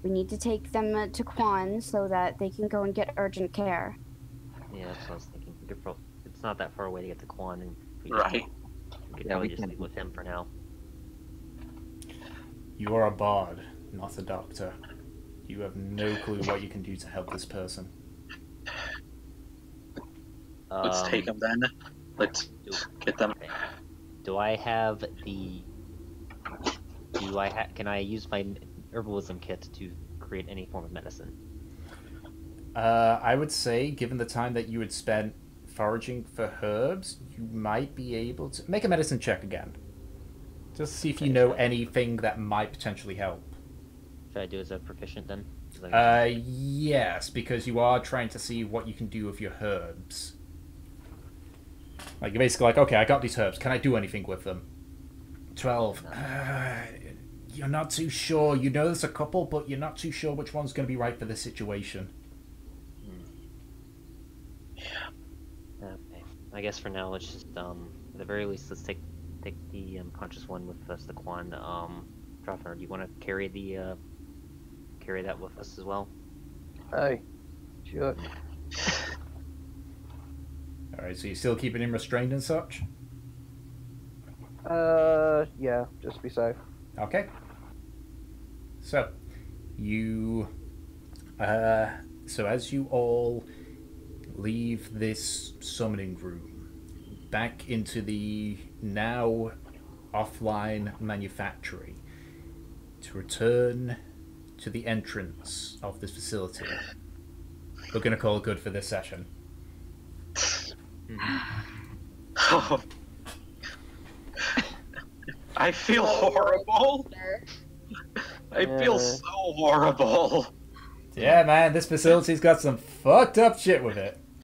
We need to take them to Quan so that they can go and get urgent care. Yeah, that's what I was thinking. It's not that far away to get to Quan, and Right. We could probably just leave with him for now. You are a bard, not a doctor. You have no clue what you can do to help this person. Let's take them then. Let's get them. Okay. Do I have the? Can I use my herbalism kit to create any form of medicine? I would say, given the time that you had spent foraging for herbs, you might be able to make a medicine check again. Just to see if you know anything that might potentially help. Should I do as a proficient then? Yes, because you are trying to see what you can do with your herbs. Like, you're basically like, okay, I got these herbs. Can I do anything with them? 12. You're not too sure. You know there's a couple, but you're not too sure which one's going to be right for this situation. Yeah. Okay. I guess for now, let's just, at the very least, let's take the conscious one with us, the Quan. Drofner, do you want to carry that with us as well? Aye. Sure. Alright, so you're still keeping him restrained and such? Yeah, just to be safe. Okay. So, so as you all leave this summoning room, back into the now offline manufactory, to return to the entrance of this facility, we're going to call it good for this session. Oh. I feel horrible. I feel so horrible. Yeah, man, this facility's got some fucked up shit with it.